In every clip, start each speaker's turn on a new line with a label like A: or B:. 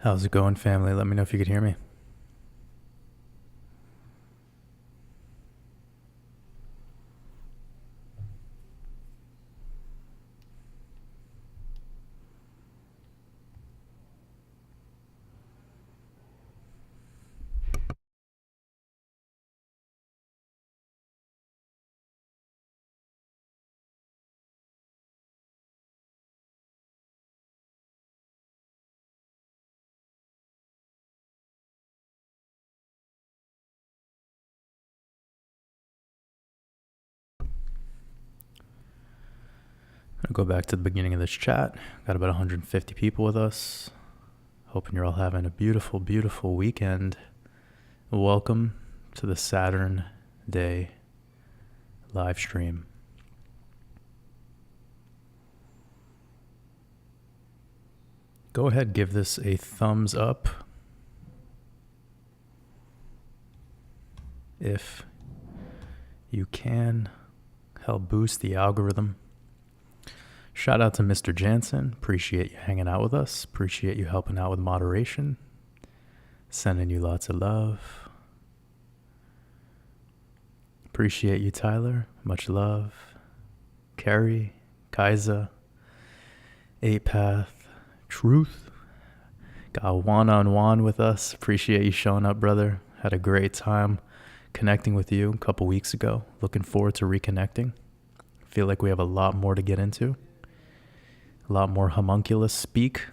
A: How's it going, family? Let me know if you could hear me. I'll go back to the beginning of this chat. Got about 150 people with us. Hoping you're all having a beautiful, beautiful weekend. Welcome to the Saturday live stream. Go ahead, give this a thumbs up if you can. Help boost the algorithm. Shout out to Mr. Jansen. Appreciate you hanging out with us. Appreciate you helping out with moderation. Sending you lots of love. Appreciate you, Tyler. Much love. Carrie, Kaiza, 8path, Truth. Got one-on-one with us. Appreciate you showing up, brother. Had a great time connecting with you a couple weeks ago. Looking forward to reconnecting. Feel like we have a lot more to get into. A lot more homunculus speak.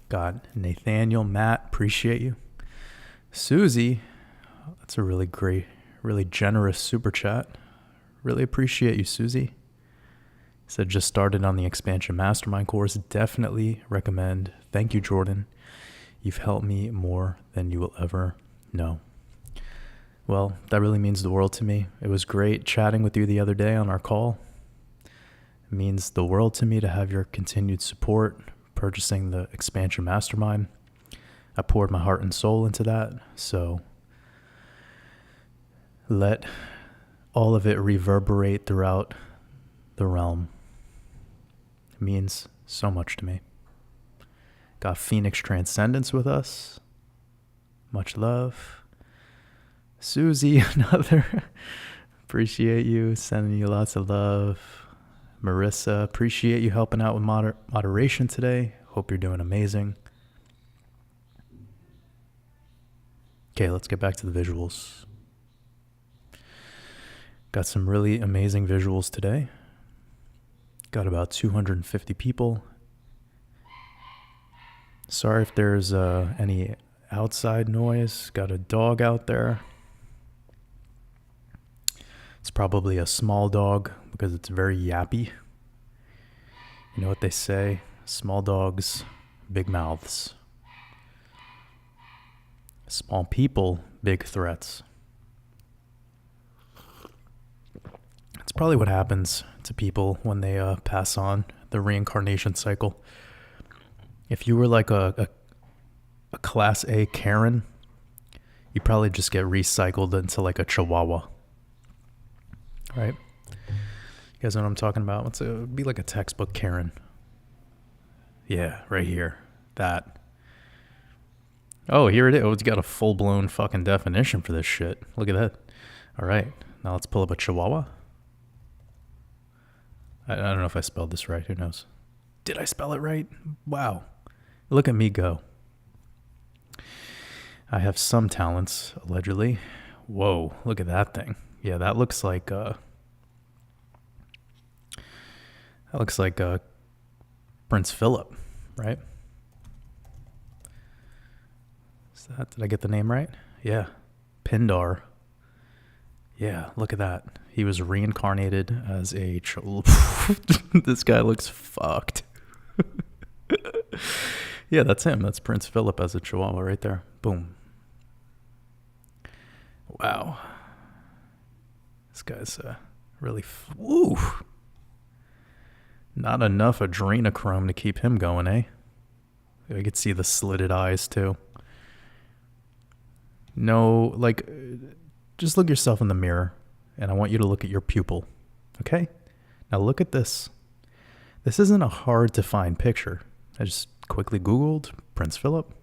A: Got Nathaniel, Matt, appreciate you. Susie, that's a really great, really generous super chat. Really appreciate you, Susie. Said just started on the expansion mastermind course. Definitely recommend. Thank you, Jordan. You've helped me more than you will ever know. Well, that really means the world to me. It was great chatting with you the other day on our call. It means the world to me to have your continued support, purchasing the expansion mastermind. I poured my heart and soul into that, so let all of it reverberate throughout the realm. It means so much to me. Got Phoenix Transcendence with us. Much love. Susie, another. Appreciate you. Sending you lots of love. Marissa, appreciate you helping out with moderation today. Hope you're doing amazing. Okay, let's get back to the visuals. Got some really amazing visuals today. Got about 250 people. Sorry if there's any outside noise. Got a dog out there. It's probably a small dog because it's very yappy. You know what they say? Small dogs, big mouths. Small people, big threats. It's probably what happens to people when they pass on the reincarnation cycle. If you were like a class A Karen, you probably just get recycled into like a Chihuahua. Right? You guys know what I'm talking about? It'd be like a textbook Karen. Yeah, right here. That. Oh, here it is. Oh, it's got a full-blown fucking definition for this shit. Look at that. All right. Now let's pull up a Chihuahua. I don't know if I spelled this right. Who knows? Did I spell it right? Wow. Look at me go. I have some talents, allegedly. Whoa, look at that thing. Yeah, that looks like Prince Philip, right? Did I get the name right? Yeah. Pindar. Yeah, look at that. He was reincarnated as a This guy looks fucked. Yeah, that's him. That's Prince Philip as a Chihuahua right there. Boom. Wow. This guy's really... Woo! Not enough adrenochrome to keep him going, eh? I could see the slitted eyes, too. No, like... Just look yourself in the mirror, and I want you to look at your pupil, okay? Now look at this. This isn't a hard-to-find picture. I just quickly Googled Prince Philip.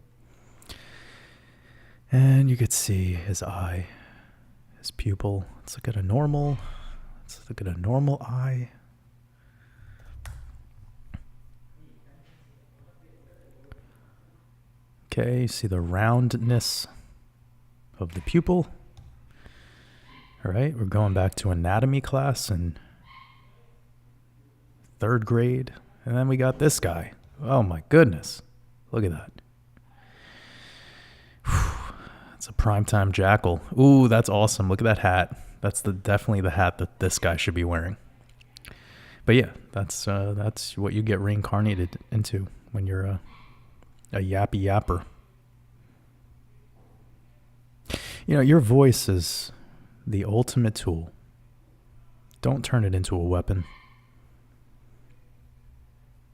A: And you could see his eye, his pupil. Let's look at a normal eye. Okay, see the roundness of the pupil. All right, we're going back to anatomy class in 3rd grade. And then we got this guy. Oh my goodness. Look at that. It's a primetime jackal. Ooh, that's awesome. Look at that hat. That's definitely the hat that this guy should be wearing. But yeah, that's what you get reincarnated into when you're a yappy yapper. You know, your voice is the ultimate tool. Don't turn it into a weapon.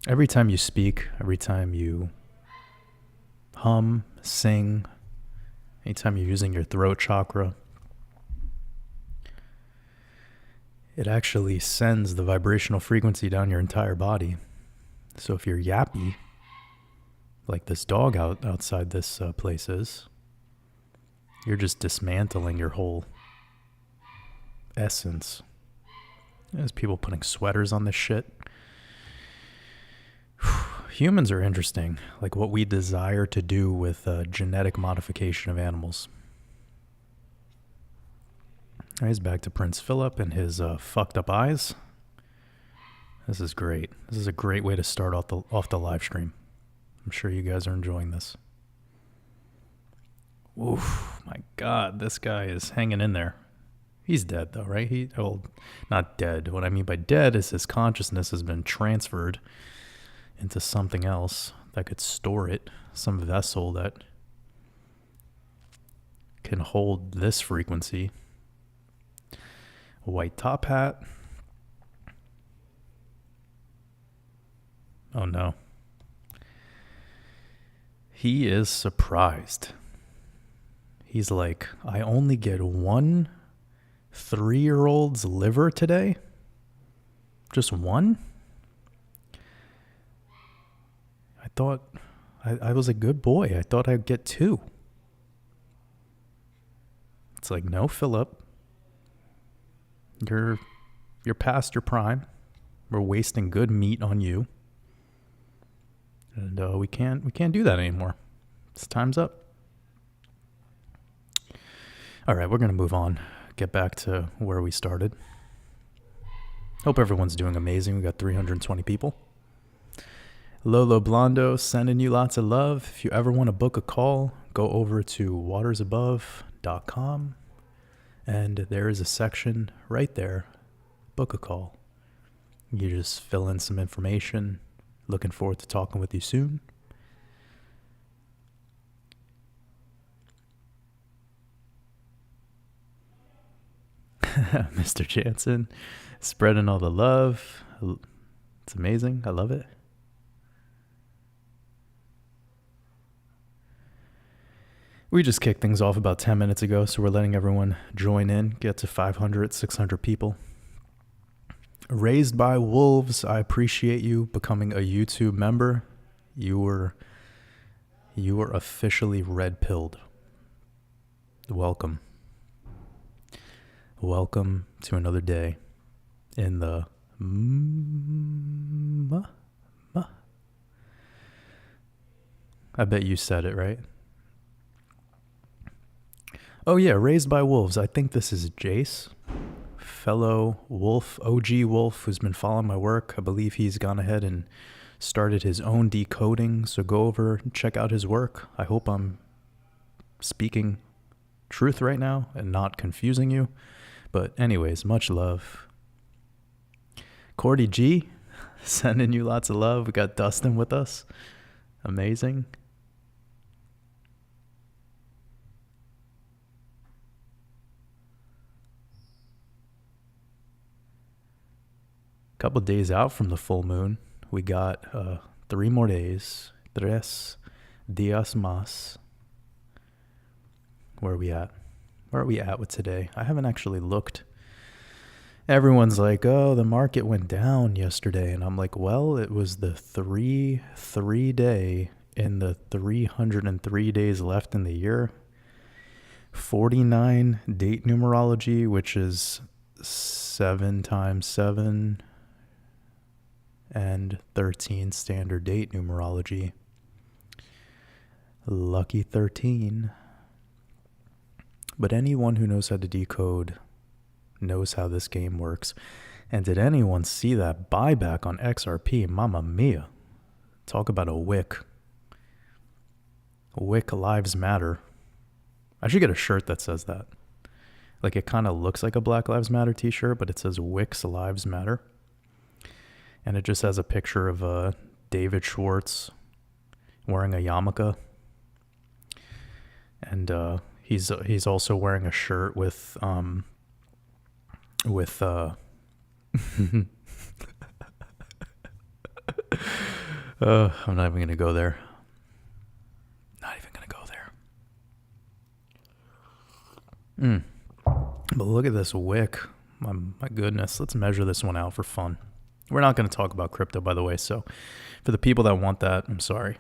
A: Every time you speak, every time you hum, sing, anytime you're using your throat chakra, it actually sends the vibrational frequency down your entire body. So if you're yappy, like this dog outside this place is, you're just dismantling your whole essence. There's people putting sweaters on this shit. Humans are interesting, like what we desire to do with genetic modification of animals. All right, he's back to Prince Philip and his fucked up eyes. This is great. This is a great way to start off the live stream. I'm sure you guys are enjoying this. Oof, my God, this guy is hanging in there. He's dead though, right? Not dead. What I mean by dead is his consciousness has been transferred into something else that could store it, some vessel that can hold this frequency. A white top hat. Oh no. He is surprised. He's like, I only get 1 3-year-old's liver today? Just 1? I thought I was a good boy. I thought I'd get 2. It's like, no, Philip. You're past your prime. We're wasting good meat on you. And we can't do that anymore. It's time's up. All right, we're going to move on. Get back to where we started. Hope everyone's doing amazing. We got 320 people. Lolo Blondo sending you lots of love. If you ever want to book a call, go over to WatersAbove.com. And there is a section right there. Book a call. You just fill in some information. Looking forward to talking with you soon. Mr. Jansen, spreading all the love. It's amazing. I love it. We just kicked things off about 10 minutes ago, so we're letting everyone join in, get to 500, 600 people. Raised by Wolves, I appreciate you becoming a YouTube member. You were officially red-pilled. Welcome. Welcome to another day in the I bet you said it right. Oh yeah, Raised by Wolves. I think this is Jace, fellow Wolf, OG Wolf, who's been following my work. I believe he's gone ahead and started his own decoding, so go over and check out his work. I hope I'm speaking truth right now and not confusing you. But anyways, much love. Cordy G, sending you lots of love. We got Dustin with us. Amazing. Couple days out from the full moon. We got 3 more days. 3 días más. Where are we at? Where are we at with today? I haven't actually looked Everyone's like, oh, the market went down yesterday. And I'm like, well, it was the 3 day in the 303 days left in the year. 49 date numerology, which is 7 times 7, and 13 standard date numerology. Lucky 13. But anyone who knows how to decode knows how this game works. And did anyone see that buyback on XRP? Mamma mia. Talk about a wick. Wick lives matter. I should get a shirt that says that. Like, it kind of looks like a Black Lives Matter t-shirt, but it says Wicks Lives Matter. And it just has a picture of David Schwartz wearing a yarmulke. And he's also wearing a shirt with I'm not even going to go there. Not even going to go there. But look at this wick. My goodness. Let's measure this one out for fun. We're not going to talk about crypto, by the way. So for the people that want that, I'm sorry.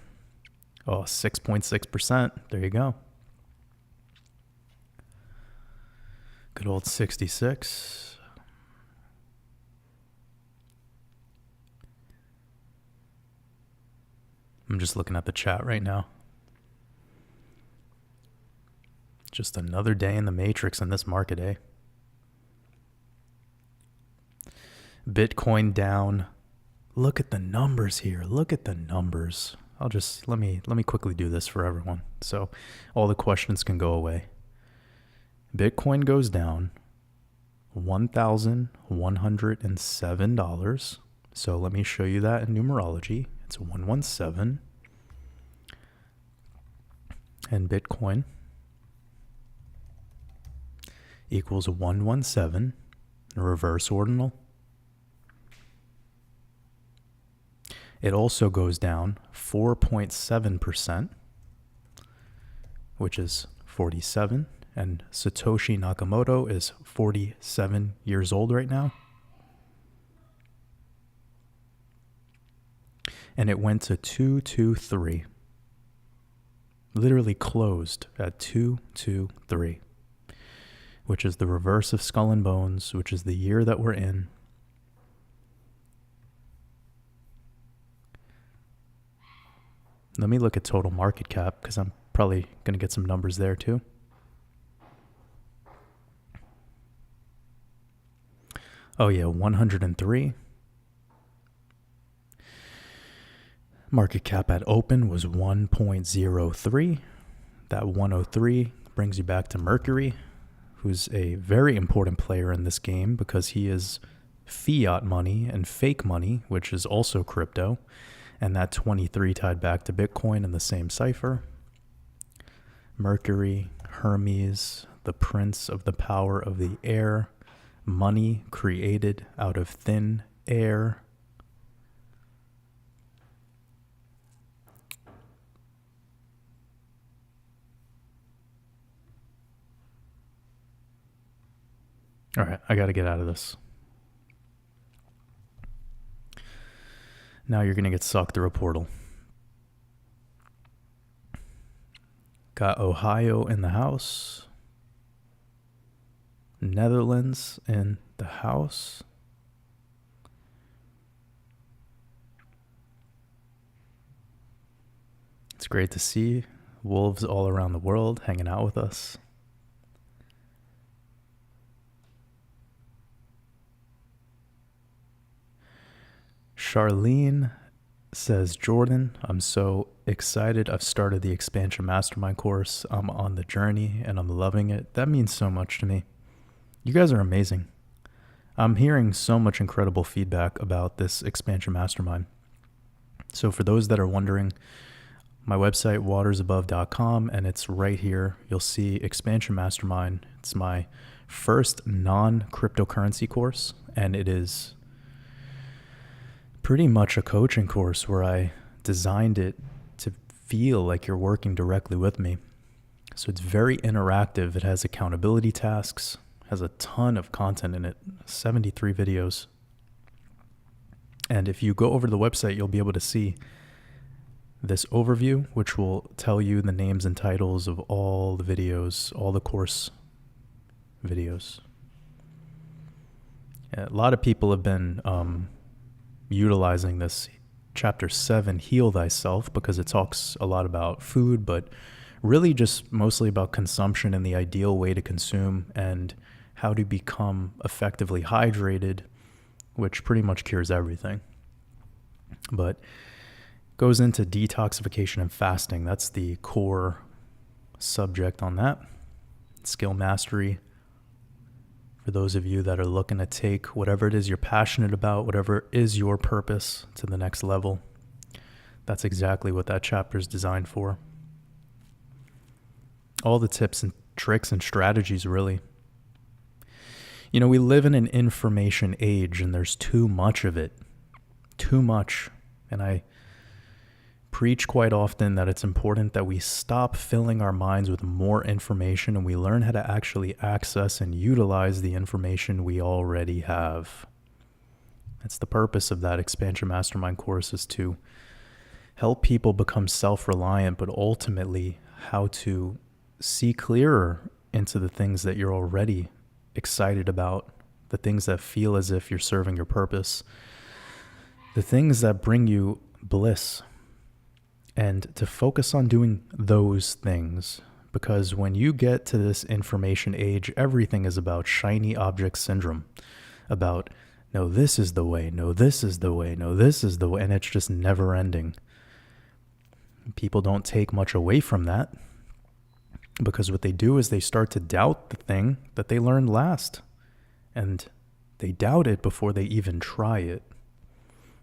A: Oh, 6.6%. There you go. Good old 66. I'm just looking at the chat right now. Just another day in the matrix in this market, eh? Bitcoin down. Look at the numbers here. Look at the numbers. I'll just let me quickly do this for everyone so all the questions can go away. Bitcoin goes down $1,107. So let me show you that in numerology. It's 117. And Bitcoin equals 117, reverse ordinal. It also goes down 4.7%, which is 47. And Satoshi Nakamoto is 47 years old right now. And it went to 223. Literally closed at 223. Which is the reverse of Skull and Bones, which is the year that we're in. Let me look at total market cap, because I'm probably going to get some numbers there too. Oh yeah, 103. Market cap at open was 1.03. That 103 brings you back to Mercury, who's a very important player in this game because he is fiat money and fake money, which is also crypto. And that 23 tied back to Bitcoin in the same cipher. Mercury, Hermes, the prince of the power of the air, money created out of thin air. All right, I got to get out of this. Now you're going to get sucked through a portal. Got Ohio in the house. Netherlands in the house. It's great to see wolves all around the world hanging out with us. Charlene says, Jordan, I'm so excited. I've started the Expansion Mastermind Course. I'm on the journey and I'm loving it. That means so much to me. You guys are amazing. I'm hearing so much incredible feedback about this Expansion Mastermind. So for those that are wondering, my website, WatersAbove.com, and it's right here. You'll see Expansion Mastermind. It's my first non-cryptocurrency course, and it is pretty much a coaching course where I designed it to feel like you're working directly with me. So it's very interactive. It has accountability tasks, has a ton of content in it, 73 videos. And if you go over to the website, you'll be able to see this overview, which will tell you the names and titles of all the videos, all the course videos. A lot of people have been utilizing this chapter 7, Heal Thyself, because it talks a lot about food, but really just mostly about consumption and the ideal way to consume and how to become effectively hydrated, which pretty much cures everything. But goes into detoxification and fasting. That's the core subject on that. Skill mastery. For those of you that are looking to take whatever it is you're passionate about, whatever is your purpose to the next level, that's exactly what that chapter is designed for. All the tips and tricks and strategies, really. You know, we live in an information age and there's too much of it. Too much. And I preach quite often that it's important that we stop filling our minds with more information and we learn how to actually access and utilize the information we already have. That's the purpose of that Expansion Mastermind course, is to help people become self-reliant, but ultimately how to see clearer into the things that you're already excited about, the things that feel as if you're serving your purpose, the things that bring you bliss, and to focus on doing those things. Because when you get to this information age, everything is about shiny object syndrome, about, no, this is the way, no, this is the way, no, this is the way, and it's just never ending. People don't take much away from that, because what they do is they start to doubt the thing that they learned last, and they doubt it before they even try it.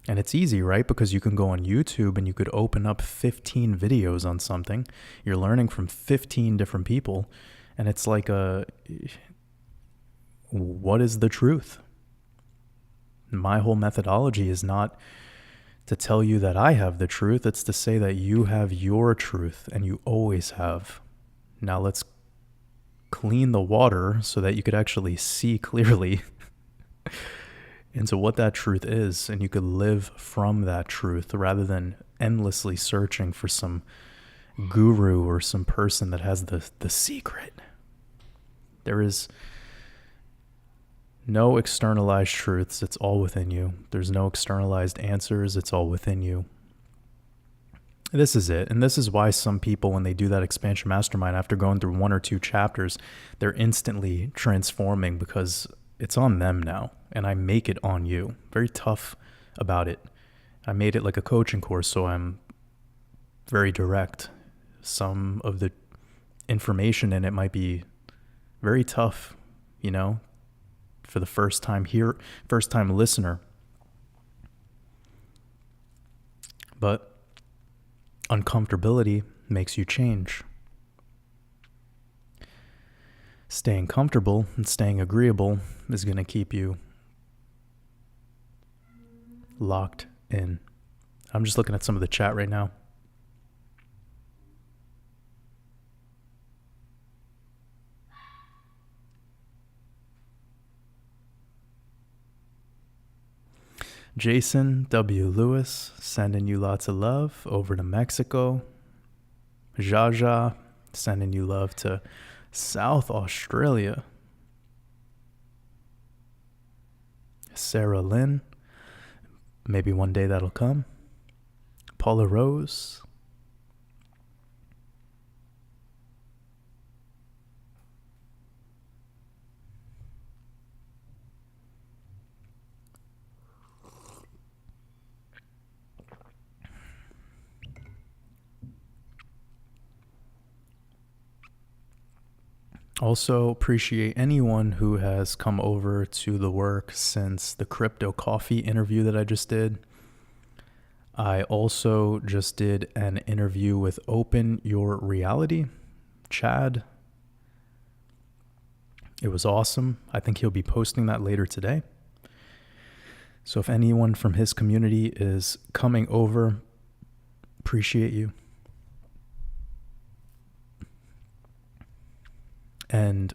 A: And it's easy, right? Because you can go on YouTube and you could open up 15 videos on something. You're learning from 15 different people. And it's like, what is the truth? My whole methodology is not to tell you that I have the truth. It's to say that you have your truth, and you always have. Now let's clean the water so that you could actually see clearly into what that truth is, and you could live from that truth rather than endlessly searching for some guru or some person that has the secret. There is no externalized truths. It's all within you. There's no externalized answers. It's all within you. This is it. And this is why some people, when they do that expansion mastermind, after going through 1 or 2 chapters, they're instantly transforming, because it's on them now, and I make it on you. Very tough about it. I made it like a coaching course, so I'm very direct. Some of the information in it might be very tough, you know, for the first time listener. But uncomfortability makes you change. Staying comfortable and staying agreeable is going to keep you locked in. I'm just looking at some of the chat right now. Jason W. Lewis, sending you lots of love over to Mexico. Jaja, sending you love to South Australia. Sarah Lynn, maybe one day that'll come. Paula Rose. Also appreciate anyone who has come over to the work since the Crypto Coffee interview that I just did. I also just did an interview with Open Your Reality, Chad. It was awesome. I think he'll be posting that later today. So if anyone from his community is coming over, appreciate you. And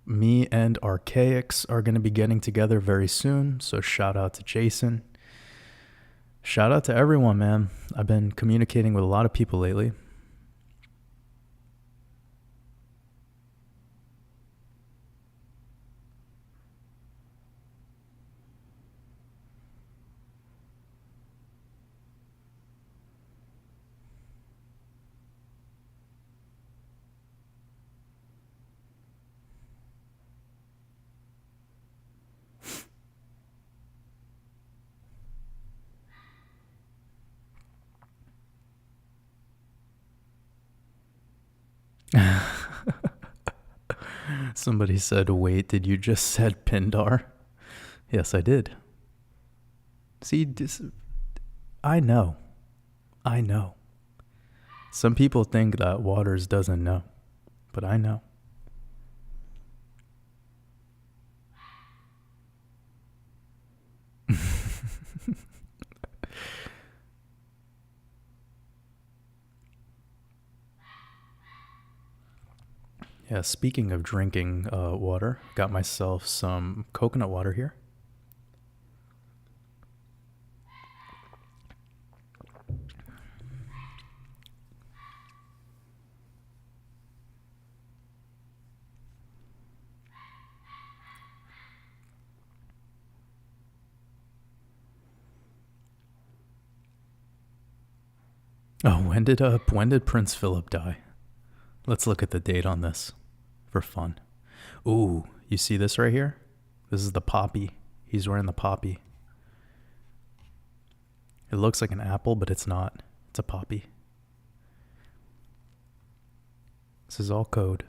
A: me and Archaics are going to be getting together very soon. So shout out to Jason. Shout out to everyone, man. I've been communicating with a lot of people lately. Somebody said, wait, did you just said Pindar? Yes, I did. See, I know. Some people think that Waters doesn't know, but I know. Yeah, speaking of drinking water, got myself some coconut water here. Oh, when did Prince Philip die? Let's look at the date on this for fun. Ooh, you see this right here? This is the poppy. He's wearing the poppy. It looks like an apple, but it's not. It's a poppy. This is all code.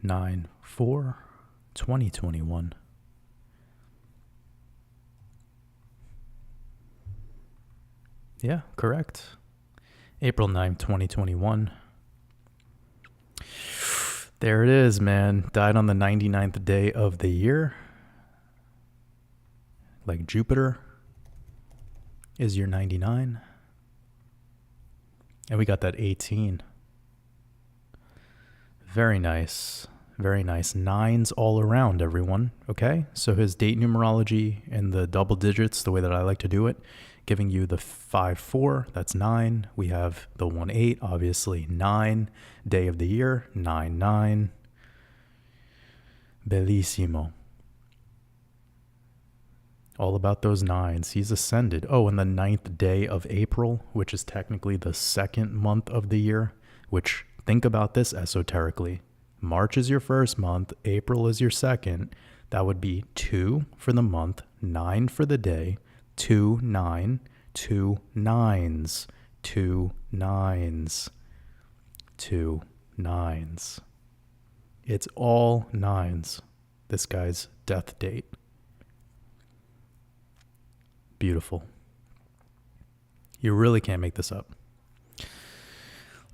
A: Nine 4/2021. Yeah, correct. April 9th, 2021. There it is, man. Died on the 99th day of the year. Like Jupiter is your 99. And we got that 18. Very nice. Very nice. Nines all around, everyone. Okay? So his date numerology in the double digits, the way that I like to do it, giving you the 5-4, that's 9. We have the 1-8, obviously 9. Day of the year, 9-9. Bellissimo. All about those nines. He's ascended. Oh, and the 9th day of April, which is technically the second month of the year, which, think about this esoterically. March is your first month, April is your second. That would be 2 for the month, 9 for the day, 2, 9, 2 nines, 2 nines, 2 nines. It's all nines. This guy's death date. Beautiful. You really can't make this up.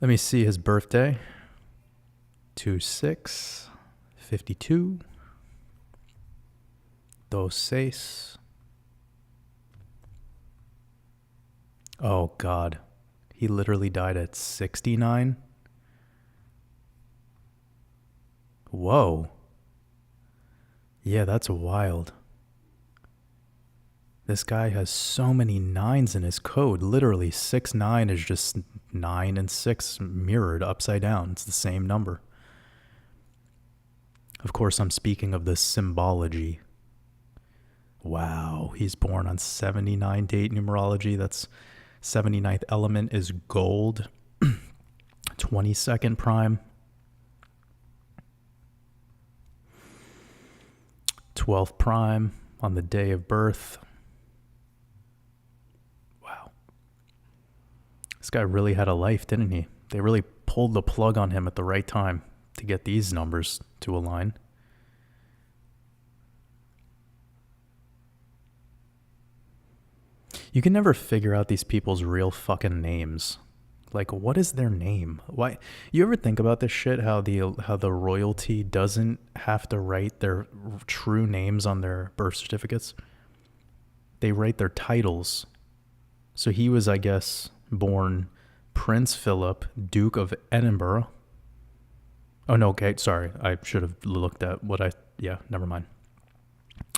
A: Let me see his birthday. 2/6/52. 2/6. Oh, God. He literally died at 69. Whoa. Yeah, that's wild. This guy has so many nines in his code. Literally, 6-9 is just 9 and 6 mirrored upside down. It's the same number. Of course, I'm speaking of the symbology. Wow, he's born on 79 date numerology. That's 79th element is gold. 22nd prime. 12th prime on the day of birth. Wow. This guy really had a life, didn't he? They really pulled the plug on him at the right time to get these numbers to align. You can never figure out these people's real fucking names. Like, what is their name? Why? You ever think about this shit? How the royalty doesn't have to write their true names on their birth certificates. They write their titles. So he was, I guess, born Prince Philip, Duke of Edinburgh. Oh, no, okay, sorry. I should have looked at never mind.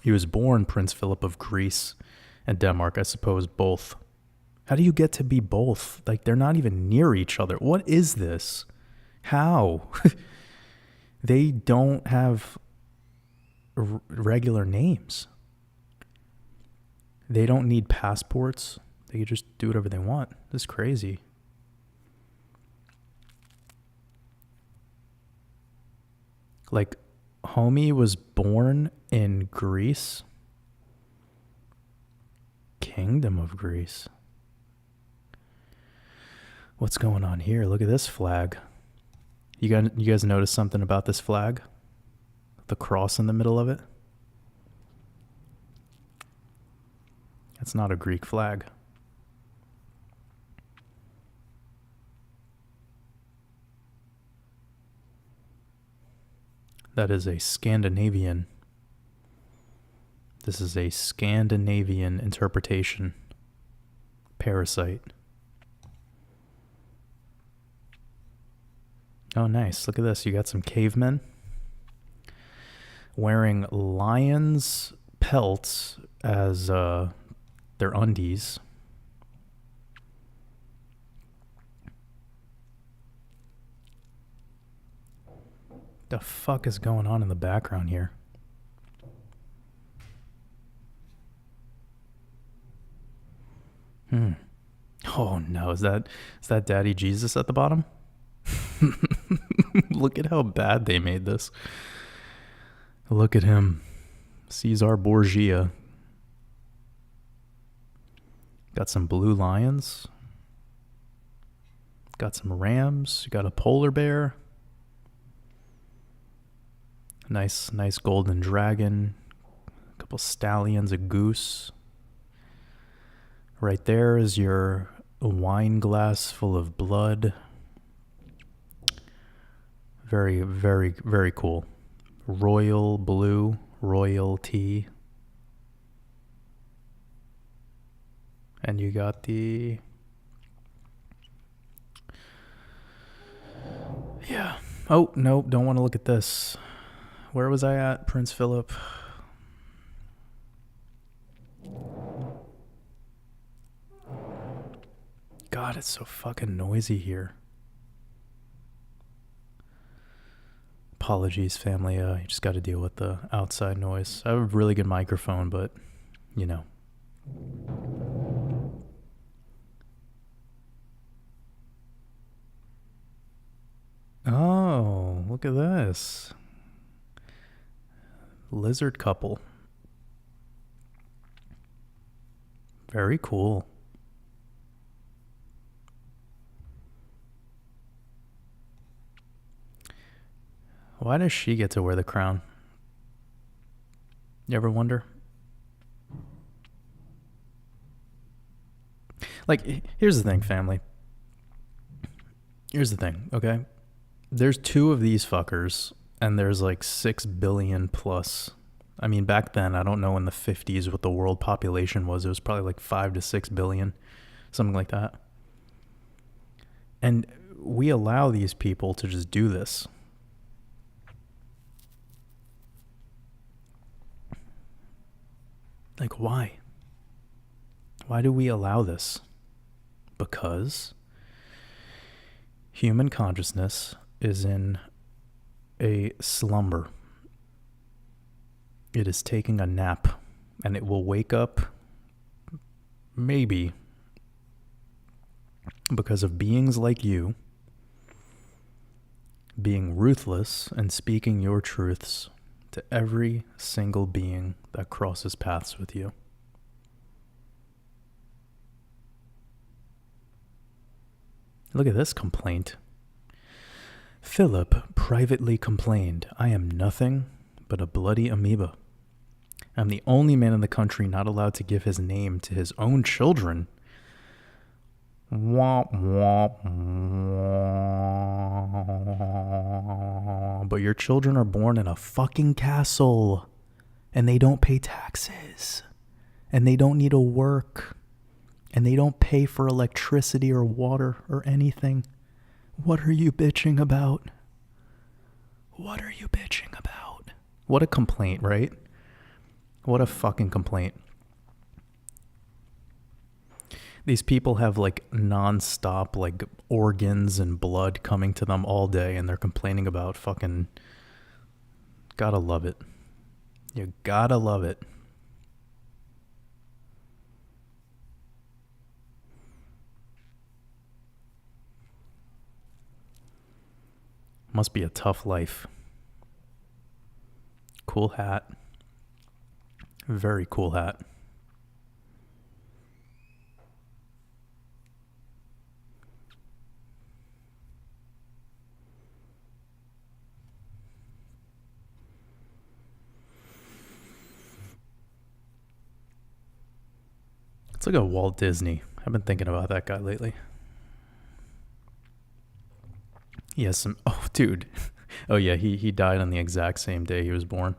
A: He was born Prince Philip of Greece and Denmark, I suppose both. How do you get to be both? Like, they're not even near each other. What is this? How? They don't have regular names. They don't need passports. They can just do whatever they want. This is crazy. Like, homie was born in Greece. Kingdom of Greece. What's going on here? Look at this flag. You guys notice something about this flag? The cross in the middle of it? That's not a Greek flag. That is a Scandinavian. This is a Scandinavian interpretation. Parasite. Oh, nice. Look at this. You got some cavemen wearing lions' pelts as their undies. The fuck is going on in the background here? Oh no, is that Daddy Jesus at the bottom? Look at how bad they made this. Look at him. Caesar Borgia. Got some blue lions. Got some rams. Got a polar bear. Nice golden dragon. A couple stallions, a goose. Right there is your wine glass full of blood. Very, very, very cool. Royal blue, royalty. And you got the... Yeah. Oh, no, don't want to look at this. Where was I at? Prince Philip. God, it's so fucking noisy here. Apologies, family. You just got to deal with the outside noise. I have a really good microphone, but, you know. Oh, look at this. Lizard couple. Very cool. Why does she get to wear the crown? You ever wonder? Like, here's the thing, family. Here's the thing, okay? There's two of these fuckers, and there's like 6 billion plus. I mean, back then, I don't know in the 50s what the world population was. It was probably like 5 to 6 billion, something like that. And we allow these people to just do this. Like, why? Why do we allow this? Because human consciousness is in a slumber. It is taking a nap, and it will wake up maybe because of beings like you being ruthless and speaking your truths to every single being that crosses paths with you. Look at this complaint. Philip privately complained, "I am nothing but a bloody amoeba. I'm the only man in the country not allowed to give his name to his own children." Womp, womp, womp. But your children are born in a fucking castle, and they don't pay taxes, and they don't need to work, And they don't pay for electricity or water or anything. What are you bitching about? What are you bitching about? What a complaint, right? What a fucking complaint. These people have like nonstop like organs and blood coming to them all day, and they're complaining about fucking... Gotta love it. You gotta love it. Must be a tough life. Cool hat. Very cool hat. It's like a Walt Disney. I've been thinking about that guy lately. He has some... Oh, dude. Oh, yeah, he died on the exact same day he was born.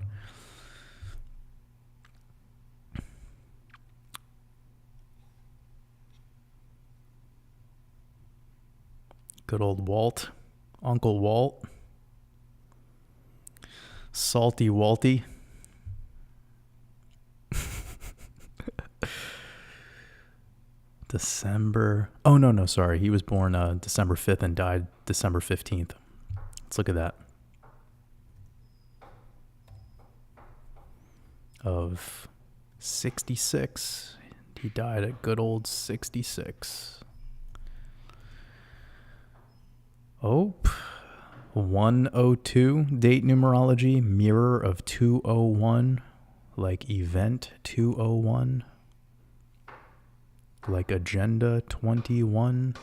A: Good old Walt. Uncle Walt. Salty Walty. December... Oh, no, sorry. He was born December 5th and died December 15th. Let's look at that. Of 66. He died at good old 66. Oh, 102 date numerology, mirror of 201, like event 201, like agenda 21.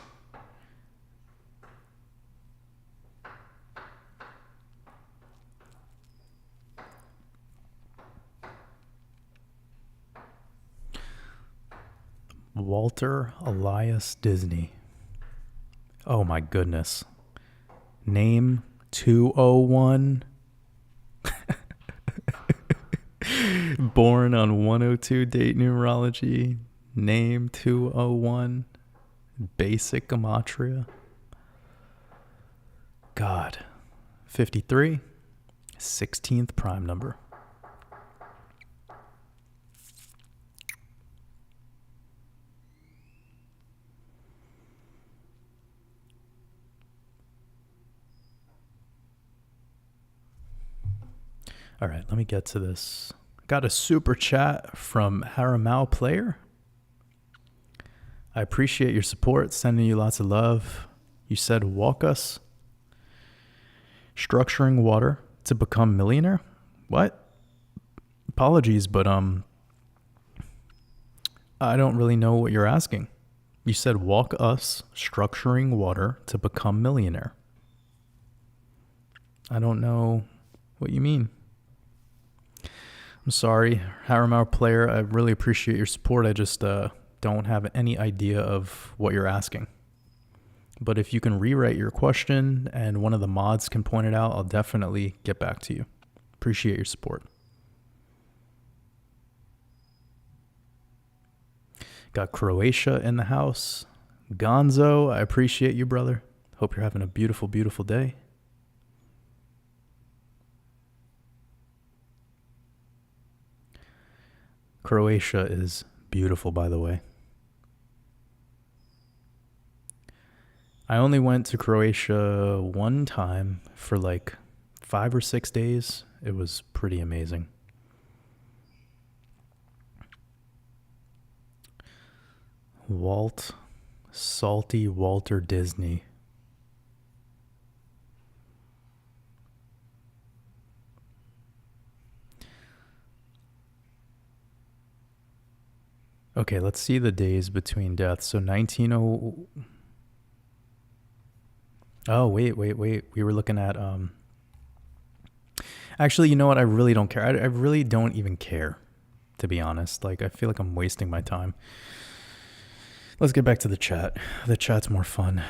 A: Walter Elias Disney. Oh my goodness. Name 201. Born on 102 date numerology. Name 201. Basic Gematria. God. 53. 16th prime number. All right, let me get to this. Got a super chat from Haramau Player. I appreciate your support, sending you lots of love. You said walk us. Structuring water to become millionaire? What? Apologies, but I don't really know what you're asking. You said walk us structuring water to become millionaire. I don't know what you mean. I'm sorry, Haramau Player. I really appreciate your support. I just don't have any idea of what you're asking. But if you can rewrite your question and one of the mods can point it out, I'll definitely get back to you. Appreciate your support. Got Croatia in the house. Gonzo, I appreciate you, brother. Hope you're having a beautiful, beautiful day. Croatia is beautiful, by the way. I only went to Croatia one time for like 5 or 6 days. It was pretty amazing. Salty Walter Disney. Okay, let's see the days between deaths. So 1900... Oh, wait. We were looking at... Actually, you know what? I really don't care. I really don't even care, to be honest. Like, I feel like I'm wasting my time. Let's get back to the chat. The chat's more fun.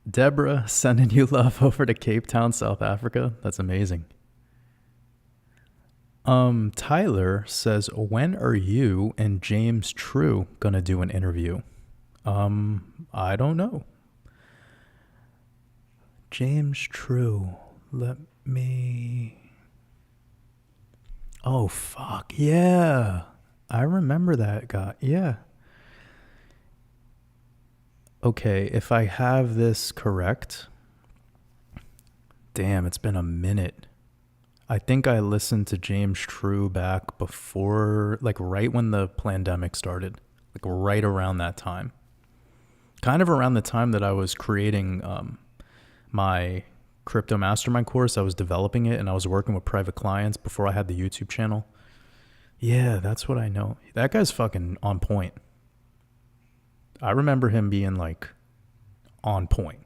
A: Deborah, sending you love over to Cape Town, South Africa. That's amazing. Tyler says, when are you and James True gonna do an interview? I don't know. James True. Let me... Oh, fuck. Yeah. I remember that guy. Yeah. Okay, if I have this correct... Damn, it's been a minute. I think I listened to James True back before, like right when the pandemic started, like right around that time. Kind of around the time that I was creating my crypto mastermind course. I was developing it and I was working with private clients before I had the YouTube channel. Yeah, that's what I know. That guy's fucking on point. I remember him being like on point.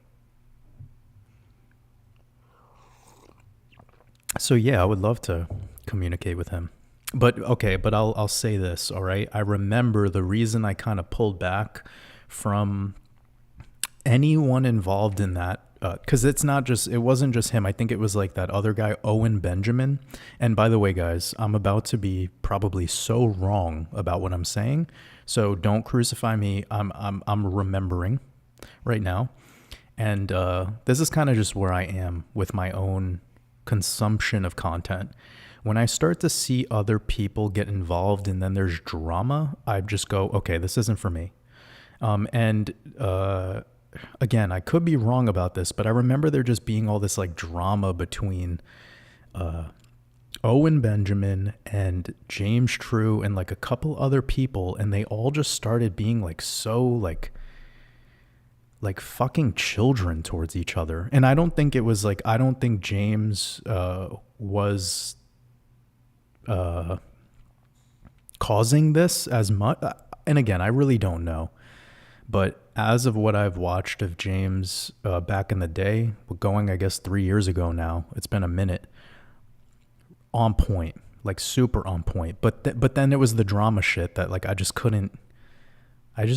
A: So yeah, I would love to communicate with him. But okay, but I'll say this, all right? I remember the reason I kind of pulled back from anyone involved in that, because it wasn't just him. I think it was like that other guy, Owen Benjamin. And by the way, guys, I'm about to be probably so wrong about what I'm saying. So don't crucify me. I'm remembering right now. And this is kind of just where I am with my own consumption of content. When I start to see other people get involved and then there's drama, I just go, okay, this isn't for me. Again, I could be wrong about this, but I remember there just being all this like drama between Owen Benjamin and James True and like a couple other people, and they all just started being like so like fucking children towards each other. And I don't think James was causing this as much. And again, I really don't know. But as of what I've watched of James back in the day, going, I guess, 3 years ago now, it's been a minute, on point, like super on point. But then it was the drama shit that like I just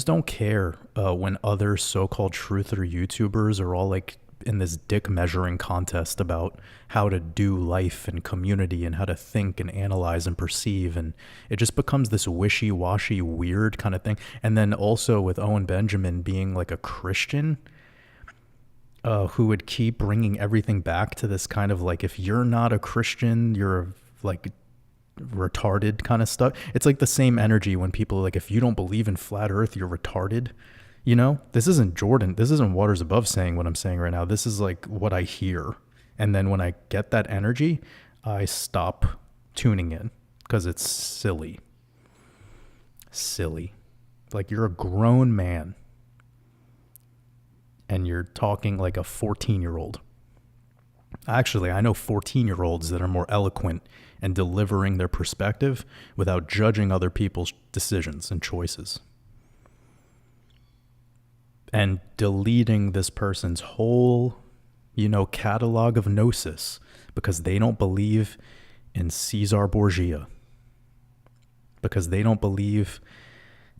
A: don't care when other so-called truther YouTubers are all like in this dick measuring contest about how to do life and community and how to think and analyze and perceive. And it just becomes this wishy-washy weird kind of thing. And then also with Owen Benjamin being like a Christian who would keep bringing everything back to this kind of like, if you're not a Christian, you're like retarded kind of stuff. It's like the same energy when people are like, if you don't believe in flat earth, you're retarded. You know, this isn't WatersAbove saying what I'm saying right now. This is like what I hear. And then when I get that energy, I stop tuning in because it's silly. Like you're a grown man and you're talking like a 14-year-old. Actually, I know 14-year-olds that are more eloquent and delivering their perspective without judging other people's decisions and choices. And deleting this person's whole, catalog of gnosis because they don't believe in Caesar Borgia. Because they don't believe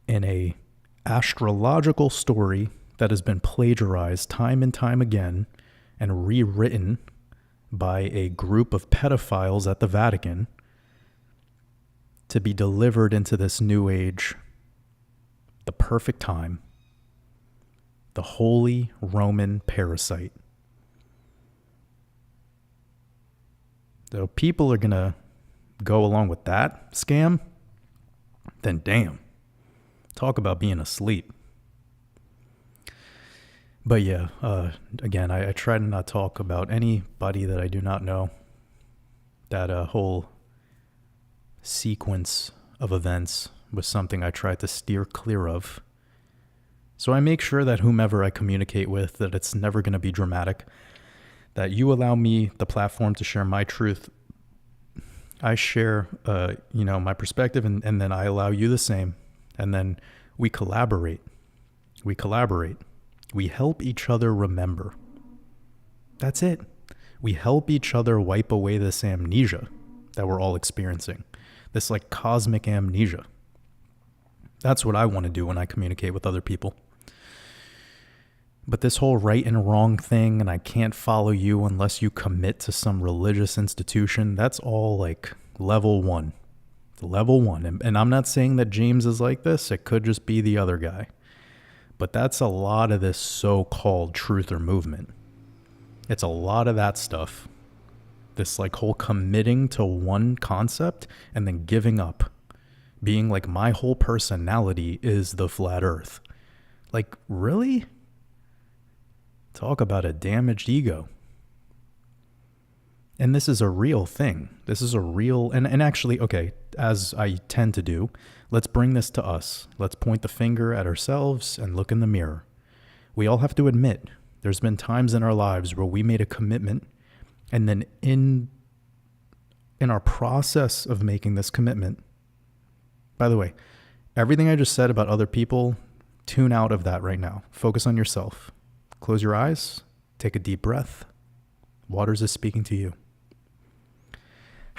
A: in a astrological story that has been plagiarized time and time again and rewritten by a group of pedophiles at the Vatican to be delivered into this new age, the perfect time, the Holy Roman parasite. So people are going to go along with that scam, then damn, talk about being asleep. But yeah, again, I try to not talk about anybody that I do not know. That whole sequence of events was something I tried to steer clear of. So I make sure that whomever I communicate with, that it's never going to be dramatic, that you allow me the platform to share my truth. I share, my perspective, and then I allow you the same. And then we collaborate. We help each other remember. That's it. We help each other wipe away this amnesia that we're all experiencing. This like cosmic amnesia. That's what I want to do when I communicate with other people. But this whole right and wrong thing, and I can't follow you unless you commit to some religious institution, that's all like level one. Level one. And I'm not saying that James is like this. It could just be the other guy. But that's a lot of this so-called truth or movement. It's a lot of that stuff. This like whole committing to one concept and then giving up. Being like, my whole personality is the flat earth. Like, really? Talk about a damaged ego. And this is a real thing. This is a real, and actually, okay, as I tend to do, let's bring this to us. Let's point the finger at ourselves and look in the mirror. We all have to admit, there's been times in our lives where we made a commitment, and then in our process of making this commitment, by the way, everything I just said about other people, tune out of that right now. Focus on yourself. Close your eyes, take a deep breath. Waters is speaking to you.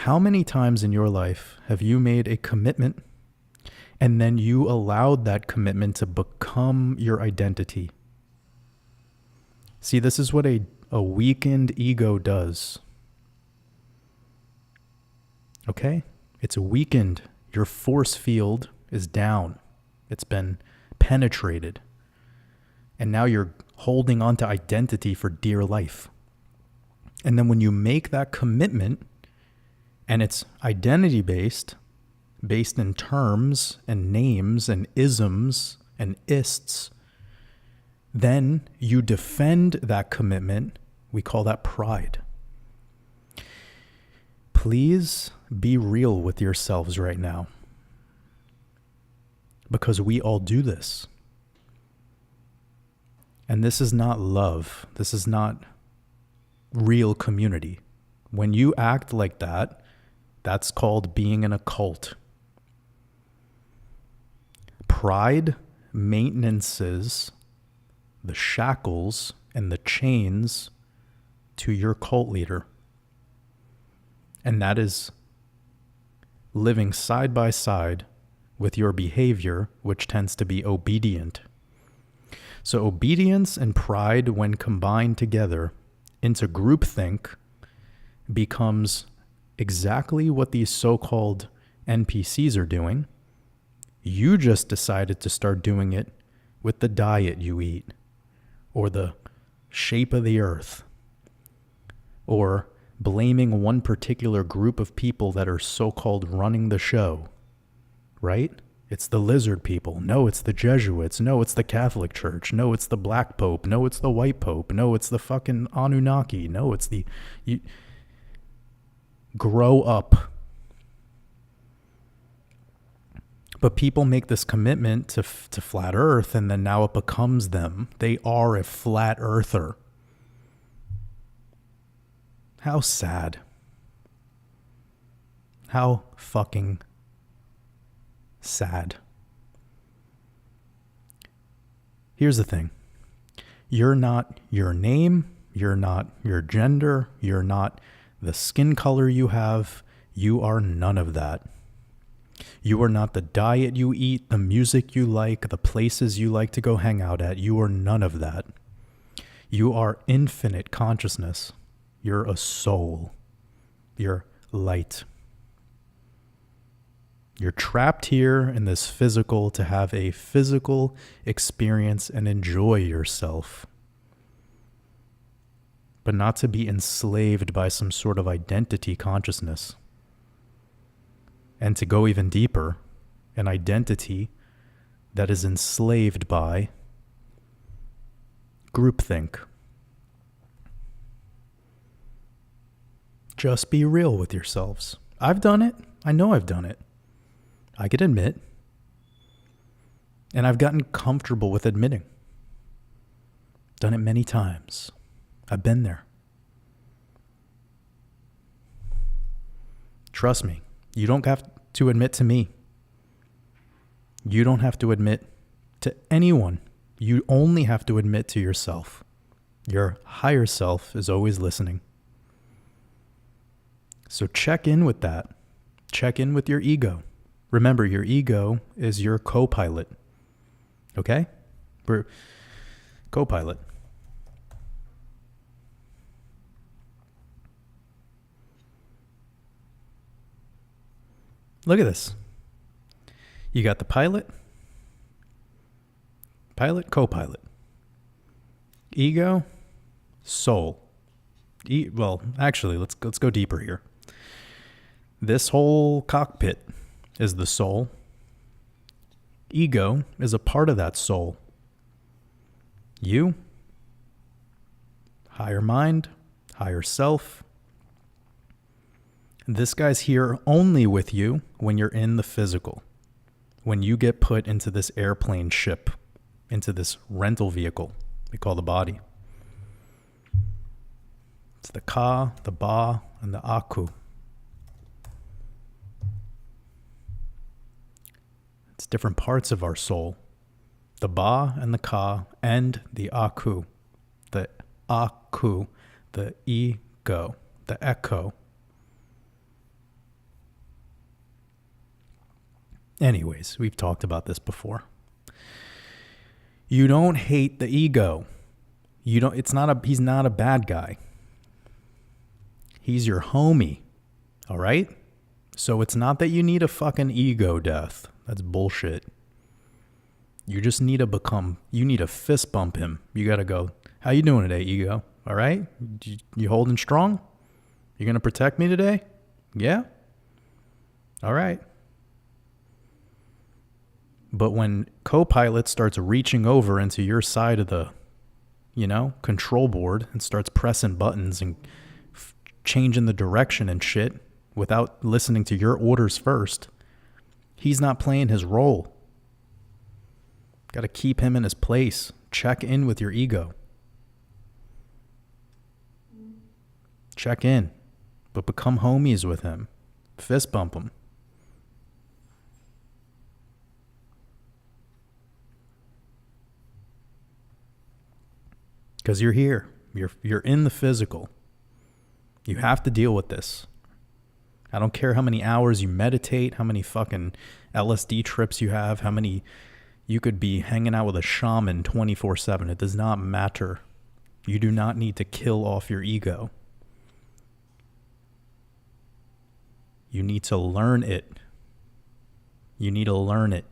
A: How many times in your life have you made a commitment and then you allowed that commitment to become your identity? See, this is what a weakened ego does. Okay? It's weakened. Your force field is down. It's been penetrated. And now you're holding on to identity for dear life. And then when you make that commitment, and it's identity based in terms and names and isms and ists, then you defend that commitment. We call that pride. Please be real with yourselves right now, because we all do this. And this is not love. This is not real community. When you act like that, that's called being in a cult. Pride maintenances the shackles and the chains to your cult leader. And that is living side by side with your behavior, which tends to be obedient. So obedience and pride, when combined together into groupthink, becomes exactly what these so-called NPCs are doing. You just decided to start doing it with the diet you eat, or the shape of the earth, or blaming one particular group of people that are so-called running the show, right? It's the lizard people. No, it's the Jesuits. No, it's the Catholic Church. No, it's the Black Pope. No, it's the White Pope. No, it's the fucking Anunnaki. No, it's the... Grow up. But people make this commitment to flat earth, and then now it becomes them. They are a flat earther. How sad. How fucking sad. Here's the thing. You're not your name. You're not your gender. You're not the skin color you have. You are none of that. You are not the diet you eat, the music you like, the places you like to go hang out at. You are none of that. You are infinite consciousness. You're a soul. You're light. You're trapped here in this physical to have a physical experience and enjoy yourself, but not to be enslaved by some sort of identity consciousness. And to go even deeper, an identity that is enslaved by groupthink. Just be real with yourselves. I've done it. I know I've done it. I can admit. And I've gotten comfortable with admitting. Done it many times. I've been there. Trust me. You don't have to admit to me. You don't have to admit to anyone. You only have to admit to yourself. Your higher self is always listening. So check in with that. Check in with your ego. Remember, your ego is your co-pilot. Okay? We're co-pilot. Look at this. You got the pilot, co-pilot, ego, soul. Well, actually, let's go deeper here. This whole cockpit is the soul. Ego is a part of that soul. You, higher mind, higher self. This guy's here only with you when you're in the physical. When you get put into this airplane ship, into this rental vehicle we call the body. It's the Ka, the Ba, and the Aku. It's different parts of our soul. The Ba and the Ka and the Aku. The Aku, the ego, the echo. Anyways, we've talked about this before. You don't hate the ego. He's not a bad guy. He's your homie. All right? So it's not that you need a fucking ego death. That's bullshit. You just need you need to fist bump him. You got to go, how you doing today, ego? All right? You holding strong? You going to protect me today? Yeah? All right. But when co-pilot starts reaching over into your side of the, control board and starts pressing buttons and changing the direction and shit without listening to your orders first, he's not playing his role. Got to keep him in his place. Check in with your ego. Check in, but become homies with him. Fist bump him. Because you're here. You're in the physical. You have to deal with this. I don't care how many hours you meditate, how many fucking LSD trips you have, how many you could be hanging out with a shaman 24/7. It does not matter. You do not need to kill off your ego. You need to learn it. You need to learn it.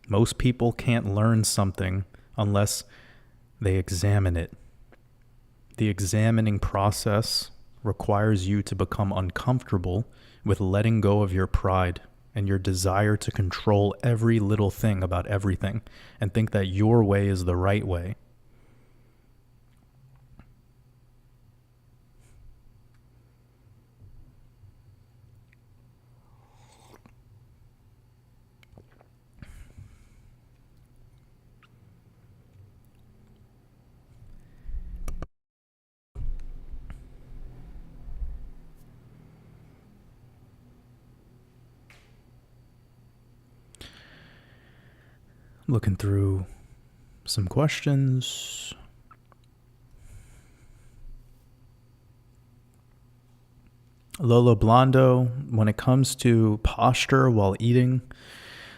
A: Most people can't learn something unless they examine it. The examining process requires you to become uncomfortable with letting go of your pride and your desire to control every little thing about everything and think that your way is the right way. Looking through some questions. Lolo Blondo, when it comes to posture while eating,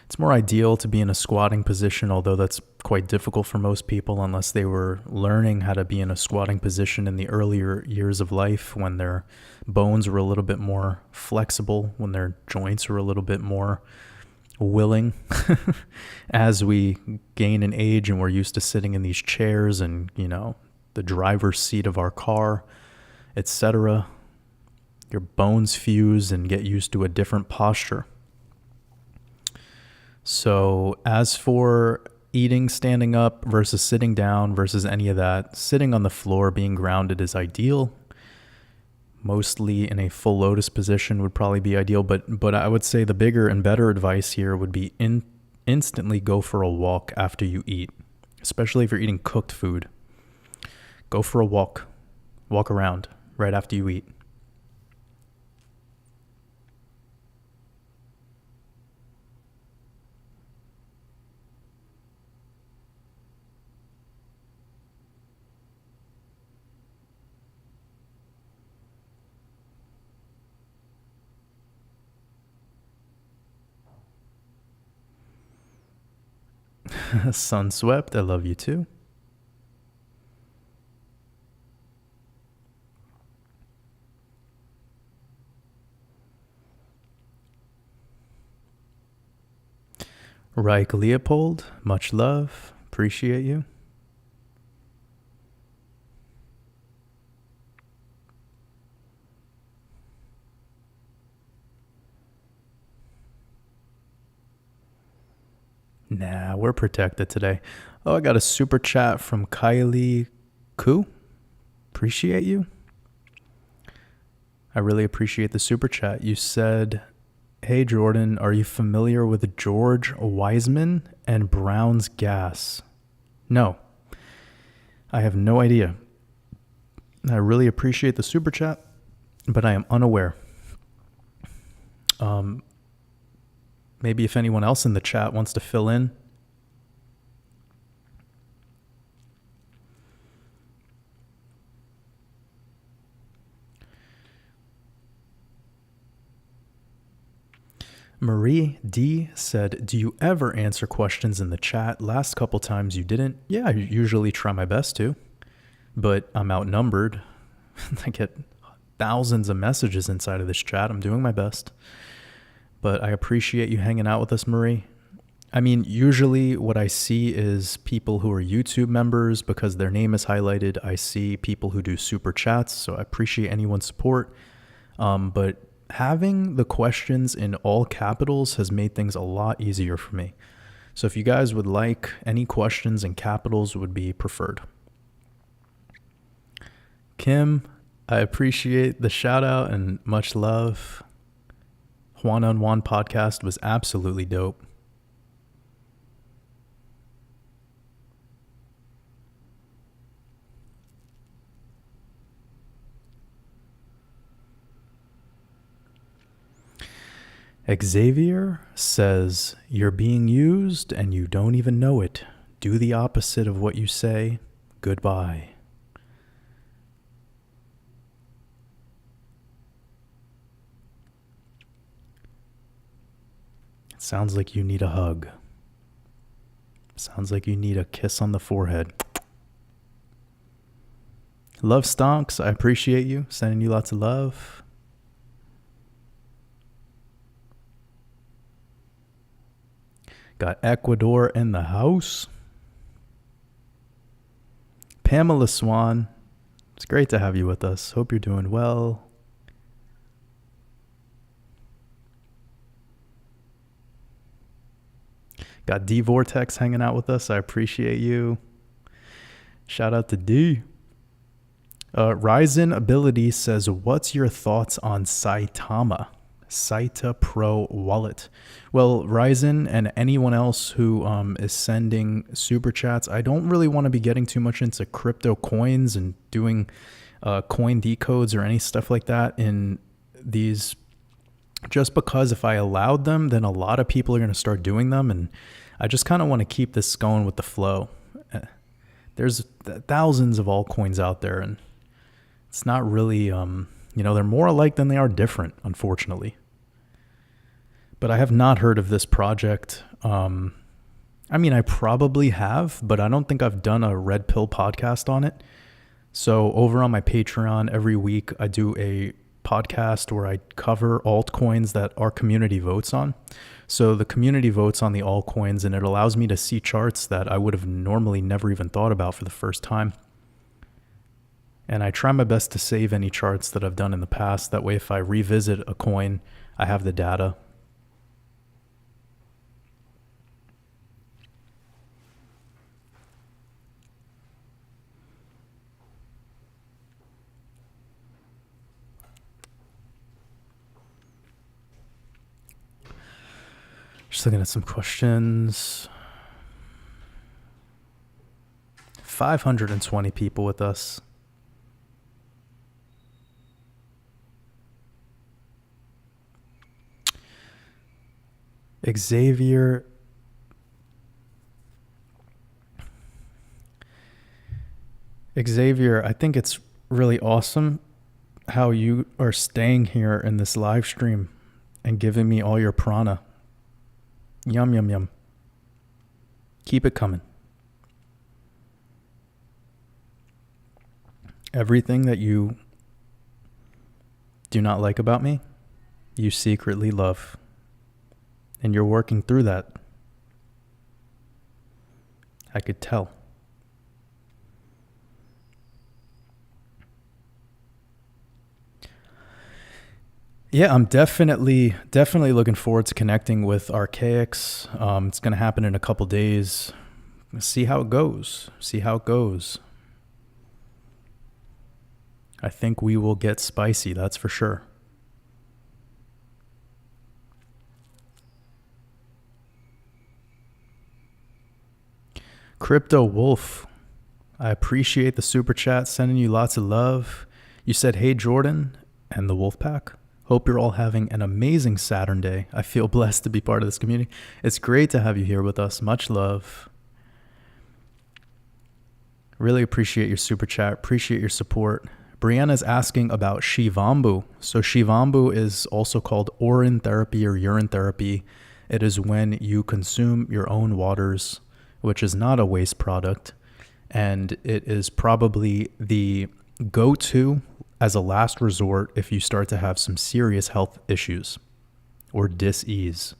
A: it's more ideal to be in a squatting position, although that's quite difficult for most people unless they were learning how to be in a squatting position in the earlier years of life when their bones were a little bit more flexible, when their joints were a little bit more willing. As we gain in age and we're used to sitting in these chairs and, the driver's seat of our car, etc., your bones fuse and get used to a different posture. So as for eating standing up versus sitting down versus any of that, sitting on the floor being grounded is ideal. Mostly in a full lotus position would probably be ideal, but I would say the bigger and better advice here would be instantly go for a walk after you eat, especially if you're eating cooked food. Go for a walk around right after you eat. Sunswept, I love you too. Reich Leopold, much love. Appreciate you. Nah, we're protected today. Oh, I got a super chat from Kylie Koo. Appreciate you. I really appreciate the super chat. You said, hey, Jordan, are you familiar with George Wiseman and Brown's Gas? No, I have no idea. I really appreciate the super chat, but I am unaware. Maybe if anyone else in the chat wants to fill in. Marie D said, do you ever answer questions in the chat? Last couple times you didn't. Yeah, I usually try my best to, but I'm outnumbered. I get thousands of messages inside of this chat. I'm doing my best. But I appreciate you hanging out with us, Marie. I mean, usually what I see is people who are YouTube members because their name is highlighted. I see people who do super chats, so I appreciate anyone's support. But having the questions in all capitals has made things a lot easier for me. So if you guys would like any questions in capitals, would be preferred. Kim, I appreciate the shout out and much love. Juan on Juan podcast was absolutely dope. Xavier says, you're being used and you don't even know it. Do the opposite of what you say. Goodbye. It sounds like you need a hug. Sounds like you need a kiss on the forehead. Love Stonks, I appreciate you. Sending you lots of love. Got Ecuador in the house. Pamela Swan, it's great to have you with us. Hope you're doing well. Got D Vortex hanging out with us. I appreciate you. Shout out to D. Ryzen Ability says, what's your thoughts on Saitama? Saita Pro Wallet. Well, Ryzen and anyone else who is sending super chats, I don't really want to be getting too much into crypto coins and doing coin decodes or any stuff like that in these, just because if I allowed them, then a lot of people are going to start doing them, and I just kind of want to keep this going with the flow. There's thousands of altcoins out there, and it's not really, they're more alike than they are different, unfortunately. But I have not heard of this project. I probably have, but I don't think I've done a Red Pill podcast on it. So over on my Patreon, every week I do a podcast where I cover altcoins that our community votes on. So the community votes on the altcoins, and it allows me to see charts that I would have normally never even thought about for the first time. And I try my best to save any charts that I've done in the past. That way, if I revisit a coin, I have the data. Just looking at some questions. 520 people with us. Xavier. Xavier, I think it's really awesome how you are staying here in this live stream and giving me all your prana. Yum, yum, yum. Keep it coming. Everything that you do not like about me, you secretly love. And you're working through that. I could tell. Yeah, I'm definitely looking forward to connecting with Archaics. It's going to happen in a couple days. See how it goes. I think we will get spicy, that's for sure. Crypto Wolf, I appreciate the super chat, sending you lots of love. You said, hey, Jordan and the Wolf Pack. Hope you're all having an amazing Saturnday. I feel blessed to be part of this community. It's great to have you here with us. Much love. Really appreciate your super chat. Appreciate your support. Brianna's asking about Shivambu. So Shivambu is also called Orin therapy or urine therapy. It is when you consume your own waters, which is not a waste product. And it is probably the go-to as a last resort if you start to have some serious health issues or dis-ease.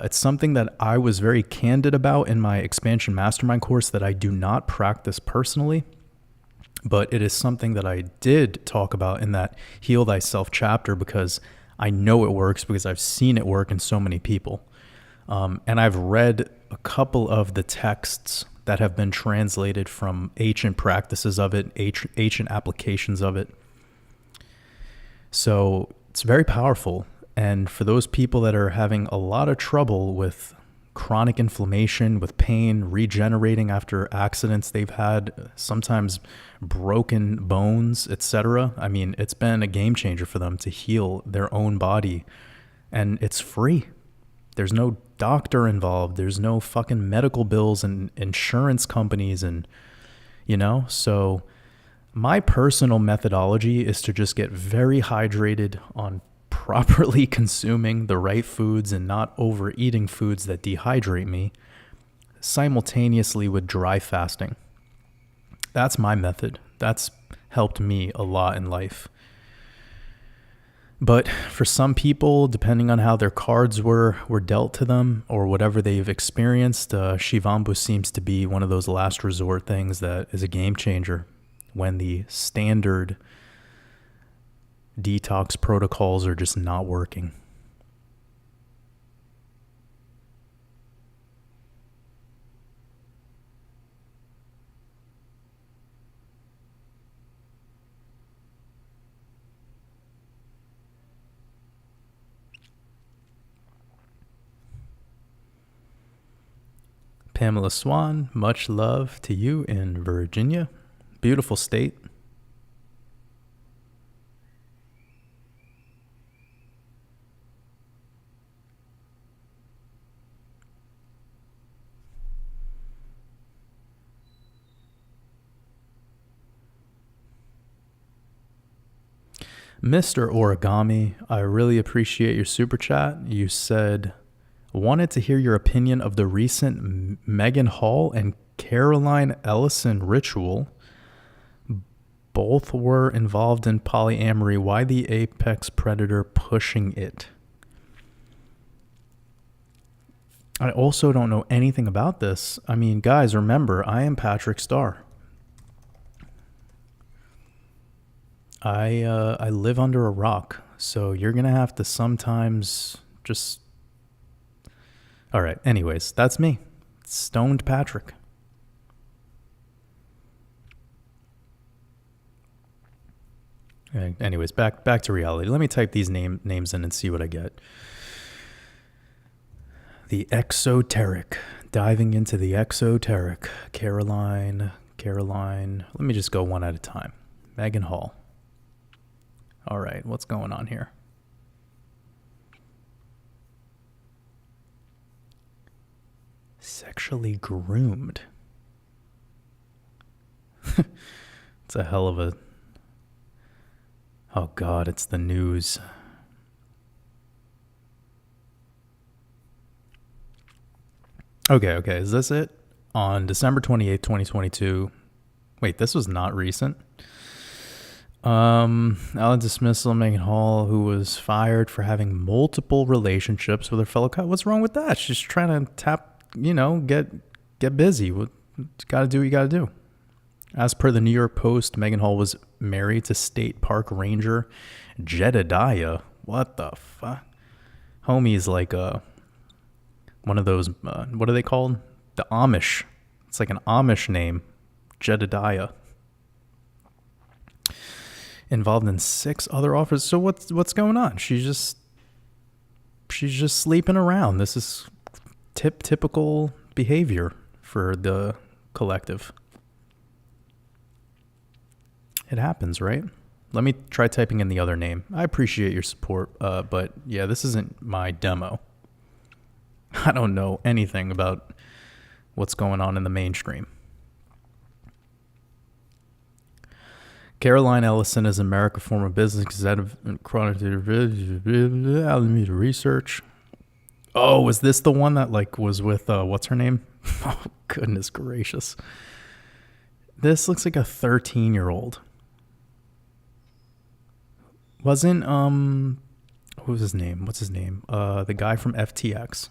A: It's something that I was very candid about in my expansion mastermind course that I do not practice personally, but it is something that I did talk about in that Heal Thyself chapter because I know it works because I've seen it work in so many people. And I've read a couple of the texts that have been translated from ancient practices of it, ancient applications of it. So it's very powerful. And for those people that are having a lot of trouble with chronic inflammation, with pain, regenerating after accidents they've had, sometimes broken bones, etc. I mean, it's been a game changer for them to heal their own body. And it's free. There's no doctor involved. There's no fucking medical bills and insurance companies and, so my personal methodology is to just get very hydrated on properly consuming the right foods and not overeating foods that dehydrate me, simultaneously with dry fasting. That's my method. That's helped me a lot in life. But for some people, depending on how their cards were dealt to them or whatever they've experienced, Shivambu seems to be one of those last resort things that is a game changer when the standard detox protocols are just not working. Pamela Swan, much love to you in Virginia. Beautiful state. Mr. Origami, I really appreciate your super chat. You said, wanted to hear your opinion of the recent Megan Hall and Caroline Ellison ritual. Both were involved in polyamory. Why the apex predator pushing it? I also don't know anything about this. I mean, guys, remember, I am Patrick Starr. I live under a rock, so you're going to have to sometimes just... All right, anyways, that's me. Stoned Patrick. Anyways, back to reality. Let me type these names in and see what I get. The exoteric. Diving into the exoteric. Caroline. Let me just go one at a time. Megan Hall. All right, what's going on here? Sexually groomed. It's a hell of a... Oh God, it's the news. Okay, is this it? On December 28th, 2022. Wait, this was not recent. Alan dismissal Megan Hall, who was fired for having multiple relationships with her fellow what's wrong with that? She's trying to get get busy. You got to do what you got to do. As per the New York Post, Megan Hall was married to state park ranger Jedediah. What the fuck? Homie's like one of those, what are they called? The Amish. It's like an Amish name, Jedediah. Involved in 6 other offers. So what's going on? She's just sleeping around. This is typical behavior for the collective. It happens, right? Let me try typing in the other name. I appreciate your support, but yeah, this isn't my demo. I don't know anything about what's going on in the mainstream. Caroline Ellison is America former business executive and quantitative research. Oh, was this the one that like was with what's her name? Oh, goodness gracious. This looks like a 13-year-old. Wasn't what was his name? What's his name? The guy from FTX.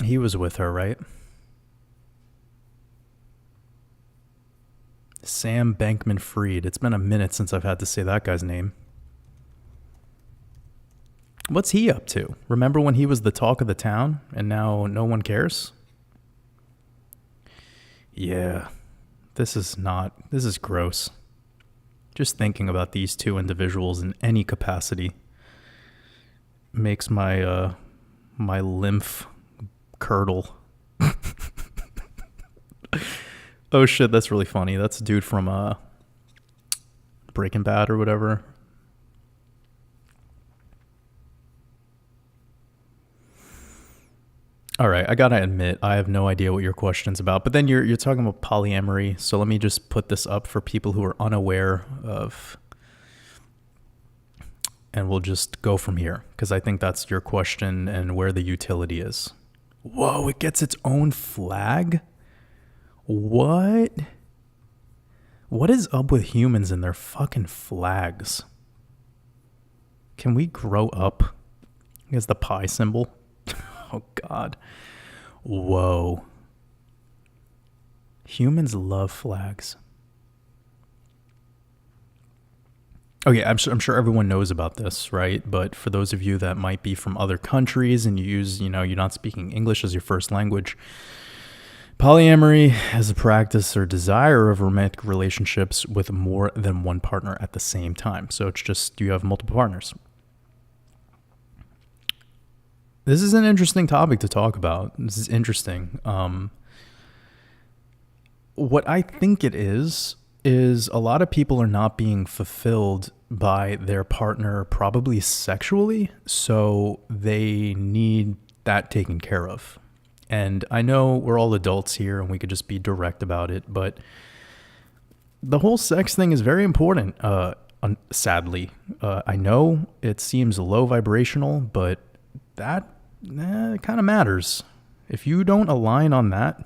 A: He was with her, right? Sam Bankman-Fried. It's been a minute since I've had to say that guy's name. What's he up to? Remember when he was the talk of the town and now no one cares? Yeah. This is gross. Just thinking about these two individuals in any capacity makes my my lymph curdle. Oh shit, that's really funny. That's a dude from Breaking Bad or whatever. All right, I gotta admit, I have no idea what your question's about. But then you're talking about polyamory, so let me just put this up for people who are unaware of, and we'll just go from here, because I think that's your question and where the utility is. Whoa, it gets its own flag? What? What is up with humans and their fucking flags? Can we grow up? As the pi symbol? Oh, God. Whoa. Humans love flags. Okay, I'm sure everyone knows about this, right? But for those of you that might be from other countries and you're not speaking English as your first language, polyamory is a practice or desire of romantic relationships with more than one partner at the same time. So it's just you have multiple partners. This is an interesting topic to talk about. This is interesting. What I think it is a lot of people are not being fulfilled by their partner, probably sexually, so they need that taken care of. And I know we're all adults here and we could just be direct about it, but the whole sex thing is very important, sadly. I know it seems low vibrational, but that it kind of matters. If you don't align on that,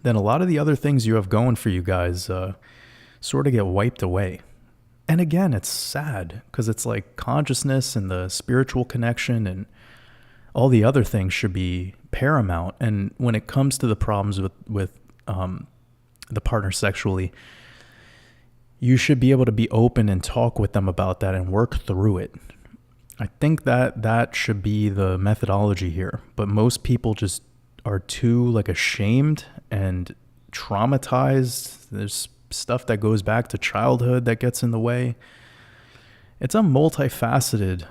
A: then a lot of the other things you have going for you guys sort of get wiped away. And again, it's sad because it's like consciousness and the spiritual connection and all the other things should be paramount. And when it comes to the problems with the partner sexually, you should be able to be open and talk with them about that and work through it. I think that should be the methodology here. But most people just are too ashamed and traumatized. There's stuff that goes back to childhood that gets in the way. It's a multifaceted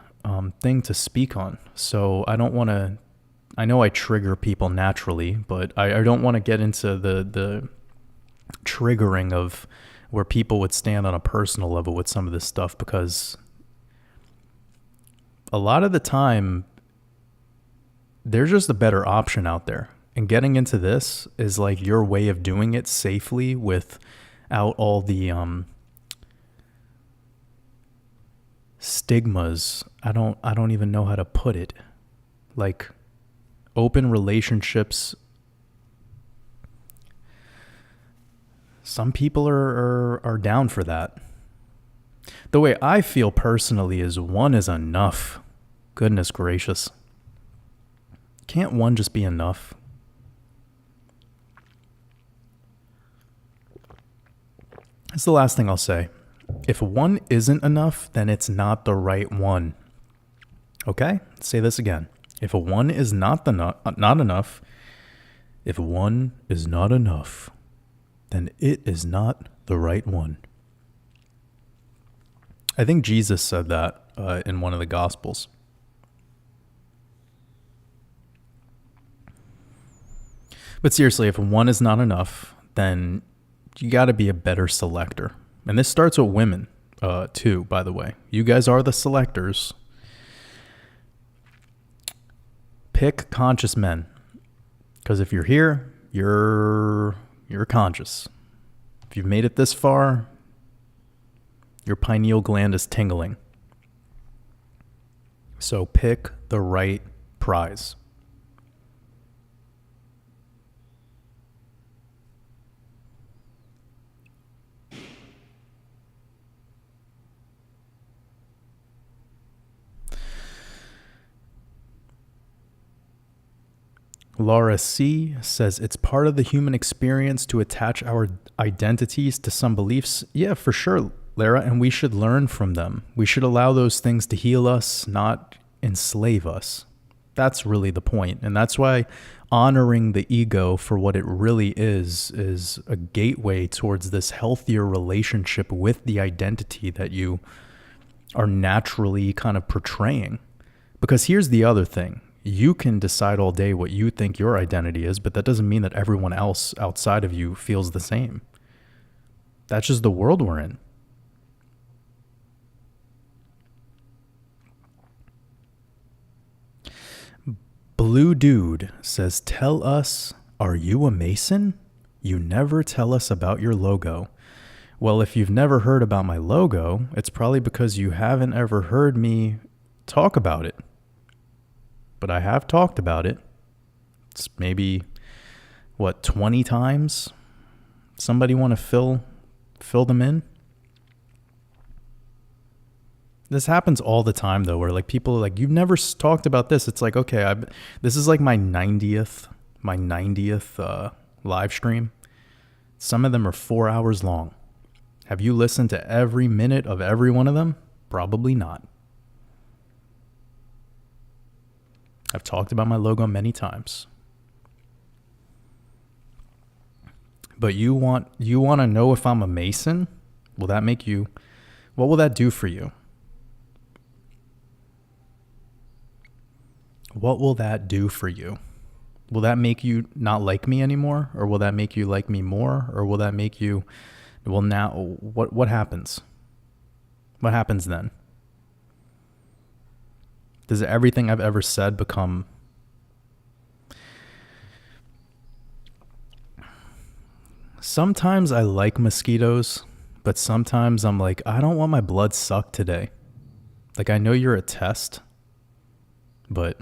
A: thing to speak on. So I know I trigger people naturally, but I don't want to get into the triggering of where people would stand on a personal level with some of this stuff, because a lot of the time there's just a better option out there. And getting into this is like your way of doing it safely without all the stigmas. I don't even know how to put it. Like open relationships. Some people are down for that. The way I feel personally is one is enough. Goodness gracious. Can't one just be enough? It's the last thing I'll say. If one isn't enough, then it's not the right one. Okay? Say this again. If a one is not enough, if one is not enough, then it is not the right one. I think Jesus said that in one of the Gospels. But seriously, if one is not enough, then you got to be a better selector. And this starts with women, too, by the way. You guys are the selectors. Pick conscious men. Because if you're here, you're conscious. If you've made it this far, your pineal gland is tingling. So pick the right prize. Laura C. says, it's part of the human experience to attach our identities to some beliefs. Yeah, for sure, Lara, and we should learn from them. We should allow those things to heal us, not enslave us. That's really the point. And that's why honoring the ego for what it really is a gateway towards this healthier relationship with the identity that you are naturally kind of portraying. Because here's the other thing. You can decide all day what you think your identity is, but that doesn't mean that everyone else outside of you feels the same. That's just the world we're in. Blue Dude says, tell us, are you a Mason? You never tell us about your logo. Well, if you've never heard about my logo, it's probably because you haven't ever heard me talk about it. But I have talked about it. It's maybe, 20 times? Somebody want to fill them in? This happens all the time, though, where like people are like, you've never talked about this. It's like, okay, this is like my 90th live stream. Some of them are 4 hours long. Have you listened to every minute of every one of them? Probably not. I've talked about my logo many times. But you want to know if I'm a Mason? Will that make you, what will that do for you? What will that do for you? Will that make you not like me anymore? Or will that make you like me more? Or will that make you, well, now, what happens? What happens then? Does everything I've ever said become... Sometimes I like mosquitoes, but sometimes I'm like, I don't want my blood sucked today. Like, I know you're a test, but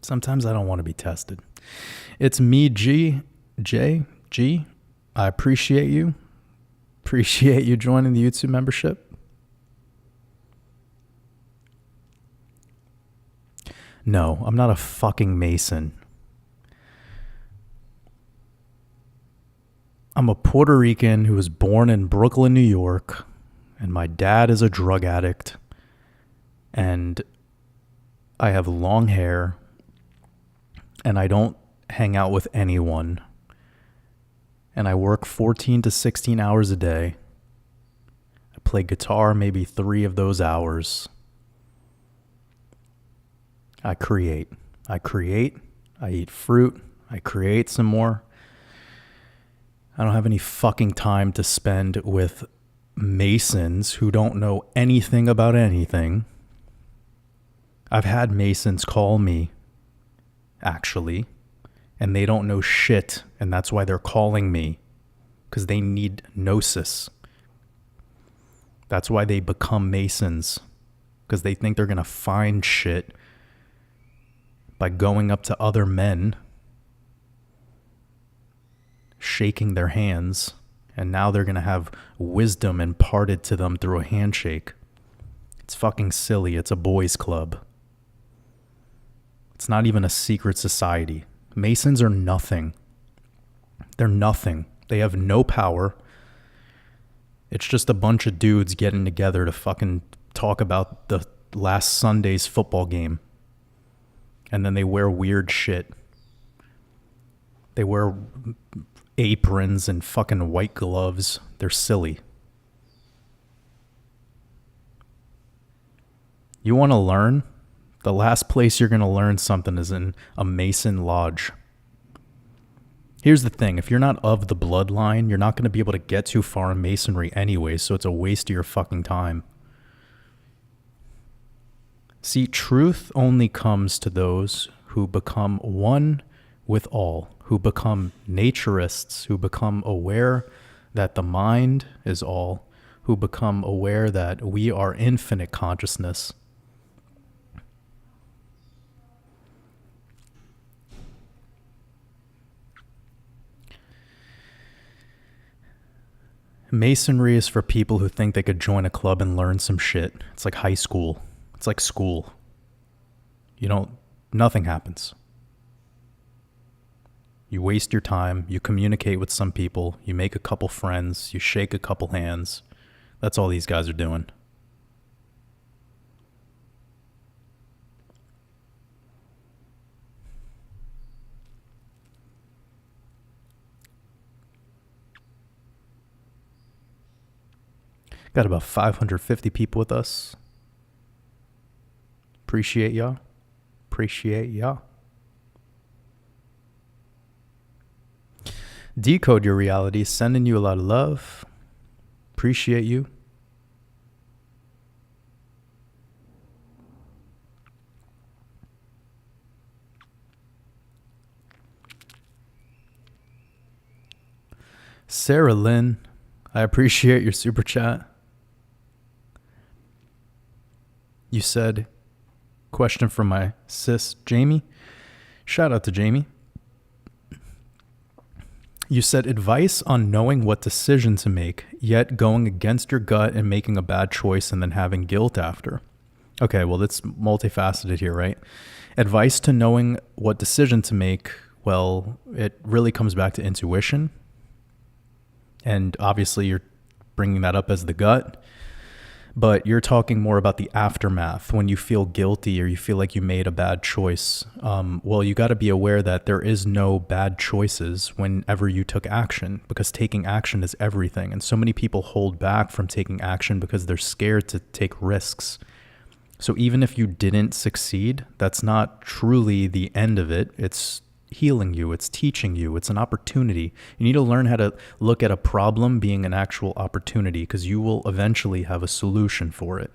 A: sometimes I don't want to be tested. It's me, G. I appreciate you. Appreciate you joining the YouTube membership. No, I'm not a fucking Mason. I'm a Puerto Rican who was born in Brooklyn, New York, and my dad is a drug addict, and I have long hair, and I don't hang out with anyone, and I work 14 to 16 hours a day. I play guitar maybe 3 of those hours. I create, I eat fruit, I create some more. I don't have any fucking time to spend with Masons who don't know anything about anything. I've had Masons call me, actually, and they don't know shit, and that's why they're calling me, because they need gnosis. That's why they become Masons, because they think they're going to find shit by going up to other men, shaking their hands, and now they're going to have wisdom imparted to them through a handshake. It's fucking silly. It's a boys' club. It's not even a secret society. Masons are nothing. They're nothing. They have no power. It's just a bunch of dudes getting together to fucking talk about the last Sunday's football game. And then they wear weird shit. They wear aprons and fucking white gloves. They're silly. You want to learn? The last place you're going to learn something is in a Mason lodge. Here's the thing. If you're not of the bloodline, you're not going to be able to get too far in Masonry anyway, so it's a waste of your fucking time. See, truth only comes to those who become one with all, who become naturists, who become aware that the mind is all, who become aware that we are infinite consciousness. Masonry is for people who think they could join a club and learn some shit. It's like high school. It's like school. Nothing happens. You waste your time. You communicate with some people. You make a couple friends. You shake a couple hands. That's all these guys are doing. Got about 550 people with us. Appreciate y'all. Decode your reality. Sending you a lot of love. Appreciate you. Sarah Lynn, I appreciate your super chat. You said, question from my sis, Jamie. Shout out to Jamie. You said advice on knowing what decision to make, yet going against your gut and making a bad choice and then having guilt after. Okay, well, that's multifaceted here, right? Advice to knowing what decision to make, well, it really comes back to intuition. And obviously you're bringing that up as the gut. But you're talking more about the aftermath when you feel guilty or you feel like you made a bad choice. Well, you got to be aware that there is no bad choices whenever you took action, because taking action is everything. And so many people hold back from taking action because they're scared to take risks. So even if you didn't succeed, that's not truly the end of it. It's healing you. It's teaching you. It's an opportunity. You need to learn how to look at a problem being an actual opportunity, because you will eventually have a solution for it.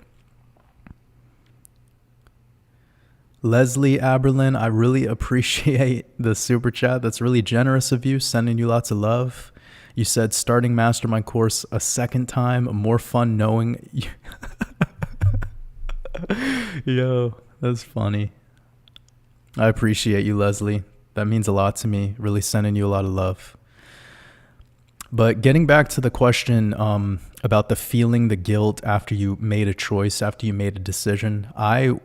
A: Leslie Aberlin, I really appreciate the super chat. That's really generous of you. Sending you lots of love. You said starting Mastermind Course a second time, more fun knowing you. Yo, that's funny. I appreciate you, Leslie. That means a lot to me. Really sending you a lot of love. But getting back to the question about the feeling the guilt after you made a choice, after you made a decision, I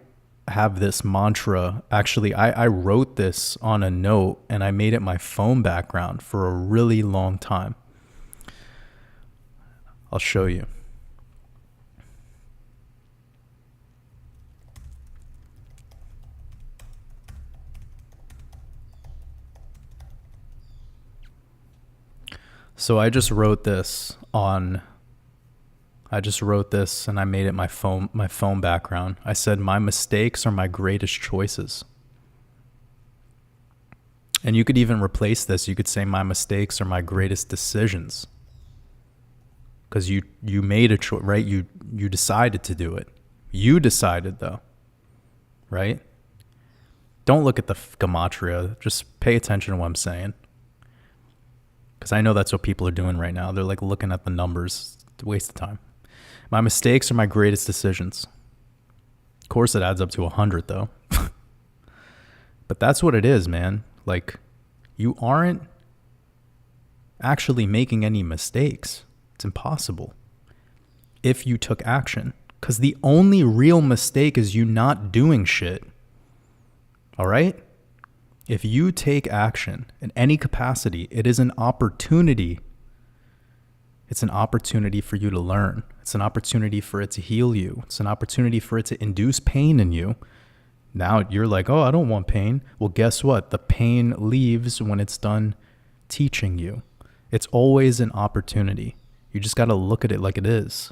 A: have this mantra. Actually, I wrote this on a note and I made it my phone background for a really long time. I'll show you. So I just wrote this and I made it my phone background. I said, my mistakes are my greatest choices. And you could even replace this. You could say, my mistakes are my greatest decisions. Because you made a choice, right? You decided to do it. You decided though, right? Don't look at the Gematria. Just pay attention to what I'm saying. Because I know that's what people are doing right now. They're like looking at the numbers. It's a waste of time. My mistakes are my greatest decisions. Of course, it adds up to 100 though. But that's what it is, man. Like, you aren't actually making any mistakes. It's impossible if you took action. Because the only real mistake is you not doing shit. All right? If you take action in any capacity, it is an opportunity. It's an opportunity for you to learn. It's an opportunity for it to heal you. It's an opportunity for it to induce pain in you. Now you're like, oh, I don't want pain. Well, guess what? The pain leaves when it's done teaching you. It's always an opportunity. You just got to look at it like it is.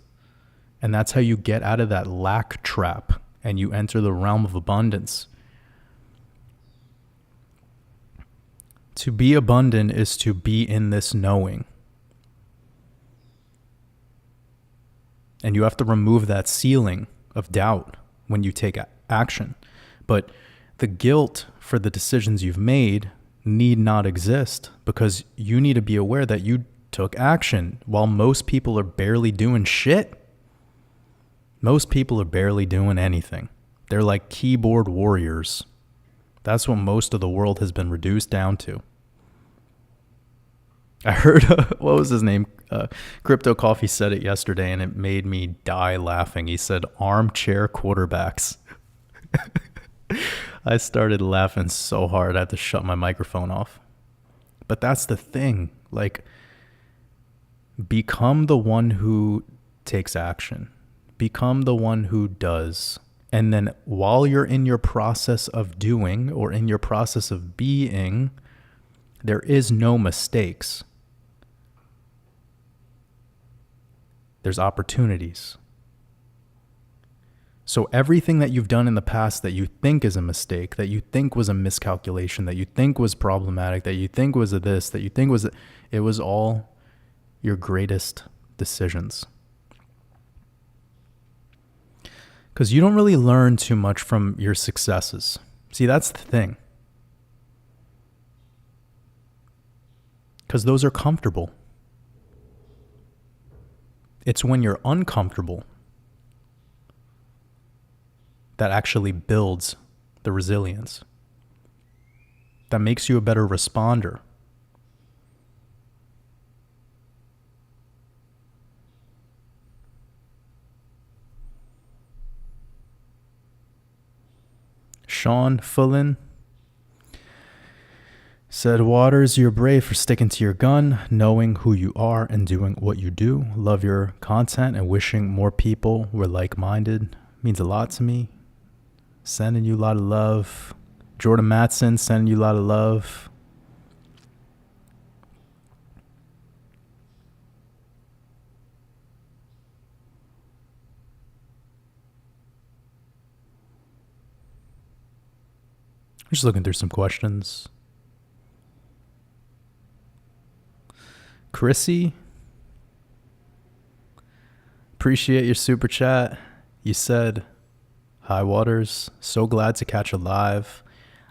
A: And that's how you get out of that lack trap and you enter the realm of abundance. To be abundant is to be in this knowing. And you have to remove that ceiling of doubt when you take action. But the guilt for the decisions you've made need not exist, because you need to be aware that you took action while most people are barely doing shit. Most people are barely doing anything. They're like keyboard warriors. That's what most of the world has been reduced down to. I heard, what was his name? Crypto Coffee said it yesterday and it made me die laughing. He said, armchair quarterbacks. I started laughing so hard I had to shut my microphone off. But that's the thing. Like, become the one who takes action. Become the one who does. And then while you're in your process of doing or in your process of being, there is no mistakes. There's opportunities. So everything that you've done in the past that you think is a mistake, that you think was a miscalculation, that you think was problematic, that you think was a this, that you think was it was all your greatest decisions. Because you don't really learn too much from your successes. See, that's the thing. Because those are comfortable. It's when you're uncomfortable that actually builds the resilience, that makes you a better responder. Sean Fullen said, Waters, you're brave for sticking to your gun, knowing who you are and doing what you do. Love your content and wishing more people were like-minded. Means a lot to me. Sending you a lot of love. Jordan Matson, sending you a lot of love. Just looking through some questions. Chrissy, appreciate your super chat. You said, hi Waters, so glad to catch a live.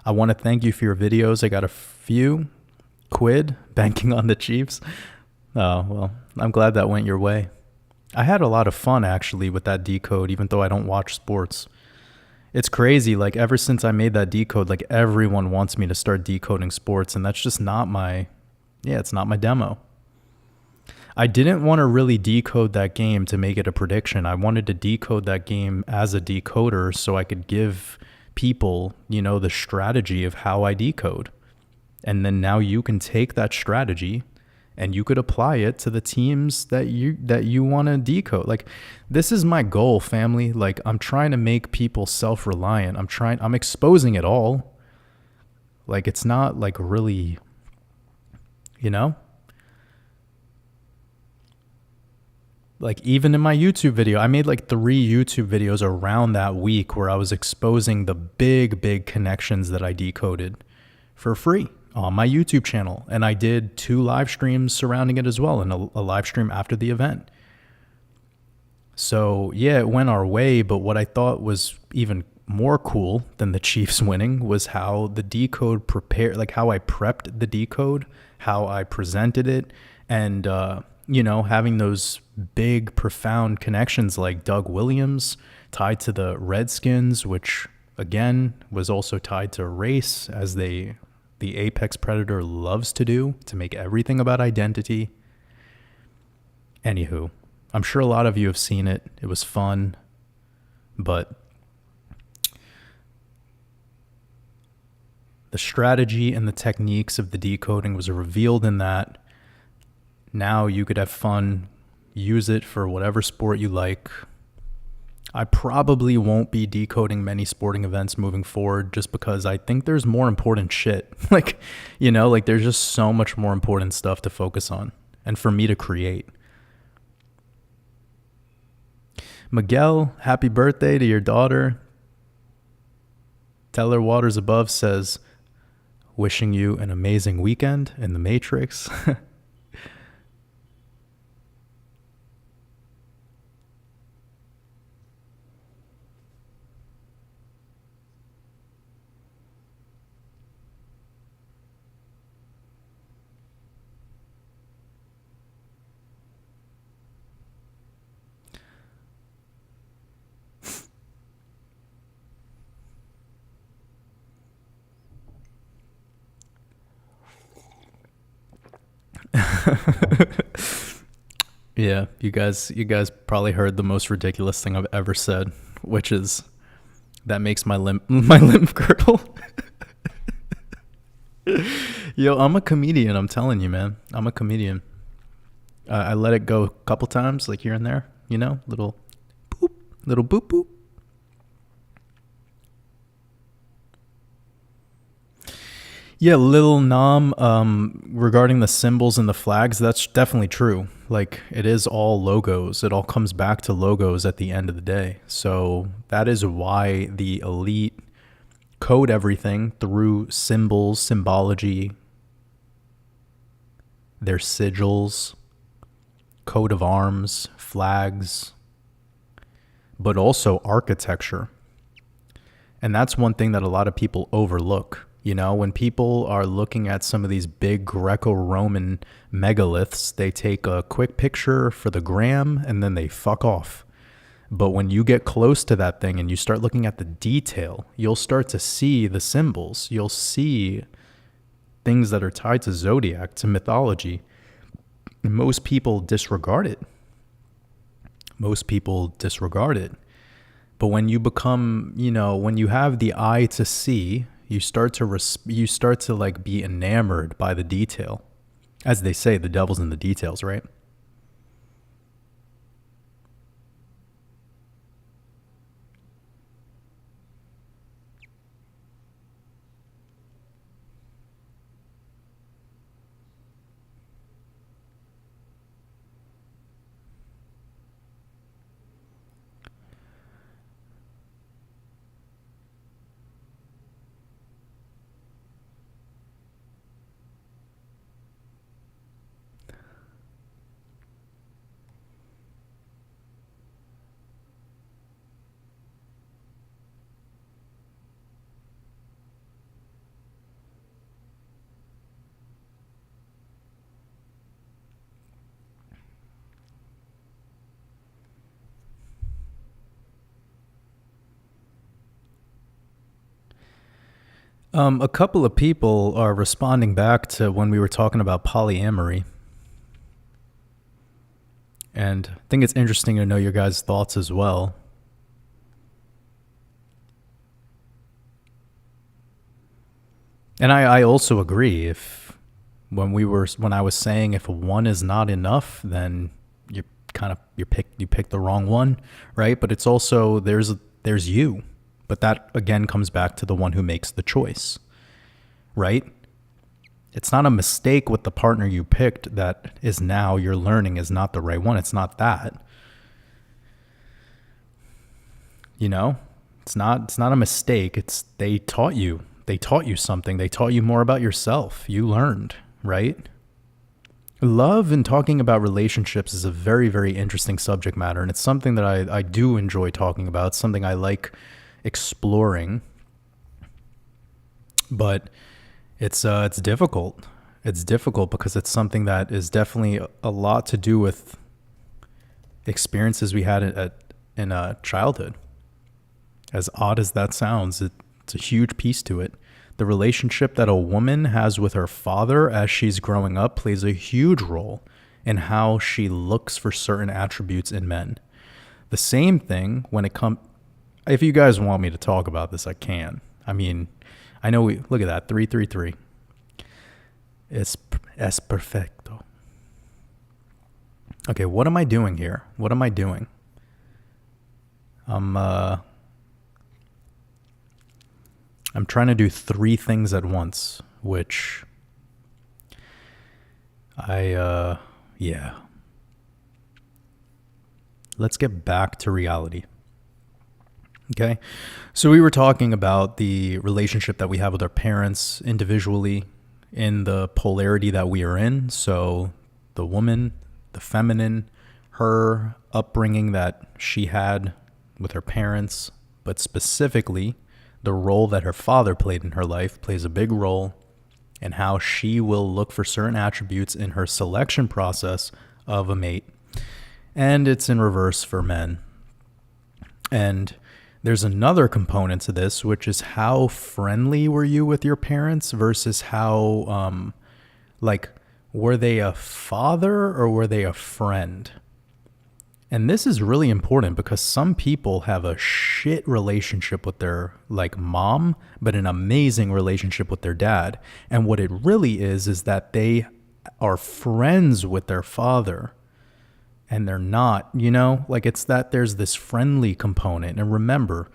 A: I want to thank you for your videos. I got a few. Quid, banking on the Chiefs. Oh, well, I'm glad that went your way. I had a lot of fun actually with that decode, even though I don't watch sports. It's crazy, like ever since I made that decode, like everyone wants me to start decoding sports, and that's just not my, it's not my demo. I didn't want to really decode that game to make it a prediction. I wanted to decode that game as a decoder so I could give people, the strategy of how I decode. And then now you can take that strategy and you could apply it to the teams that you want to decode. Like, this is my goal, family. Like, I'm trying to make people self-reliant. I'm exposing it all. Like, it's not like really, like even in my YouTube video, I made like 3 YouTube videos around that week where I was exposing the big connections that I decoded for free on my YouTube channel. And I did 2 live streams surrounding it as well, and a live stream after the event. So yeah, it went our way, but what I thought was even more cool than the Chiefs winning was how the decode prepared, like how I prepped the decode, how I presented it, and having those big, profound connections like Doug Williams tied to the Redskins, which again was also tied to race, as the apex predator loves to do, to make everything about identity. Anywho, I'm sure a lot of you have seen it. It was fun, but The strategy and the techniques of the decoding was revealed in that. Now you could have fun, use it for whatever sport you like. I probably won't be decoding many sporting events moving forward just because I think there's more important shit. Like, there's just so much more important stuff to focus on and for me to create. Miguel, happy birthday to your daughter. Teller Waters Above says, wishing you an amazing weekend in the Matrix. Yeah, you guys probably heard the most ridiculous thing I've ever said, which is that makes my lymph girdle. Yo, I'm a comedian. I'm telling you, man. I'm a comedian. I let it go a couple times, like here and there. Little boop boop. Yeah, Lil Nam, regarding the symbols and the flags, that's definitely true. Like, it is all logos. It all comes back to logos at the end of the day. So that is why the elite code everything through symbols, symbology, their sigils, coat of arms, flags, but also architecture. And that's one thing that a lot of people overlook. When people are looking at some of these big Greco-Roman megaliths, they take a quick picture for the gram and then they fuck off. But when you get close to that thing and you start looking at the detail, you'll start to see the symbols. You'll see things that are tied to zodiac, to mythology. And most people disregard it. But when you become, when you have the eye to see, you start to like be enamored by the detail. As they say, the devil's in the details, right? A couple of people are responding back to when we were talking about polyamory. And I think it's interesting to know your guys' thoughts as well. And I also agree. When I was saying if one is not enough, then you pick the wrong one, right? But it's also there's you. But that, again, comes back to the one who makes the choice, right? It's not a mistake with the partner you picked that is now you're learning is not the right one. It's not that. It's not a mistake. It's they taught you something. They taught you more about yourself. You learned, right? Love and talking about relationships is a very, very interesting subject matter. And it's something that I do enjoy talking about. It's something I like exploring, but it's difficult. It's difficult because it's something that is definitely a lot to do with experiences we had in childhood. As odd as that sounds, it's a huge piece to it. The relationship that a woman has with her father as she's growing up plays a huge role in how she looks for certain attributes in men. The same thing when it comes. If you guys want me to talk about this, I can. I I know look at that, 333. Es perfecto. Okay, what am I doing here? What am I doing? I'm trying to do 3 things at once, which yeah. Let's get back to reality. Okay. So we were talking about the relationship that we have with our parents individually in the polarity that we are in. So the woman, the feminine, her upbringing that she had with her parents, but specifically the role that her father played in her life plays a big role in how she will look for certain attributes in her selection process of a mate. And it's in reverse for men. And there's another component to this, which is how friendly were you with your parents versus how, were they a father or were they a friend? And this is really important because some people have a shit relationship with their mom, but an amazing relationship with their dad. And what it really is that they are friends with their father. And they're not, it's that there's this friendly component. And remember,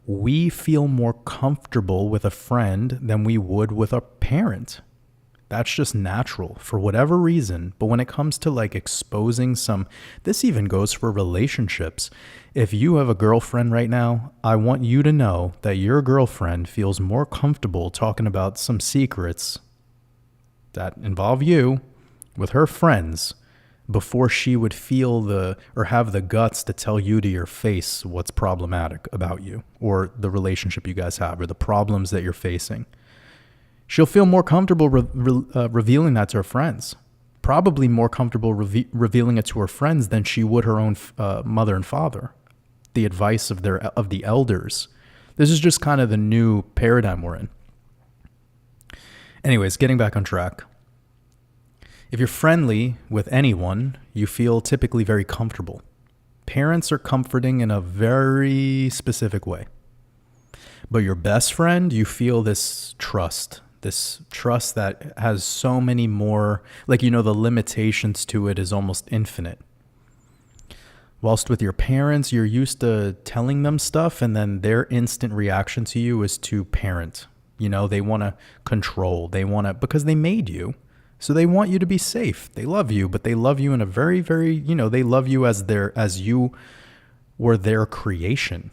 A: we feel more comfortable with a friend than we would with a parent. That's just natural for whatever reason. But when it comes to exposing this even goes for relationships. If you have a girlfriend right now, I want you to know that your girlfriend feels more comfortable talking about some secrets that involve you with her friends before she would feel or have the guts to tell you to your face what's problematic about you or the relationship you guys have or the problems that you're facing. She'll feel more comfortable revealing that to her friends, probably more comfortable revealing it to her friends than she would her own mother and father, the advice of the elders. This is just kind of the new paradigm we're in. Anyways, getting back on track. If you're friendly with anyone, you feel typically very comfortable. Parents are comforting in a very specific way. But your best friend, you feel this trust that has so many more, the limitations to it is almost infinite. Whilst with your parents, you're used to telling them stuff and then their instant reaction to you is to parent. They want to control. Because they made you. So they want you to be safe. They love you, but they love you in a very, very, they love you as you were their creation.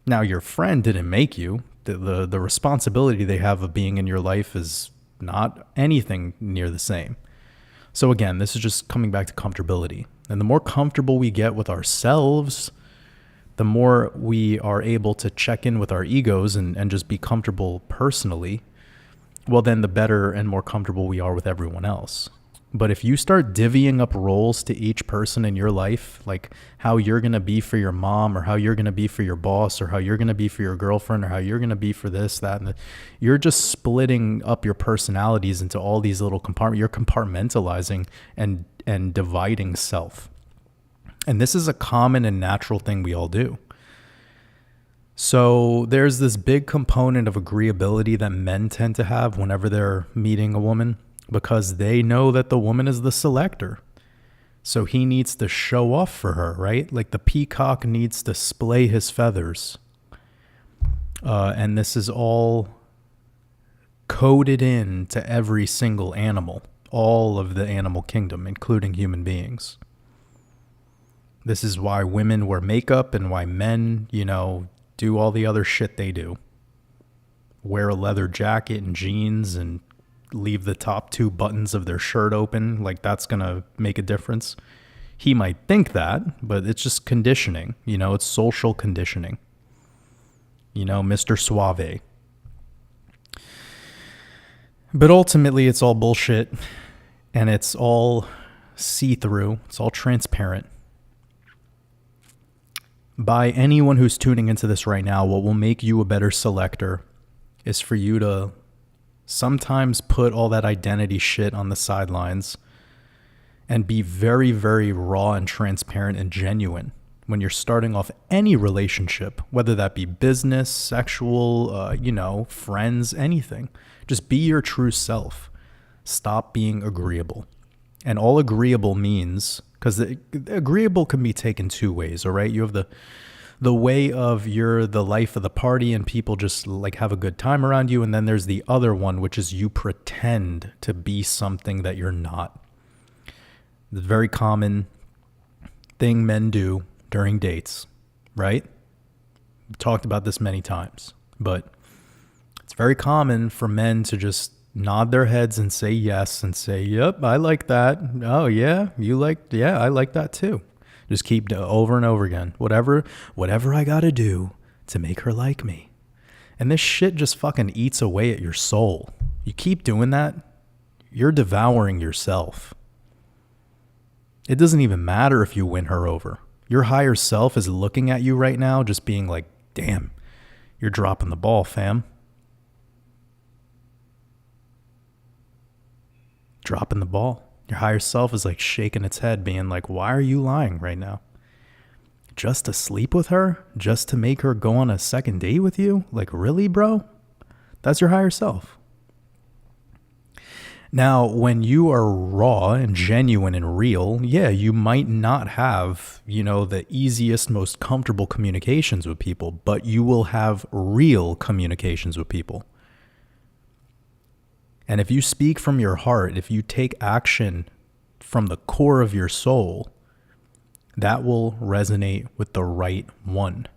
A: Now, your friend didn't make you. The responsibility they have of being in your life is not anything near the same. So again, this is just coming back to comfortability. And the more comfortable we get with ourselves, the more we are able to check in with our egos and just be comfortable personally, well, then the better and more comfortable we are with everyone else. But if you start divvying up roles to each person in your life, like how you're going to be for your mom or how you're going to be for your boss or how you're going to be for your girlfriend or how you're going to be for this, that, and you're just splitting up your personalities into all these little compartments. You're compartmentalizing and dividing self. And this is a common and natural thing we all do. So there's this big component of agreeability that men tend to have whenever they're meeting a woman, because they know that the woman is the selector. So he needs to show off for her, right? Like the peacock needs to splay his feathers. And this is all coded in to every single animal, all of the animal kingdom, including human beings. This is why women wear makeup and why men, do all the other shit they do. Wear a leather jacket and jeans and leave the top 2 buttons of their shirt open. Like that's going to make a difference. He might think that, but it's just conditioning. It's social conditioning. Mr. Suave. But ultimately it's all bullshit and it's all see-through. It's all transparent. By anyone who's tuning into this right now, what will make you a better selector is for you to sometimes put all that identity shit on the sidelines and be very, very raw and transparent and genuine when you're starting off any relationship, whether that be business, sexual, friends, anything. Just be your true self. Stop being agreeable. And all agreeable means, because agreeable can be taken two ways, all right? You have the way of you're the life of the party and people just like have a good time around you. And then there's the other one, which is you pretend to be something that you're not. The very common thing men do during dates, right? We've talked about this many times, but it's very common for men to just nod their heads and say yes and say, yep, I like that. Oh yeah, I like that too. Just keep over and over again. Whatever I gotta do to make her like me. And this shit just fucking eats away at your soul. You keep doing that, you're devouring yourself. It doesn't even matter if you win her over. Your higher self is looking at you right now just being like, damn, you're dropping the ball, fam. Dropping the ball. Your higher self is like shaking its head being like, why are you lying right now? Just to sleep with her? Just to make her go on a second date with you? Like, really, bro? That's your higher self. Now, when you are raw and genuine and real, yeah, you might not have, the easiest, most comfortable communications with people, but you will have real communications with people. And if you speak from your heart, if you take action from the core of your soul, that will resonate with the right one.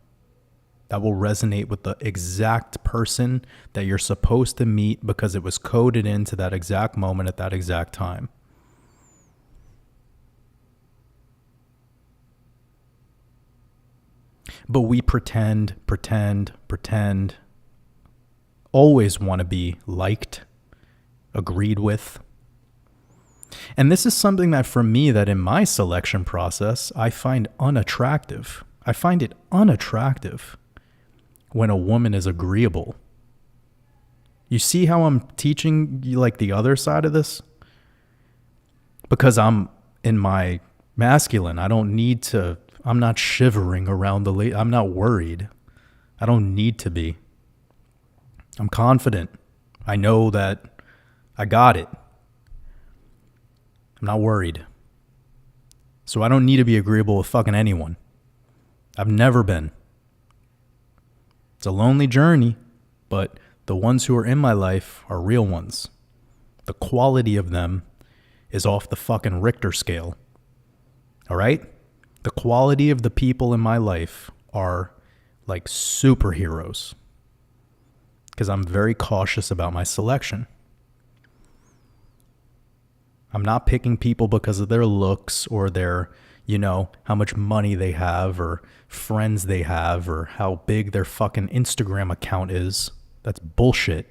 A: That will resonate with the exact person that you're supposed to meet because it was coded into that exact moment at that exact time. But we pretend, always want to be liked, agreed with. And this is something that for me, that in my selection process, I find unattractive. I find it unattractive when a woman is agreeable. You see how I'm teaching you like the other side of this? Because I'm in my masculine. I'm not shivering around I'm not worried. I don't need to be. I'm confident. I know that I got it. I'm not worried. So I don't need to be agreeable with fucking anyone. I've never been. It's a lonely journey, but the ones who are in my life are real ones. The quality of them is off the fucking Richter scale. All right? The quality of the people in my life are like superheroes. Because I'm very cautious about my selection. I'm not picking people because of their looks or their, how much money they have or friends they have or how big their fucking Instagram account is. That's bullshit.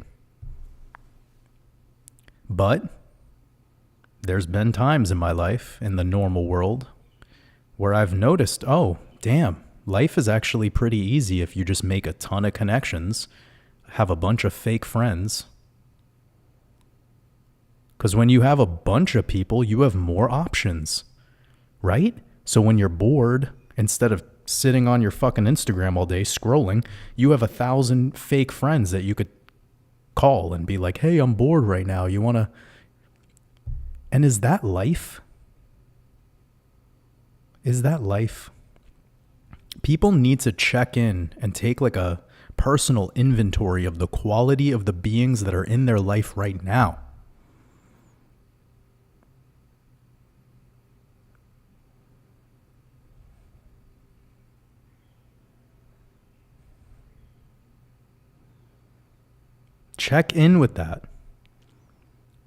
A: But there's been times in my life, in the normal world, where I've noticed, oh, damn, life is actually pretty easy if you just make a ton of connections, have a bunch of fake friends. Because when you have a bunch of people, you have more options, right? So when you're bored, instead of sitting on your fucking Instagram all day scrolling, you have 1,000 fake friends that you could call and be like, hey, I'm bored right now. You want to... And is that life? Is that life? People need to check in and take like a personal inventory of the quality of the beings that are in their life right now. Check in with that.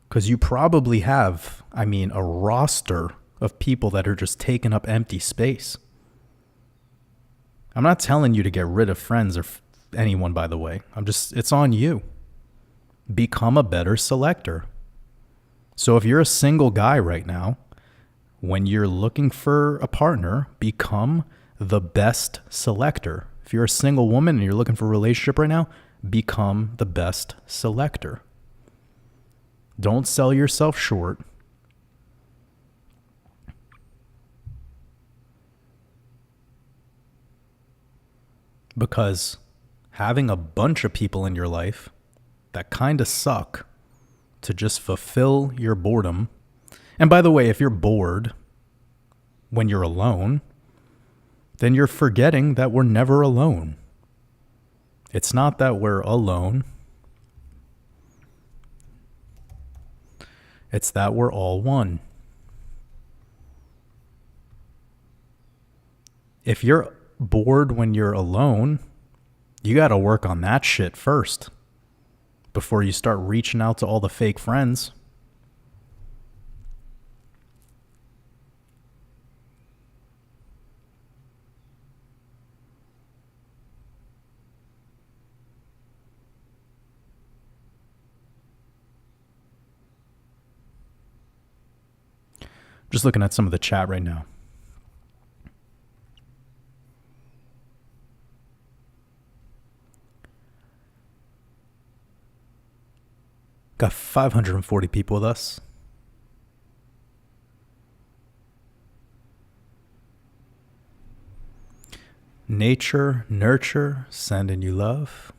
A: Because you probably have, a roster of people that are just taking up empty space. I'm not telling you to get rid of friends or anyone, by the way. It's on you. Become a better selector. So if you're a single guy right now, when you're looking for a partner, become the best selector. If you're a single woman and you're looking for a relationship right now, become the best selector. Don't sell yourself short. Because having a bunch of people in your life that kind of suck to just fulfill your boredom. And by the way, if you're bored when you're alone, then you're forgetting that we're never alone. It's not that we're alone. It's that we're all one. If you're bored when you're alone, you got to work on that shit first before you start reaching out to all the fake friends. Just looking at some of the chat right now. Got 540 people with us. Nature, nurture, sending you love.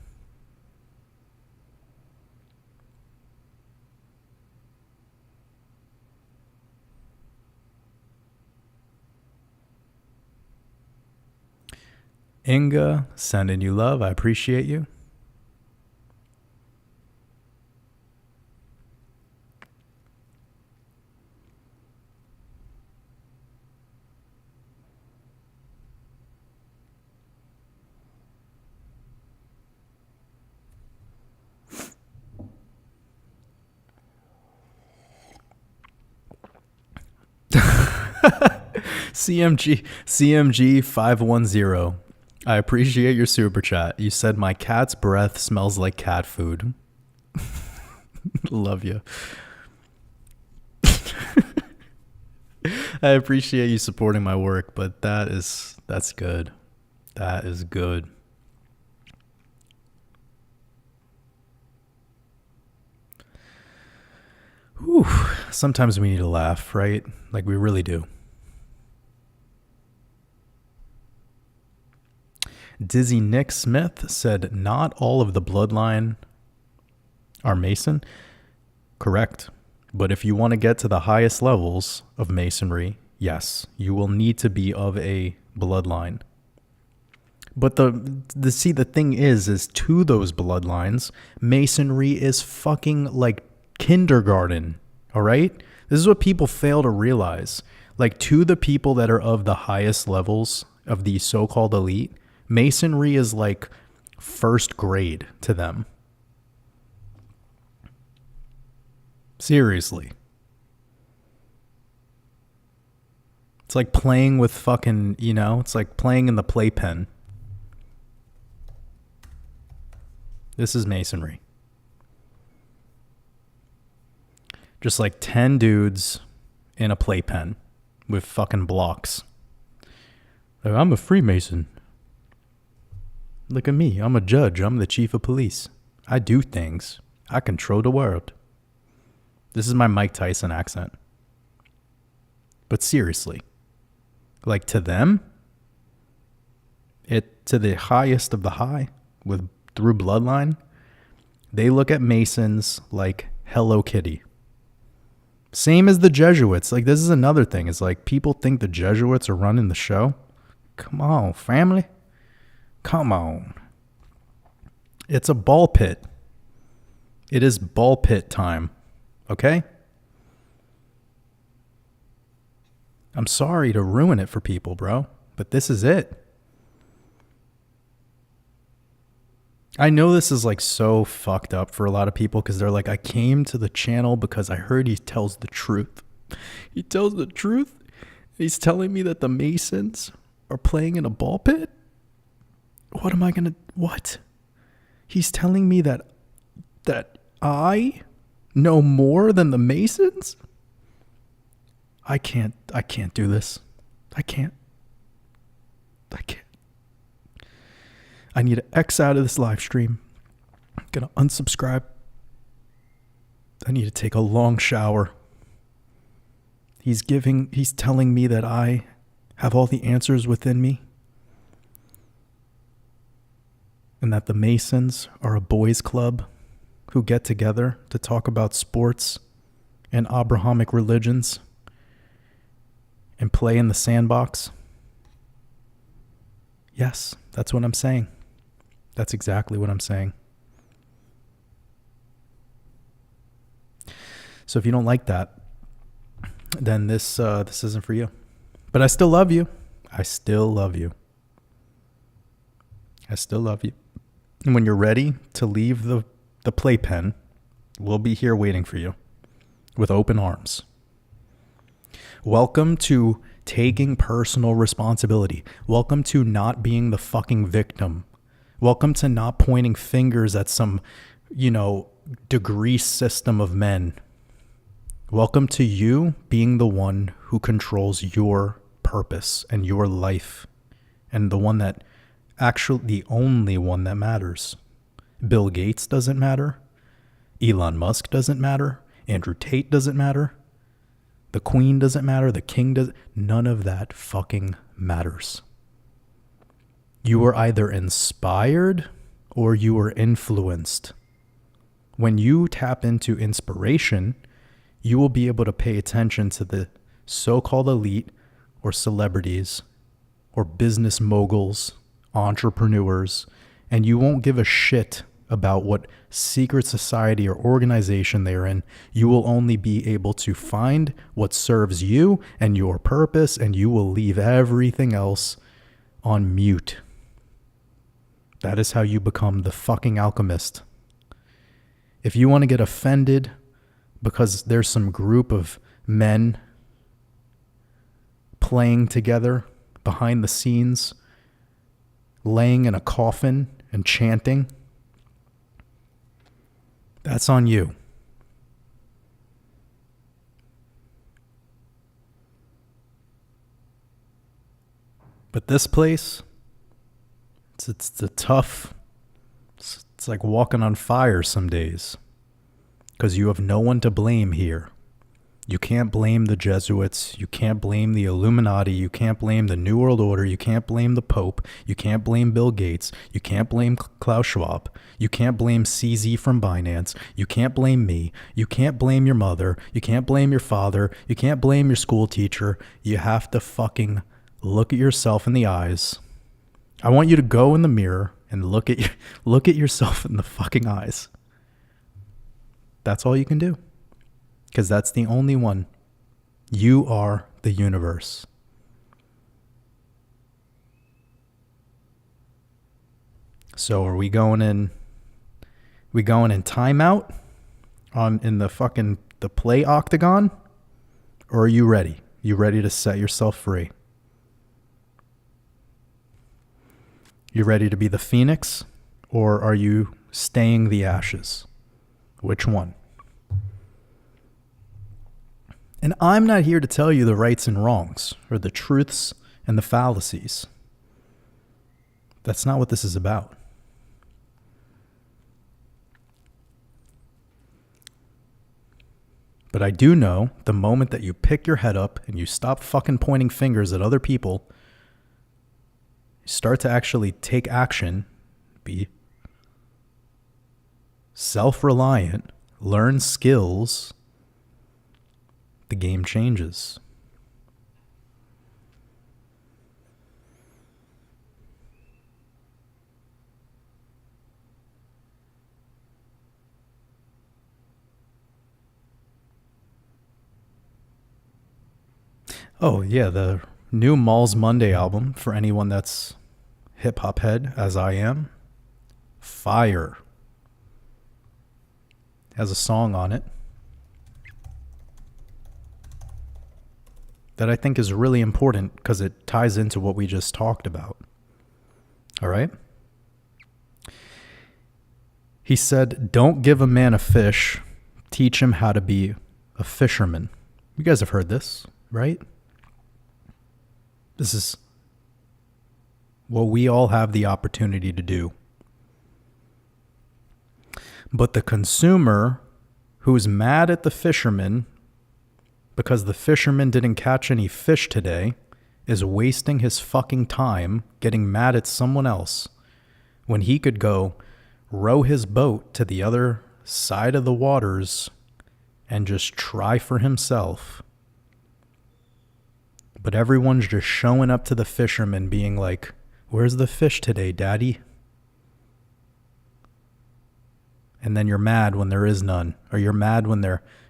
A: Inga, sending you love. I appreciate you. CMG 510. I appreciate your super chat. You said my cat's breath smells like cat food. Love you. I appreciate you supporting my work, but that's good. That is good. Whew. Sometimes we need to laugh, right? Like we really do. Dizzy Nick Smith said, not all of the bloodline are Mason. Correct. But if you want to get to the highest levels of Masonry, yes, you will need to be of a bloodline. But the thing is to those bloodlines, Masonry is fucking like kindergarten. All right. This is what people fail to realize. Like to the people that are of the highest levels of the so-called elite, Masonry is like first grade to them. Seriously. It's like playing with fucking, it's like playing in the playpen. This is Masonry. Just like 10 dudes in a playpen with fucking blocks. Like, I'm a Freemason. Look at me. I'm a judge. I'm the chief of police. I do things. I control the world. This is my Mike Tyson accent. But seriously, like to them, to the highest of the high through bloodline, they look at Masons like Hello Kitty. Same as the Jesuits. Like this is another thing. It's like people think the Jesuits are running the show. Come on, family. Come on. It's a ball pit. It is ball pit time. Okay? I'm sorry to ruin it for people, bro, but this is it. I know this is like so fucked up for a lot of people because they're like, I came to the channel because I heard he tells the truth. He tells the truth? He's telling me that the Masons are playing in a ball pit? What? He's telling me that I know more than the Masons? I can't do this. I can't. I need to X out of this live stream. I'm going to unsubscribe. I need to take a long shower. He's telling me that I have all the answers within me. and that the Masons are a boys' club who get together to talk about sports and Abrahamic religions and play in the sandbox? Yes, that's what I'm saying. That's exactly what I'm saying. So if you don't like that, then this isn't for you. But I still love you. I still love you. I still love you. And when you're ready to leave the playpen, we'll be here waiting for you with open arms. Welcome to taking personal responsibility. Welcome to not being the fucking victim. Welcome to not pointing fingers at some, degree system of men. Welcome to you being the one who controls your purpose and your life, and the only one that matters. Bill Gates doesn't matter. Elon Musk doesn't matter. Andrew Tate doesn't matter. The Queen doesn't matter. The King doesn't. None of that fucking matters. You are either inspired or you are influenced. When you tap into inspiration, you will be able to pay attention to the so-called elite or celebrities or business moguls, entrepreneurs, and you won't give a shit about what secret society or organization they're in. You will only be able to find what serves you and your purpose, and you will leave everything else on mute. That is how you become the fucking alchemist. If you want to get offended because there's some group of men playing together behind the scenes, laying in a coffin and chanting, that's on you. But this place, it's a tough, it's like walking on fire some days, because you have no one to blame here. You can't blame the Jesuits. You can't blame the Illuminati. You can't blame the New World Order. You can't blame the Pope. You can't blame Bill Gates. You can't blame Klaus Schwab. You can't blame CZ from Binance. You can't blame me. You can't blame your mother. You can't blame your father. You can't blame your school teacher. You have to fucking look at yourself in the eyes. I want you to go in the mirror and look at yourself in the fucking eyes. That's all you can do. Because that's the only one. You are the universe. So are we going in timeout in the play octagon? Or are you ready? You ready to set yourself free? You ready to be the phoenix? Or are you staying the ashes? Which one? And I'm not here to tell you the rights and wrongs, or the truths and the fallacies. That's not what this is about. But I do know the moment that you pick your head up and you stop fucking pointing fingers at other people, you start to actually take action, be self-reliant, learn skills, the game changes. Oh, yeah, the new Malls Monday album, for anyone that's hip-hop head, as I am, fire. Has a song on it that I think is really important because it ties into what we just talked about. All right? He said, "Don't give a man a fish, teach him how to be a fisherman." You guys have heard this, right? This is what we all have the opportunity to do. But the consumer who's mad at the fisherman because the fisherman didn't catch any fish today is wasting his fucking time getting mad at someone else when he could go row his boat to the other side of the waters and just try for himself. But everyone's just showing up to the fishermen being like, "Where's the fish today, Daddy?" And then you're mad when there is none, or you're mad when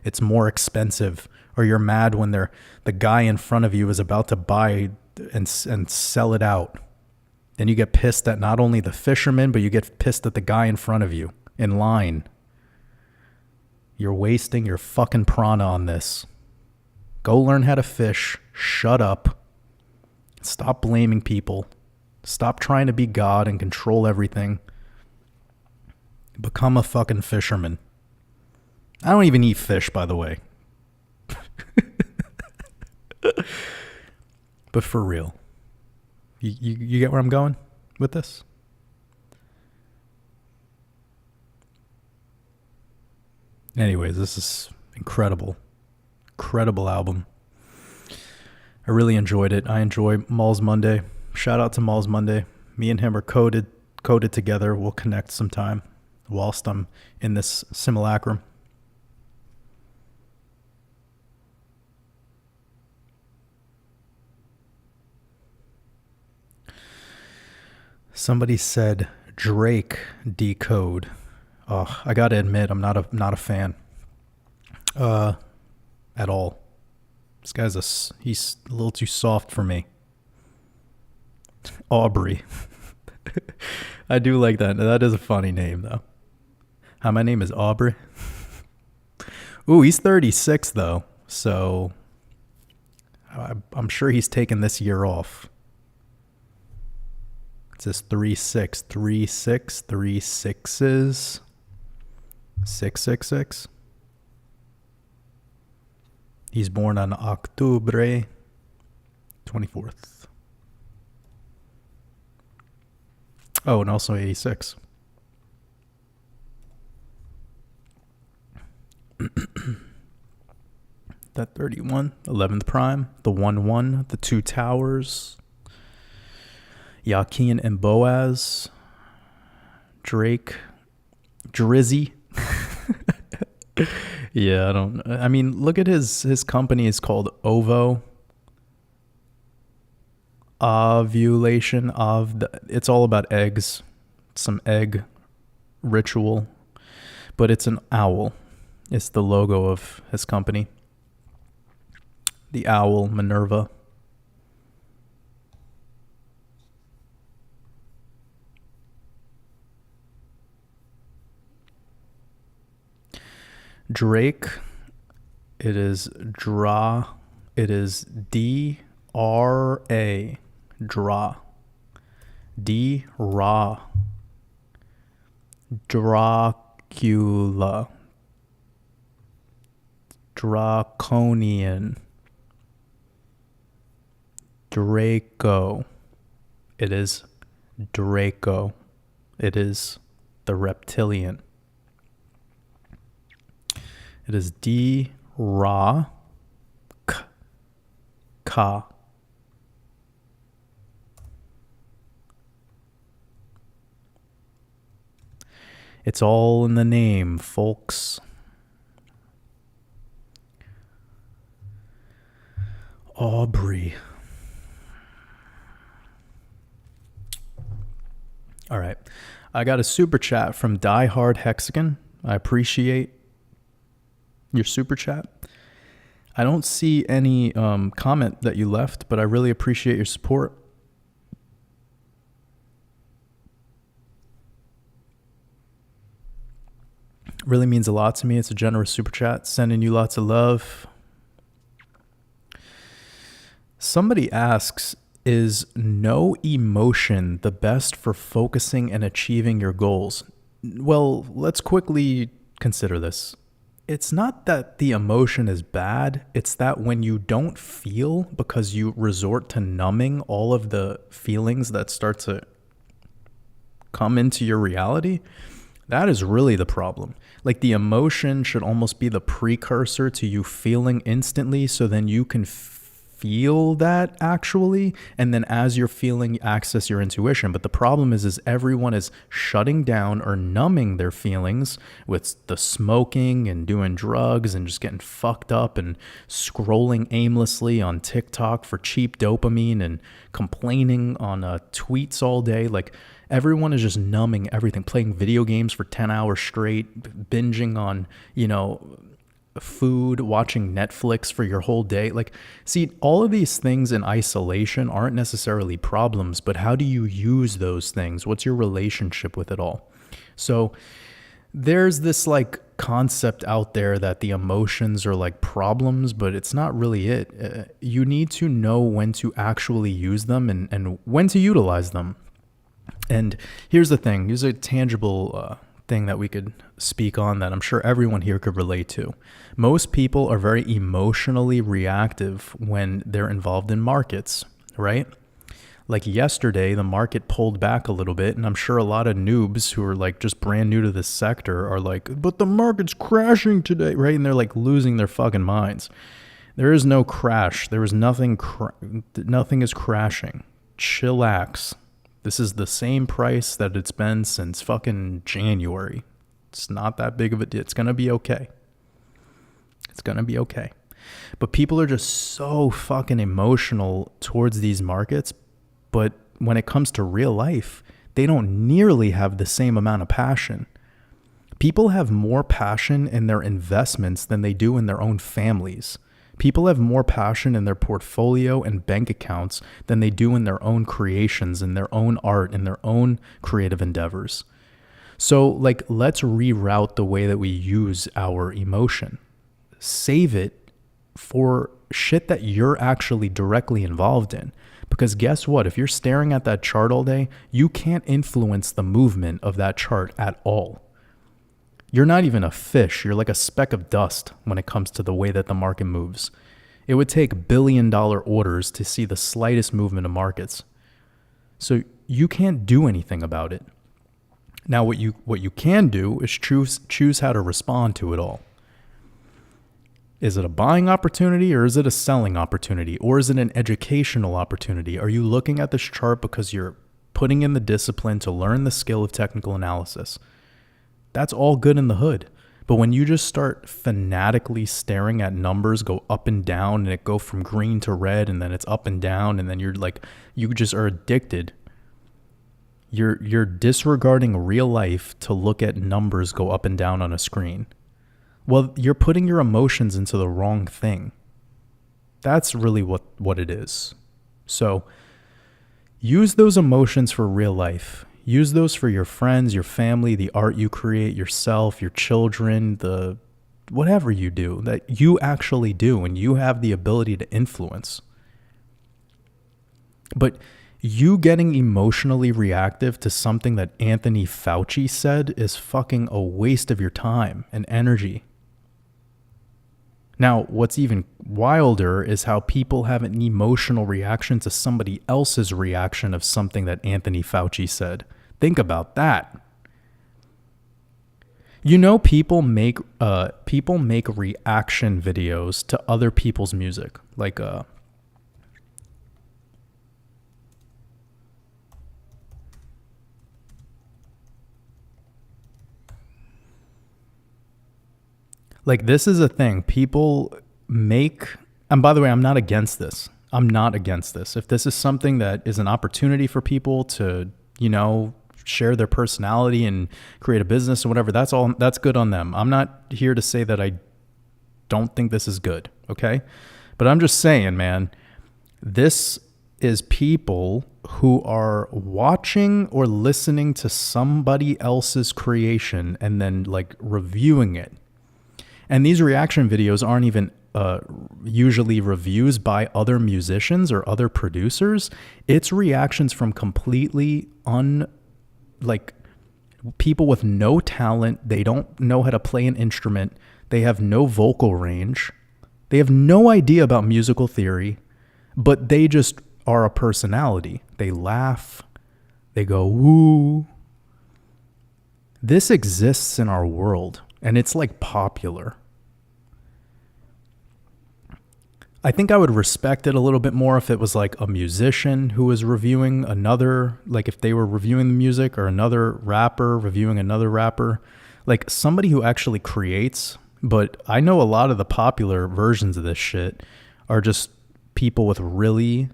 A: it's more expensive, or you're mad when the guy in front of you is about to buy and sell it out. Then you get pissed at not only the fisherman, but you get pissed at the guy in front of you in line. You're wasting your fucking prana on this. Go learn how to fish. Shut up. Stop blaming people. Stop trying to be God and control everything. Become a fucking fisherman. I don't even eat fish, by the way. But for real. You get where I'm going with this? Anyways, this is incredible. Incredible album. I really enjoyed it. I enjoy Malls Monday. Shout out to Malls Monday. Me and him are coded together. We'll connect sometime whilst I'm in this simulacrum. Somebody said Drake decode. Oh, I gotta admit, I'm not a fan. At all. This guy's he's a little too soft for me. Aubrey. I do like that. That is a funny name, though. Hi, my name is Aubrey. Ooh, he's 36, though. So I'm sure he's taken this year off. It says 3-6. 3-6. 3 6s. 666. He's born on October 24th. Oh, and also 86. That 31, 11th prime, the 1-1, the 2 towers, Yakin and Boaz, Drake, Drizzy. Yeah, I mean, look at his company is called Ovo. Ovulation it's all about eggs, some egg ritual, but it's an owl. It's the logo of his company. The owl, Minerva. Drake, it is Dra, it is D-R-A, Dra, D-Ra, Dracula, Draconian, Draco, it is Draco, it is the reptilian. It is D-Ra, Ka. It's all in the name, folks. Aubrey. All right. I got a super chat from Die Hard Hexagon. I appreciate your super chat. I don't see any comment that you left, but I really appreciate your support. Really means a lot to me. It's a generous super chat. Sending you lots of love. Somebody asks, is no emotion the best for focusing and achieving your goals? Well, let's quickly consider this. It's not that the emotion is bad. It's that when you don't feel because you resort to numbing all of the feelings that start to come into your reality, that is really the problem. Like, the emotion should almost be the precursor to you feeling instantly, so then you can feel that actually, and then as you're feeling, access your intuition. But the problem is everyone is shutting down or numbing their feelings with the smoking and doing drugs and just getting fucked up and scrolling aimlessly on TikTok for cheap dopamine and complaining on tweets all day. Like, everyone is just numbing everything, playing video games for 10 hours straight, binging on, food, watching Netflix for your whole day. Like, see, all of these things in isolation aren't necessarily problems, but how do you use those things? What's your relationship with it all? So there's this like concept out there that the emotions are like problems, but it's not really it. You need to know when to actually use them and when to utilize them. And here's the thing. Here's a tangible thing that we could speak on that I'm sure everyone here could relate to. Most people are very emotionally reactive when they're involved in markets, right? Like yesterday, the market pulled back a little bit, and I'm sure a lot of noobs who are like just brand new to this sector are like, but the market's crashing today, right? And they're like losing their fucking minds. There is no crash. There is nothing. Nothing is crashing. Chillax. This is the same price that it's been since fucking January. It's not that big of a deal. It's going to be okay. It's going to be okay. But people are just so fucking emotional towards these markets. But when it comes to real life, they don't nearly have the same amount of passion. People have more passion in their investments than they do in their own families. People have more passion in their portfolio and bank accounts than they do in their own creations, in their own art, in their own creative endeavors. So, like, let's reroute the way that we use our emotion. Save it for shit that you're actually directly involved in. Because guess what? If you're staring at that chart all day, you can't influence the movement of that chart at all. You're not even a fish. You're like a speck of dust when it comes to the way that the market moves. It would take billion-dollar orders to see the slightest movement of markets. So you can't do anything about it. Now, what you can do is choose how to respond to it all. Is it a buying opportunity or is it a selling opportunity? Or is it an educational opportunity? Are you looking at this chart because you're putting in the discipline to learn the skill of technical analysis? That's all good in the hood. But when you just start fanatically staring at numbers go up and down and it go from green to red and then it's up and down and then you're like, you just are addicted. You're disregarding real life to look at numbers go up and down on a screen. Well, you're putting your emotions into the wrong thing. That's really what it is. So use those emotions for real life. Use those for your friends, your family, the art you create, yourself, your children, the whatever you do that you actually do and you have the ability to influence. But you getting emotionally reactive to something that Anthony Fauci said is fucking a waste of your time and energy. Now, what's even wilder is how people have an emotional reaction to somebody else's reaction of something that Anthony Fauci said. Think about that. You know, people make reaction videos to other people's music, like this is a thing people make. And by the way, I'm not against this. If this is something that is an opportunity for people to, share their personality and create a business or whatever, that's good on them. I'm not here to say that I don't think this is good, okay? But I'm just saying, man, this is people who are watching or listening to somebody else's creation and then like reviewing it. And these reaction videos aren't even usually reviews by other musicians or other producers. It's reactions from completely people with no talent. They don't know how to play an instrument. They have no vocal range. They have no idea about musical theory, but they just are a personality. They laugh. They go, woo. This exists in our world, and it's like popular. I think I would respect it a little bit more if it was like a musician who was reviewing another, like if they were reviewing the music, or another rapper reviewing another rapper, like somebody who actually creates. But I know a lot of the popular versions of this shit are just people with really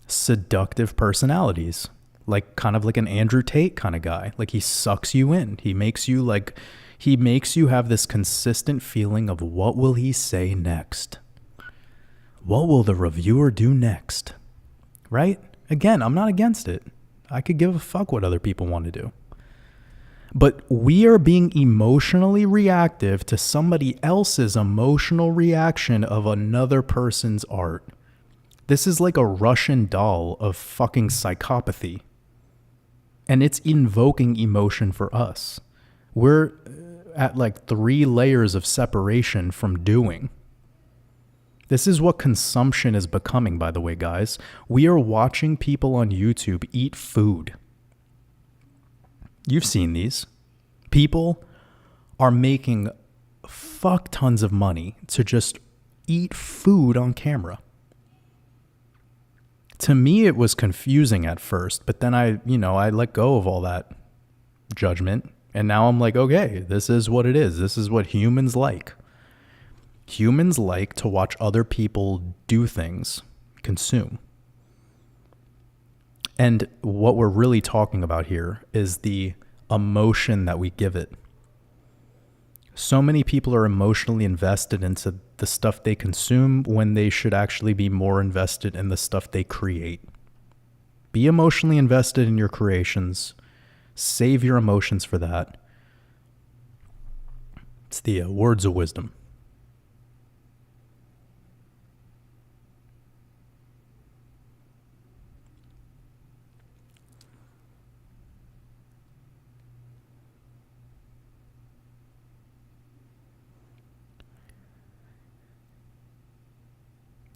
A: seductive personalities, like kind of like an Andrew Tate kind of guy. Like he sucks you in. He makes you have this consistent feeling of what will he say next? What will the reviewer do next? Right? Again, I'm not against it. I could give a fuck what other people want to do. But we are being emotionally reactive to somebody else's emotional reaction of another person's art. This is like a Russian doll of fucking psychopathy. And it's invoking emotion for us. We're at like 3 layers of separation from doing. This is what consumption is becoming, by the way, guys. We are watching people on YouTube eat food. You've seen these. People are making fuck tons of money to just eat food on camera. To me, it was confusing at first, but then I let go of all that judgment. And now I'm like, okay, this is what it is. This is what humans like. Humans like to watch other people do things, consume. And what we're really talking about here is the emotion that we give it. So many people are emotionally invested into the stuff they consume when they should actually be more invested in the stuff they create. Be emotionally invested in your creations. Save your emotions for that. It's the words of wisdom.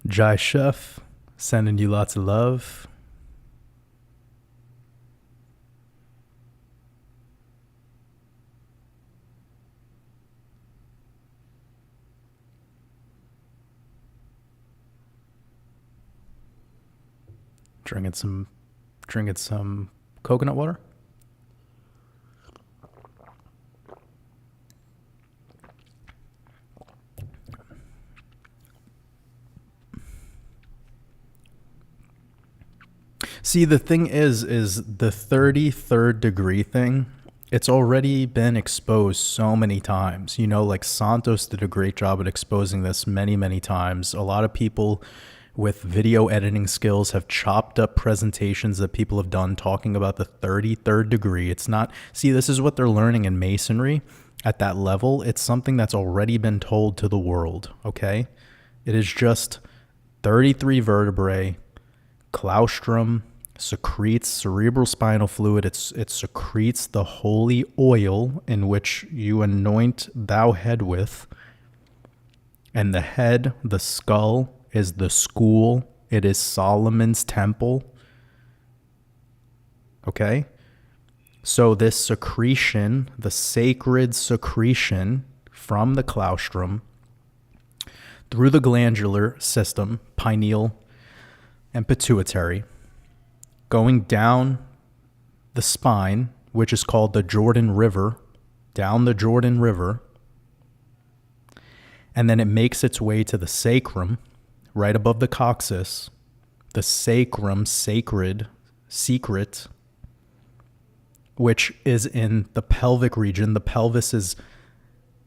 A: Jai Chef, sending you lots of love. Drinking some coconut water. See, the thing is the 33rd degree thing, it's already been exposed so many times. Like Santos did a great job at exposing this many, many times. A lot of people with video editing skills have chopped up presentations that people have done talking about the 33rd degree. It's not, see, this is what they're learning in Masonry at that level. It's something that's already been told to the world, okay? It is just 33 vertebrae, claustrum, secretes cerebral spinal fluid. It secretes the holy oil in which you anoint thou head with. And the head, the skull, is the school. It is Solomon's temple. Okay? So this secretion, the sacred secretion from the claustrum through the glandular system, pineal and pituitary, going down the spine, which is called the Jordan River, down the Jordan River, and then it makes its way to the sacrum, right above the coccyx, the sacrum, secret, which is in the pelvic region. The pelvis is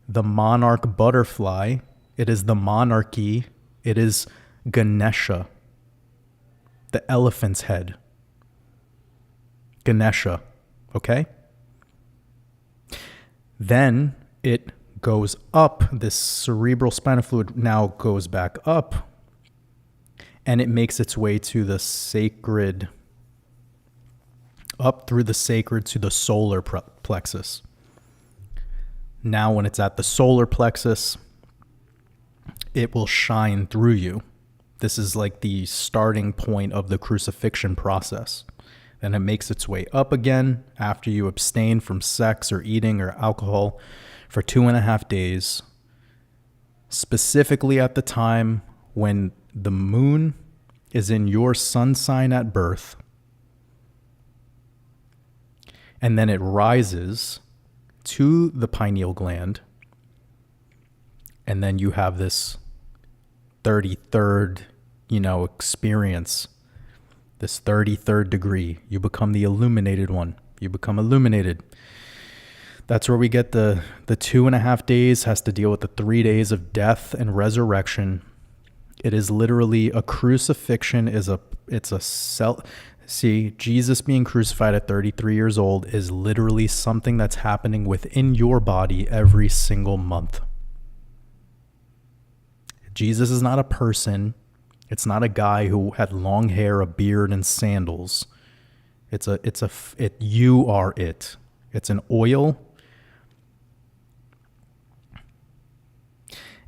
A: the monarch butterfly. It is the monarchy. It is Ganesha, the elephant's head. Ganesha, okay? Then it goes up. This cerebral spinal fluid now goes back up, and it makes its way to the sacred, up through the sacred to the solar plexus. Now, when it's at the solar plexus, it will shine through you. This is like the starting point of the crucifixion process. Then it makes its way up again after you abstain from sex or eating or alcohol for 2.5 days. specifically at the time when the moon is in your sun sign at birth, and then it rises to the pineal gland, and then you have this 33rd, experience, this 33rd degree. You become the illuminated one. You become illuminated. That's where we get the 2.5 days has to deal with the 3 days of death and resurrection. It is literally a crucifixion See, Jesus being crucified at 33 years old is literally something that's happening within your body every single month. Jesus is not a person. It's not a guy who had long hair, a beard, and sandals. You are it. It's an oil.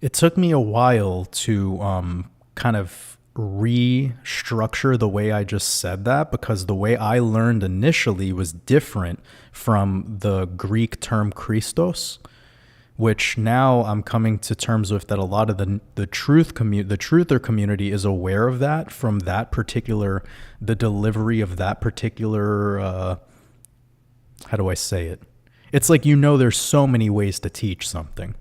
A: It took me a while to kind of restructure the way I just said that, because the way I learned initially was different from the Greek term Christos, which now I'm coming to terms with, that a lot of the truther community is aware of that from that particular, the delivery of that particular, how do I say it? It's like, there's so many ways to teach something.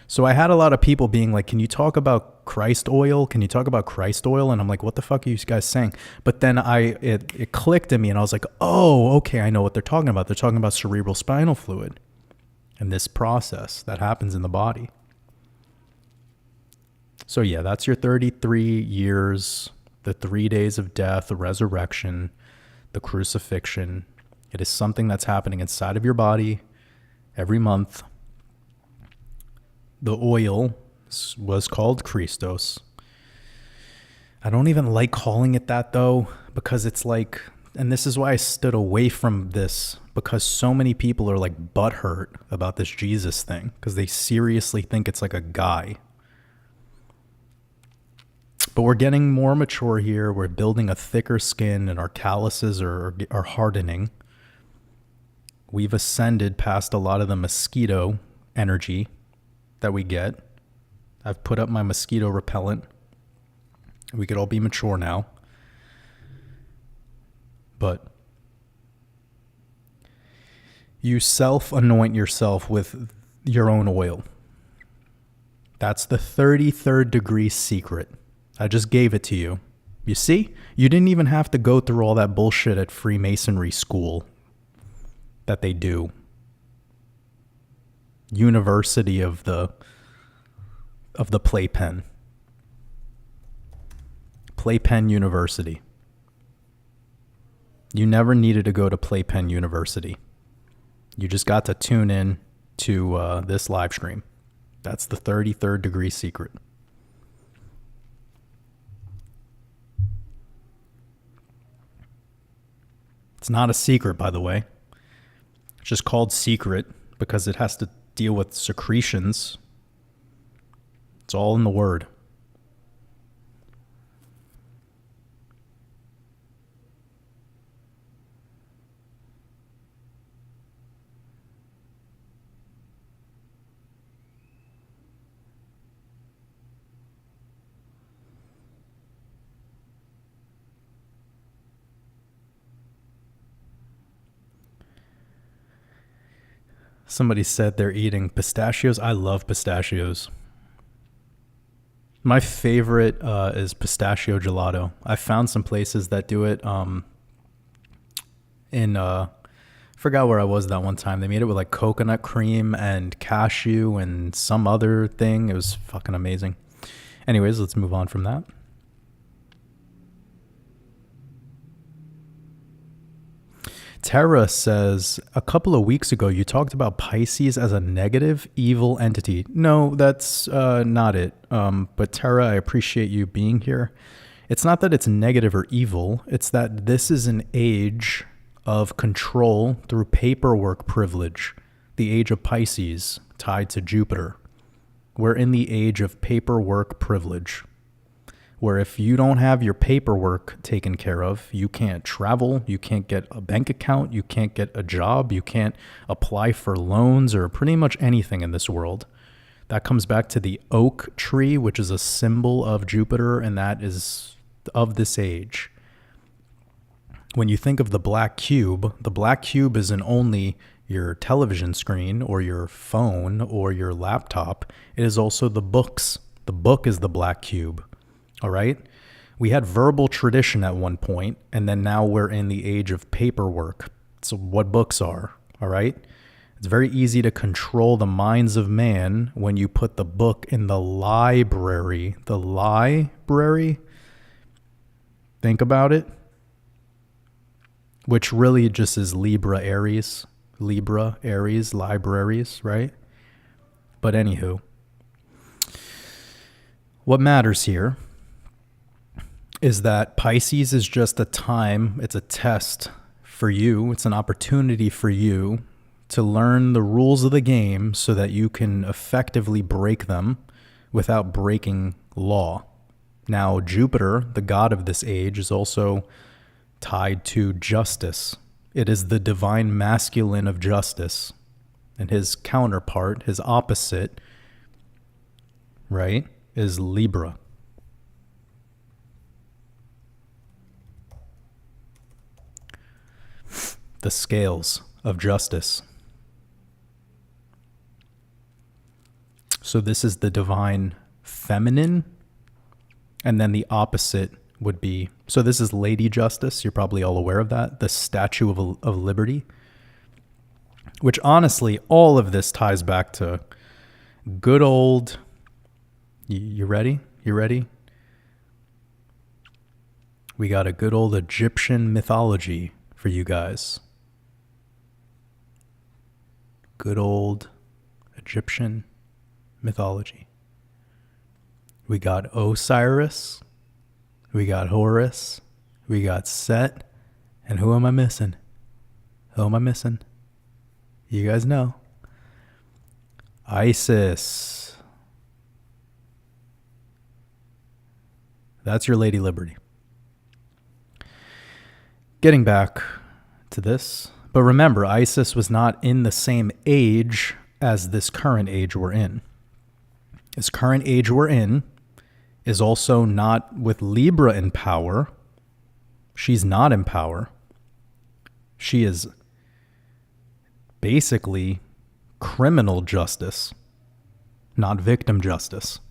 A: So I had a lot of people being like, can you talk about Christ oil? Can you talk about Christ oil? And I'm like, what the fuck are you guys saying? But then it clicked in me, and I was like, oh, okay, I know what they're talking about. They're talking about cerebral spinal fluid and this process that happens in the body. So yeah, that's your 33 years, the 3 days of death, the resurrection, the crucifixion. It is something that's happening inside of your body every month. The oil was called Christos. I don't even like calling it that though, because it's like, and this is why I stood away from this, because so many people are like butthurt about this Jesus thing, because they seriously think it's like a guy. But we're getting more mature here. We're building a thicker skin, and our calluses are hardening. We've ascended past a lot of the mosquito energy that we get. I've put up my mosquito repellent. We could all be mature now. But you self-anoint yourself with your own oil. That's the 33rd degree secret. I just gave it to you. You see? You didn't even have to go through all that bullshit at Freemasonry school that they do. University of the Playpen. Playpen University. You never needed to go to Playpen University. You just got to tune in to this live stream. That's the 33rd degree secret. It's not a secret, by the way. It's just called secret because it has to deal with secretions. It's all in the word. Somebody said they're eating pistachios. I love pistachios. My favorite is pistachio gelato. I found some places that do it forgot where I was that one time. They made it with like coconut cream and cashew and some other thing. It was fucking amazing. Anyways, let's move on from that. Tara says, a couple of weeks ago, you talked about Pisces as a negative, evil entity. No, that's not it. But Tara, I appreciate you being here. It's not that it's negative or evil. It's that this is an age of control through paperwork privilege. The age of Pisces tied to Jupiter. We're in the age of paperwork privilege, where if you don't have your paperwork taken care of, you can't travel, you can't get a bank account, you can't get a job, you can't apply for loans or pretty much anything in this world. That comes back to the oak tree, which is a symbol of Jupiter, and that is of this age. When you think of the black cube isn't only your television screen or your phone or your laptop. It is also the books. The book is the black cube. All right? We had verbal tradition at one point, and then now we're in the age of paperwork. So what books are, all right? It's very easy to control the minds of man when you put the book in the library. The library? Think about it. Which really just is Libra, Aries, libraries, right? But anywho, what matters here is that Pisces is just a time, it's a test for you. It's an opportunity for you to learn the rules of the game so that you can effectively break them without breaking law. Now, Jupiter, the god of this age, is also tied to justice. It is the divine masculine of justice. And his counterpart, his opposite, right, is Libra. The scales of justice. So this is the divine feminine, and then the opposite would be, so this is Lady Justice. You're probably all aware of that. The Statue of Liberty. Which honestly, all of this ties back to good old, you ready? You ready? We got a good old Egyptian mythology for you guys. Good old Egyptian mythology. We got Osiris. We got Horus, we got Set, and who am I missing? Who am I missing? You guys know. Isis. That's your Lady Liberty. Getting back to this, but remember, Isis was not in the same age as this current age we're in. This current age we're in is also not with Libra in power. She's not in power. She is basically criminal justice, not victim justice.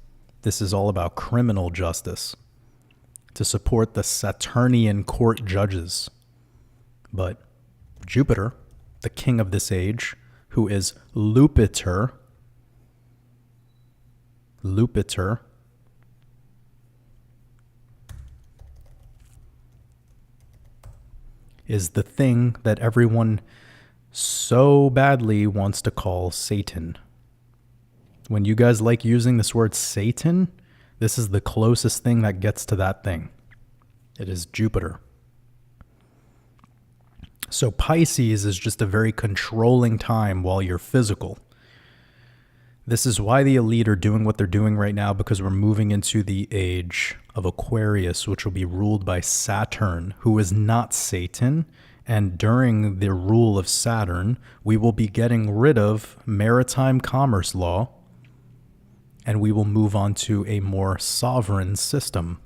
A: This is all about criminal justice to support the Saturnian court judges. But Jupiter, the king of this age, who is Lupitor, is the thing that everyone so badly wants to call Satan. When you guys like using this word Satan, this is the closest thing that gets to that thing. It is Jupiter. So Pisces is just a very controlling time while you're physical. This is why the elite are doing what they're doing right now, because we're moving into the age of Aquarius, which will be ruled by Saturn, who is not Satan. And during the rule of Saturn, we will be getting rid of maritime commerce law, and we will move on to a more sovereign system.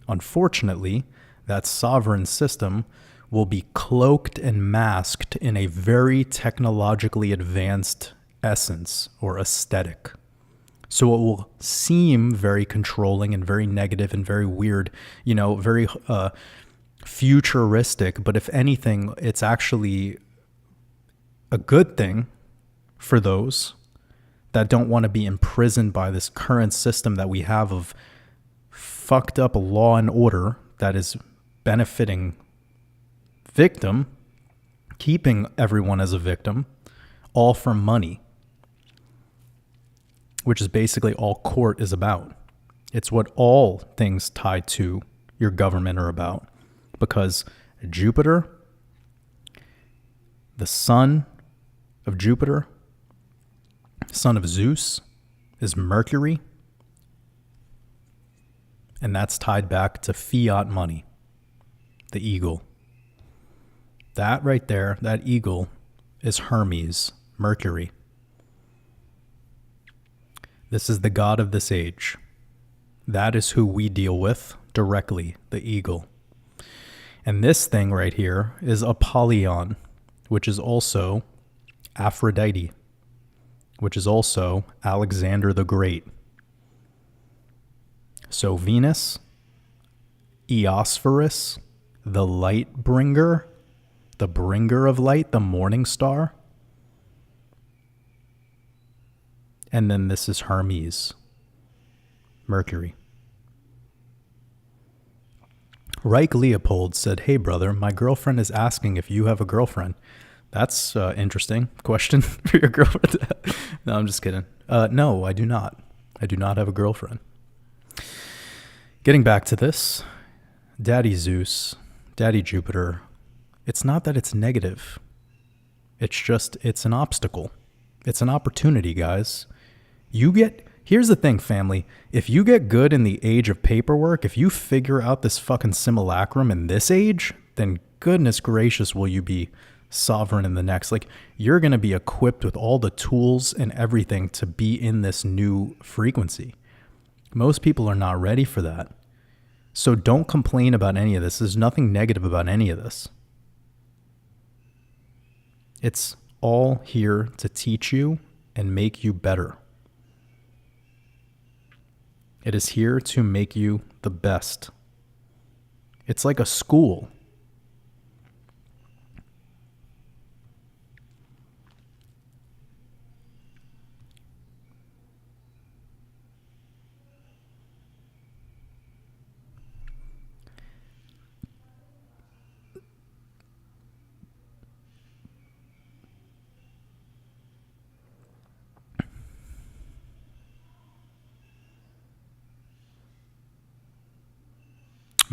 A: Unfortunately, that sovereign system will be cloaked and masked in a very technologically advanced essence or aesthetic. So it will seem very controlling and very negative and very weird, very futuristic. But if anything, it's actually a good thing for those that don't want to be imprisoned by this current system that we have of fucked up law and order that is benefiting victim, keeping everyone as a victim, all for money, which is basically all court is about. It's what all things tied to your government are about, because Jupiter, the son of Jupiter, son of Zeus, is Mercury, and that's tied back to fiat money, the eagle. That right there, that eagle, is Hermes, Mercury. This is the god of this age. That is who we deal with directly, the eagle. And this thing right here is Apollyon, which is also Aphrodite, which is also Alexander the Great. So Venus, Eosphorus, the light bringer, the bringer of light, the morning star. And then this is Hermes, Mercury. Reich Leopold said, "Hey brother, my girlfriend is asking if you have a girlfriend." That's interesting question for your girlfriend. No, I'm just kidding. No, I do not. I do not have a girlfriend. Getting back to this, Daddy Zeus, Daddy Jupiter, it's not that it's negative. It's an obstacle. It's an opportunity, guys. Here's the thing, family. If you get good in the age of paperwork, if you figure out this fucking simulacrum in this age, then goodness gracious will you be sovereign in the next. Like, you're going to be equipped with all the tools and everything to be in this new frequency. Most people are not ready for that. So don't complain about any of this. There's nothing negative about any of this. It's all here to teach you and make you better. It is here to make you the best. It's like a school.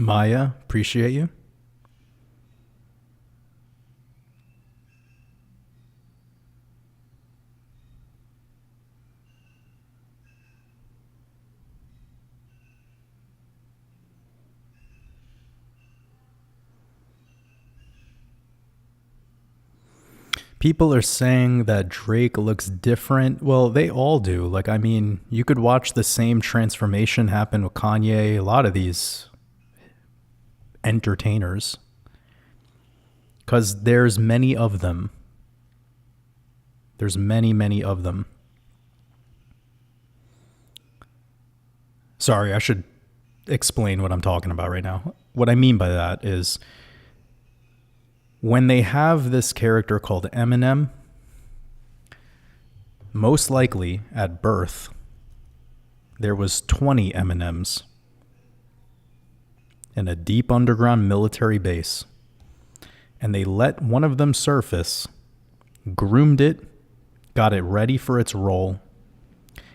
A: Maya, appreciate you. People are saying that Drake looks different. Well, they all do. Like, I mean, you could watch the same transformation happen with Kanye, a lot of these entertainers, because there's many of them. There's many of them. Sorry, I should explain what I'm talking about right now. What I mean by that is when they have this character called Eminem, most likely at birth, there was 20 Eminems in a deep underground military base. And they let one of them surface, groomed it, got it ready for its role,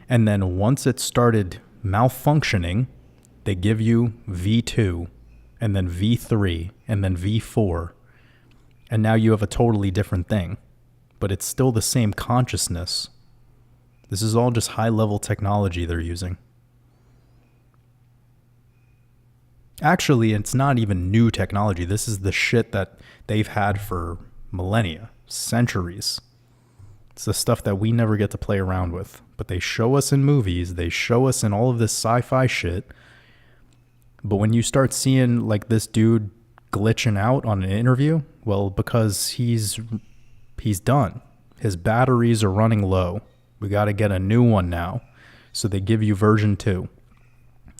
A: and then once it started malfunctioning, they give you V2, and then V3, and then V4. And now you have a totally different thing. But it's still the same consciousness. This is all just high-level technology they're using. Actually, it's not even new technology. This is the shit that they've had for millennia, centuries. It's the stuff that we never get to play around with. But they show us in movies. They show us in all of this sci-fi shit. But when you start seeing like this dude glitching out on an interview, well, because he's done. His batteries are running low. We got to get a new one now. So they give you version 2.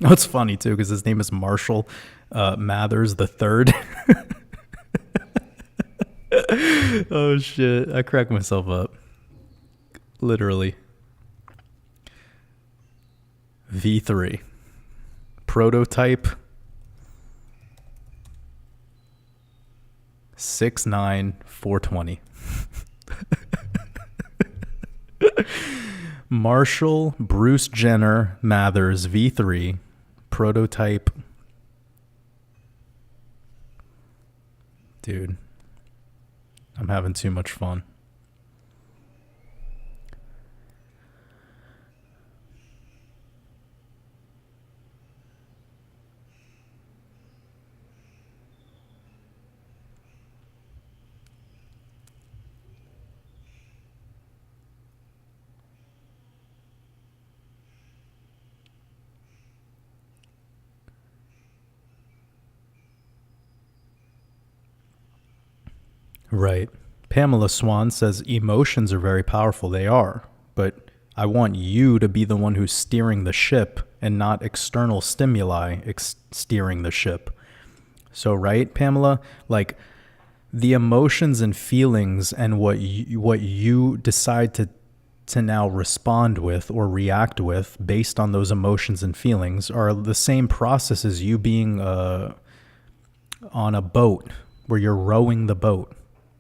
A: Oh, it's funny too because his name is Marshall Mathers the Third. Oh shit! I cracked myself up. Literally. V3 prototype 69420. Marshall Bruce Jenner Mathers V3 prototype. Dude, I'm having too much fun. Right. Pamela Swan says emotions are very powerful. They are. But I want you to be the one who's steering the ship and not external stimuli steering the ship. So, right, Pamela? Like, the emotions and feelings and what you decide to now respond with or react with based on those emotions and feelings are the same process as you being on a boat where you're rowing the boat,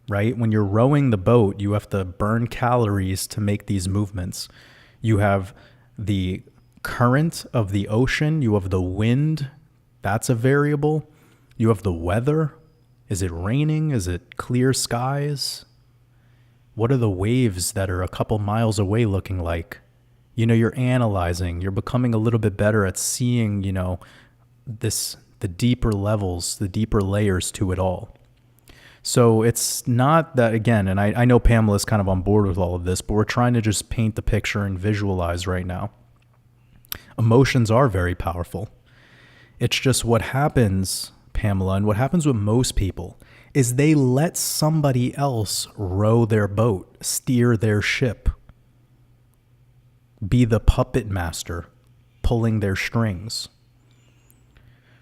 A: right? When you're rowing the boat, you have to burn calories to make these movements. You have the current of the ocean, you have the wind, that's a variable. You have the weather. Is it raining? Is it clear skies? What are the waves that are a couple miles away looking like? You know, you're analyzing, you're becoming a little bit better at seeing, you know, the deeper levels, the deeper layers to it all. So it's not that, again, and I know Pamela's kind of on board with all of this, but we're trying to just paint the picture and visualize right now. Emotions are very powerful. It's just what happens, Pamela, and what happens with most people is they let somebody else row their boat, steer their ship, be the puppet master, pulling their strings.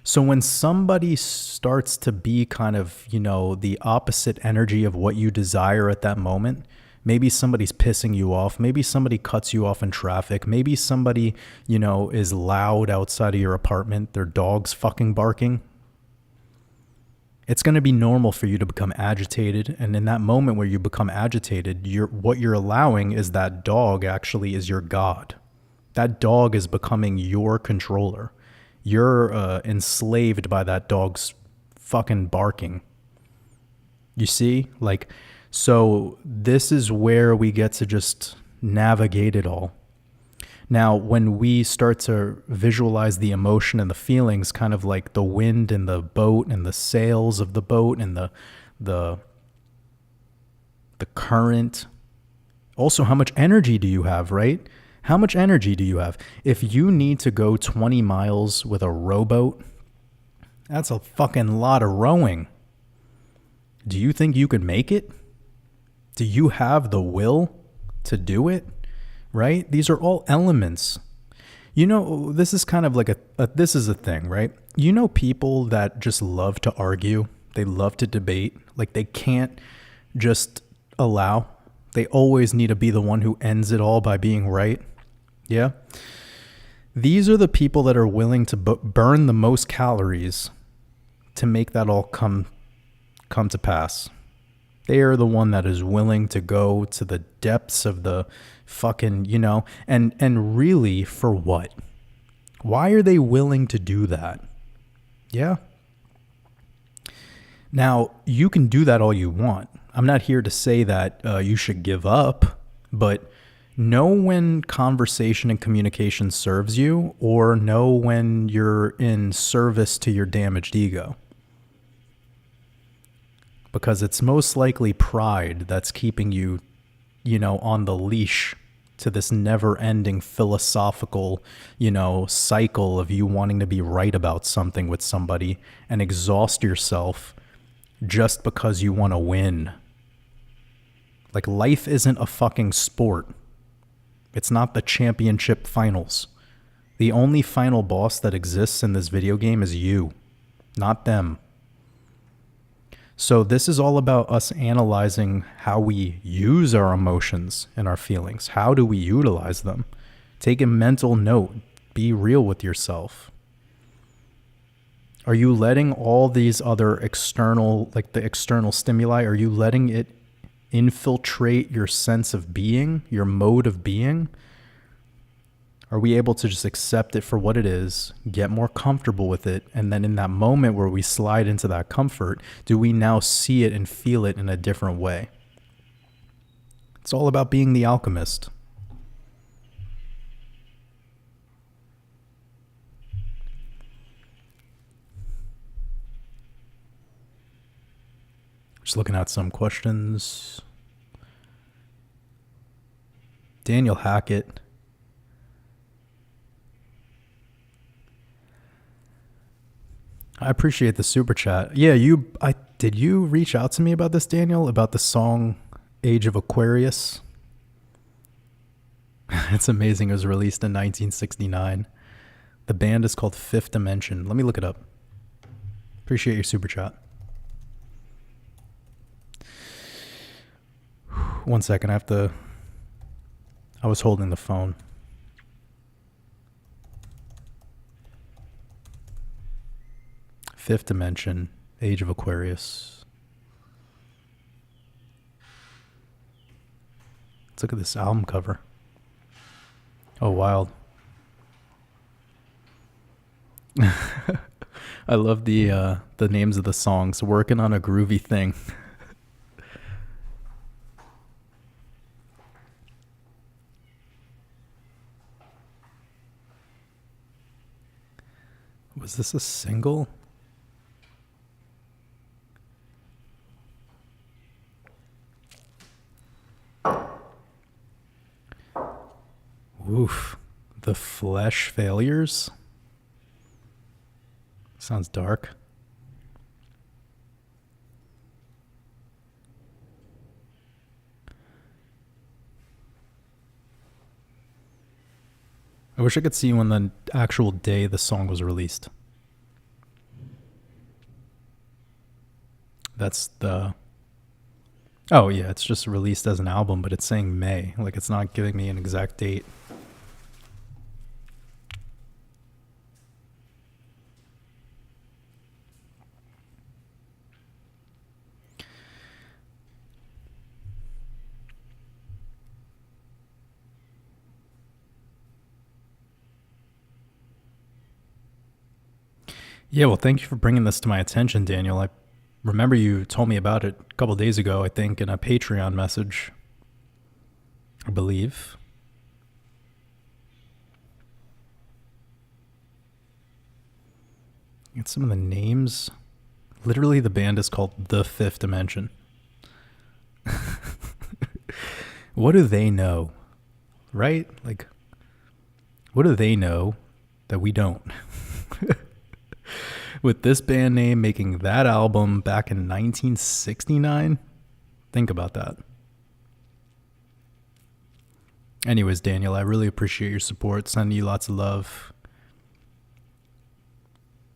A: So when somebody starts to be kind of, you know, the opposite energy of what you desire at that moment, maybe somebody's pissing you off, maybe somebody cuts you off in traffic, maybe somebody, you know, is loud outside of your apartment, their dog's fucking barking. It's going to be normal for you to become agitated. And in that moment where you become agitated, what you're allowing is that dog actually is your God. That dog is becoming your controller. You're enslaved by that dog's fucking barking. You see? Like, so this is where we get to just navigate it all. Now, when we start to visualize the emotion and the feelings, kind of like the wind in the boat and the sails of the boat and the current. Also, how much energy do you have, right? How much energy do you have? If you need to go 20 miles with a rowboat, that's a fucking lot of rowing. Do you think you could make it? Do you have the will to do it? Right? These are all elements. You know, this is kind of like this is a thing, right? You know, people that just love to argue, they love to debate, like they can't just allow. They always need to be the one who ends it all by being right. Yeah. These are the people that are willing to burn the most calories to make that all come to pass. They are the one that is willing to go to the depths of the fucking, you know, and really for what? Why are they willing to do that? Yeah. Now, you can do that all you want. I'm not here to say that you should give up, but know when conversation and communication serves you, or know when you're in service to your damaged ego. Because it's most likely pride that's keeping you, you know, on the leash to this never-ending philosophical, you know, cycle of you wanting to be right about something with somebody and exhaust yourself just because you want to win. Like, life isn't a fucking sport. It's not the championship finals. The only final boss that exists in this video game is you, not them. So this is all about us analyzing how we use our emotions and our feelings. How do we utilize them? Take a mental note. Be real with yourself. Are you letting all these other external, like the external stimuli, are you letting it infiltrate your sense of being, your mode of being? Are we able to just accept it for what it is, get more comfortable with it, and then in that moment where we slide into that comfort, do we now see it and feel it in a different way? It's all about being the alchemist. Just looking at some questions. Daniel Hackett. I appreciate the super chat. Yeah, did you reach out to me about this, Daniel, about the song Age of Aquarius? It's amazing. It was released in 1969. The band is called Fifth Dimension. Let me look it up. Appreciate your super chat. 1 second. I was holding the phone. Fifth Dimension, Age of Aquarius. Let's look at this album cover. Oh, wild. I love the names of the songs. Working on a Groovy Thing. Was this a single? Oof. The Flesh Failures? Sounds dark. I wish I could see when the actual day the song was released. That's the... Oh yeah, it's just released as an album, but it's saying May. Like, it's not giving me an exact date. Yeah, well, thank you for bringing this to my attention, Daniel. I remember you told me about it a couple days ago, I think, in a Patreon message, I believe. Get some of the names. Literally, the band is called The Fifth Dimension. What do they know? Right? Like, what do they know that we don't? With this band name making that album back in 1969? Think about that. Anyways, Daniel, I really appreciate your support. Sending you lots of love.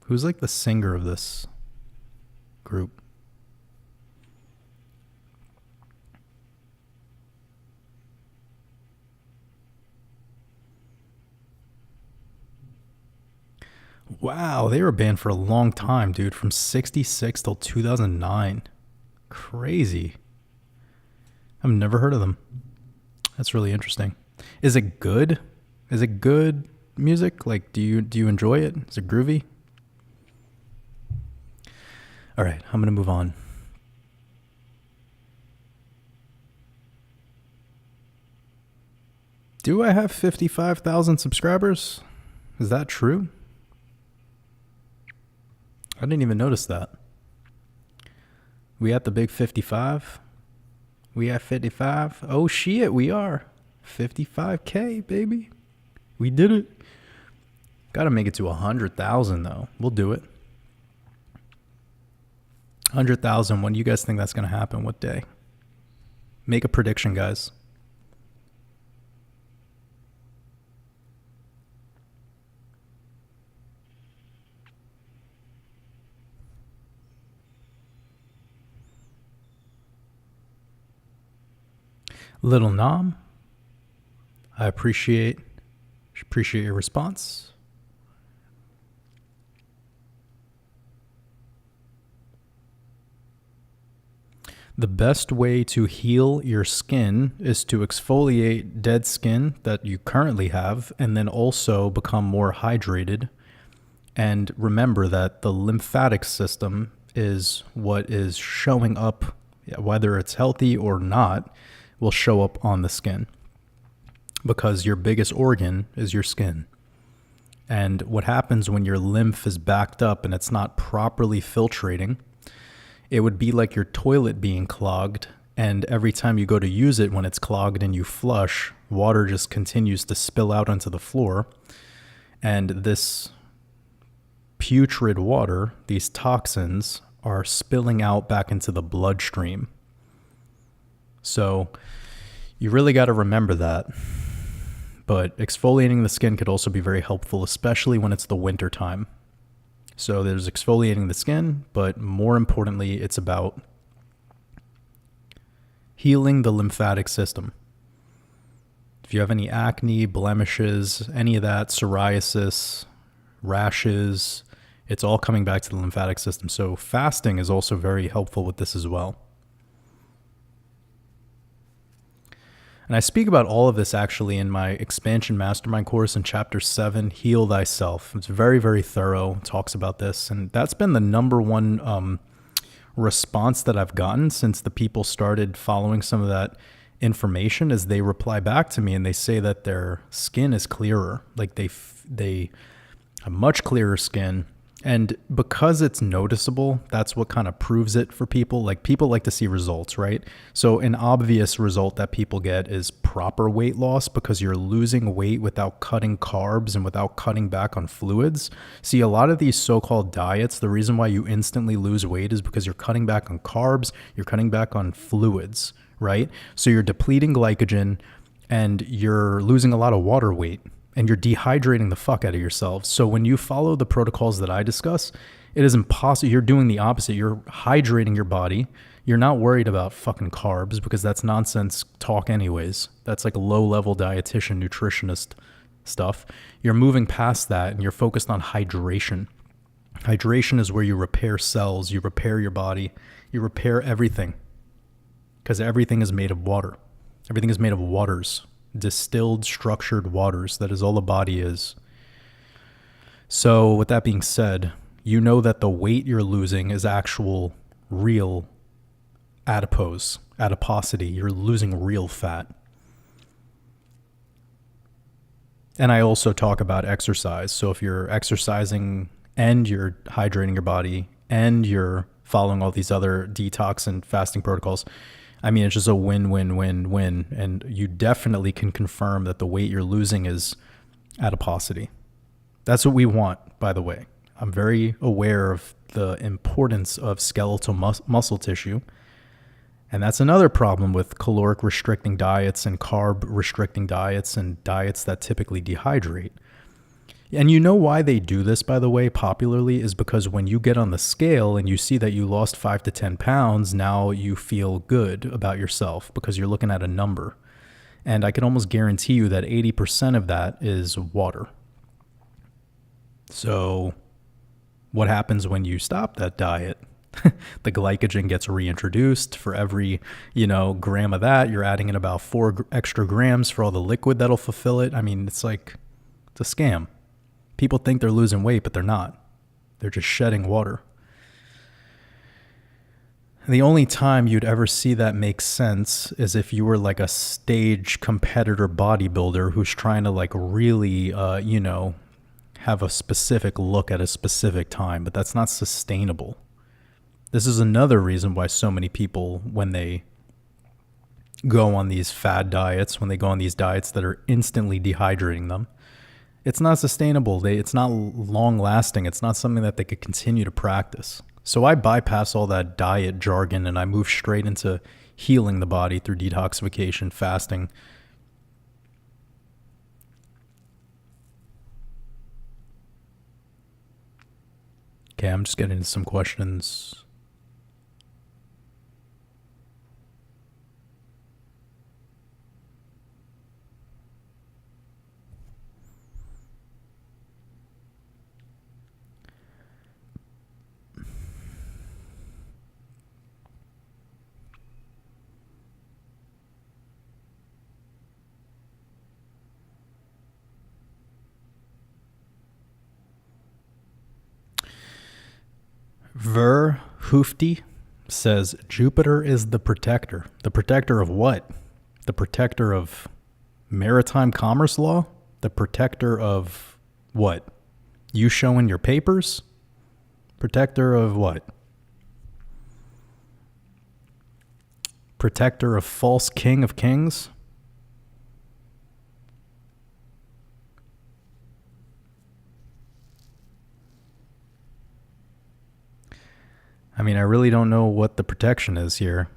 A: Who's like the singer of this group? Wow, they were banned for a long time, dude. From 66 till 2009. Crazy. I've never heard of them. That's really interesting. Is it good? Is it good music? Like, do you enjoy it? Is it groovy? All right, I'm going to move on. Do I have 55,000 subscribers? Is that true? I didn't even notice that. We at the big 55? We at 55? Oh shit, we are. 55K, baby. We did it. Gotta make it to 100,000 though. We'll do it. 100,000. When do you guys think that's gonna happen? What day? Make a prediction, guys. Little Nam, I appreciate your response. The best way to heal your skin is to exfoliate dead skin that you currently have and then also become more hydrated. And remember that the lymphatic system is what is showing up, whether it's healthy or not, will show up on the skin, because your biggest organ is your skin. And what happens when your lymph is backed up and it's not properly filtrating, it would be like your toilet being clogged, and every time you go to use it, when it's clogged and you flush, water just continues to spill out onto the floor. And this putrid water, these toxins, are spilling out back into the bloodstream. So you really got to remember that. But exfoliating the skin could also be very helpful, especially when it's the winter time. So there's exfoliating the skin, but more importantly, it's about healing the lymphatic system. If you have any acne, blemishes, any of that, psoriasis, rashes, it's all coming back to the lymphatic system. So fasting is also very helpful with this as well. And I speak about all of this actually in my expansion mastermind course in chapter 7, Heal Thyself. It's very, very thorough. It talks about this. And that's been the number one response that I've gotten since the people started following some of that information, is they reply back to me and they say that their skin is clearer. Like they have much clearer skin. And because it's noticeable, that's what kind of proves it for people. Like, people like to see results, right? So an obvious result that people get is proper weight loss, because you're losing weight without cutting carbs and without cutting back on fluids. See, a lot of these so-called diets, the reason why you instantly lose weight is because you're cutting back on carbs, you're cutting back on fluids, right? So you're depleting glycogen and you're losing a lot of water weight. And you're dehydrating the fuck out of yourself. So when you follow the protocols that I discuss, it is impossible. You're doing the opposite. You're hydrating your body. You're not worried about fucking carbs, because that's nonsense talk anyways. That's like low-level dietitian, nutritionist stuff. You're moving past that and you're focused on hydration. Hydration is where you repair cells, you repair your body, you repair everything, because everything is made of water. Everything is made of waters. Distilled, structured waters. That is all the body is. So with that being said, you know that the weight you're losing is actual, real adiposity. You're losing real fat. And I also talk about exercise. So if you're exercising and you're hydrating your body and you're following all these other detox and fasting protocols, I mean, it's just a win-win-win-win. And you definitely can confirm that the weight you're losing is adiposity. That's what we want, by the way. I'm very aware of the importance of skeletal muscle tissue. And that's another problem with caloric restricting diets and carb restricting diets and diets that typically dehydrate. And you know why they do this, by the way, popularly, is because when you get on the scale and you see that you lost 5 to 10 pounds, now you feel good about yourself because you're looking at a number. And I can almost guarantee you that 80% of that is water. So what happens when you stop that diet? The glycogen gets reintroduced. For every, gram of that, you're adding in about 4 extra grams for all the liquid that'll fulfill it. I mean, it's a scam. People think they're losing weight, but they're not. They're just shedding water. The only time you'd ever see that make sense is if you were like a stage competitor bodybuilder who's trying to really, have a specific look at a specific time, but that's not sustainable. This is another reason why so many people, when they go on these fad diets, when they go on these diets that are instantly dehydrating them, it's not sustainable. It's not long lasting. It's not something that they could continue to practice. So I bypass all that diet jargon and I move straight into healing the body through detoxification, fasting. Okay, I'm just getting into some questions. Hoofty says Jupiter is the protector. The protector of what? The protector of maritime commerce law? The protector of what? You showing your papers? Protector of what? Protector of false king of kings? I mean, I really don't know what the protection is here.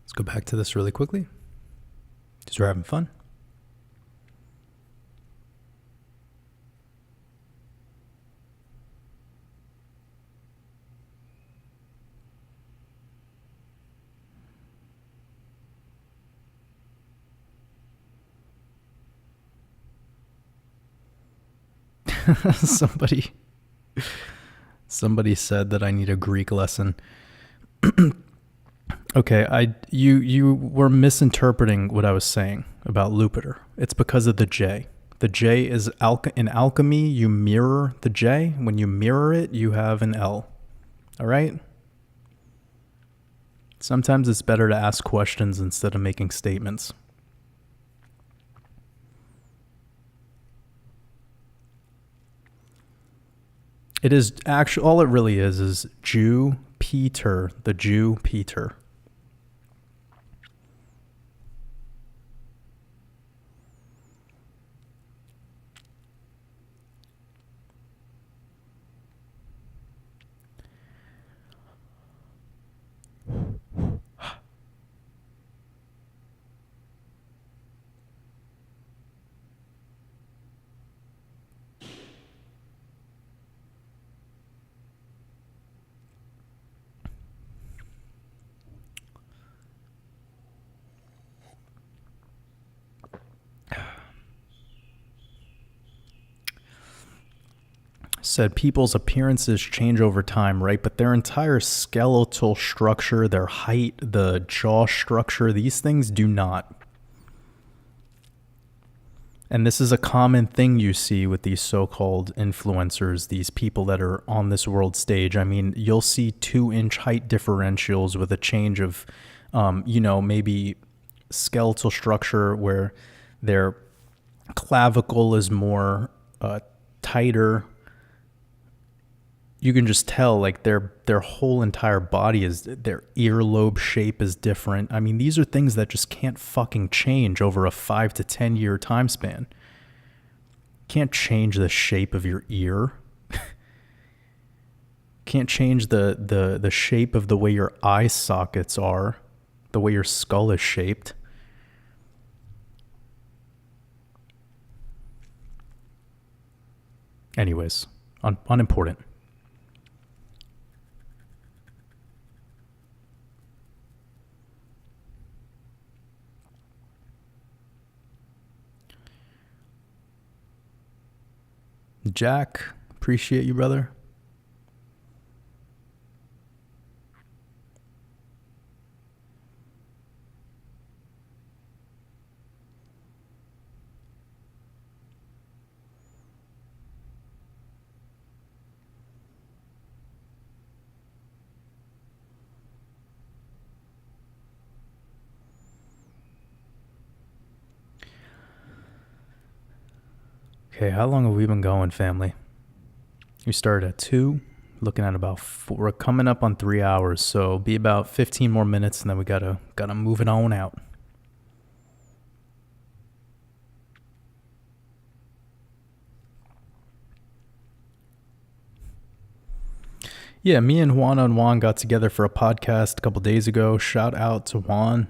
A: Let's go back to this really quickly. Just we're having fun. Somebody said that I need a Greek lesson. Okay, you were misinterpreting what I was saying about Lupitor. It's because of the J. The J is in alchemy, you mirror the J. When you mirror it, you have an L. All right? Sometimes it's better to ask questions instead of making statements. It is actually, all it really is Jew Peter, the Jew Peter. Said people's appearances change over time, right? But their entire skeletal structure, their height, the jaw structure, these things do not. And this is a common thing you see with these so-called influencers, these people that are on this world stage. I mean, you'll see 2-inch height differentials with a change of, maybe skeletal structure where their clavicle is more tighter. You can just tell, like, their whole entire body their earlobe shape is different. I mean, these are things that just can't fucking change over a 5 to 10 year time span. Can't change the shape of your ear. Can't change the shape of the way your eye sockets are, the way your skull is shaped. Anyways, unimportant. Jack, appreciate you, brother. Okay, how long have we been going, family? We started at 2, looking at about 4. We're coming up on 3 hours, so be about 15 more minutes, and then we gotta move it on out. Yeah, me and Juan got together for a podcast a couple days ago. Shout out to Juan.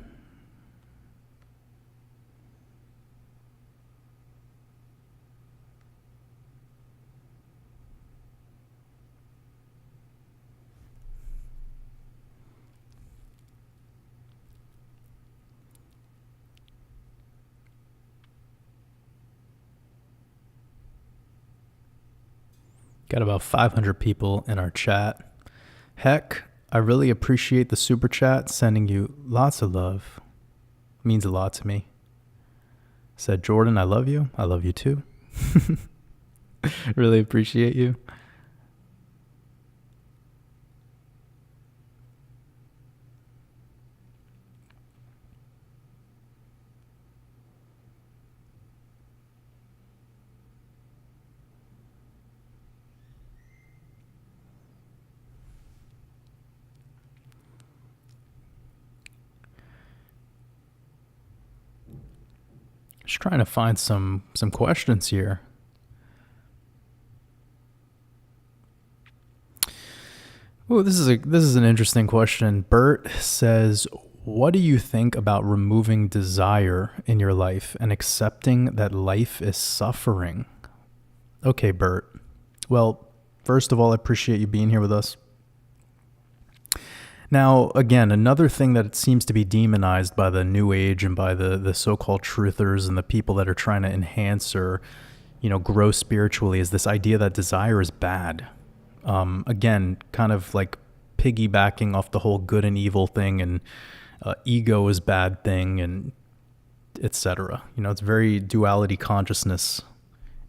A: Got about 500 people in our chat. Heck, I really appreciate the super chat, sending you lots of love. It means a lot to me. Said Jordan, I love you. I love you too. Really appreciate you. Just trying to find some questions here. Oh, this is an interesting question. Bert says, what do you think about removing desire in your life and accepting that life is suffering? Okay, Bert. Well, first of all, I appreciate you being here with us. Now, again, another thing that seems to be demonized by the New Age and by the so-called truthers and the people that are trying to enhance or, grow spiritually is this idea that desire is bad. Again, kind of like piggybacking off the whole good and evil thing, and ego is bad thing, and etc. It's very duality consciousness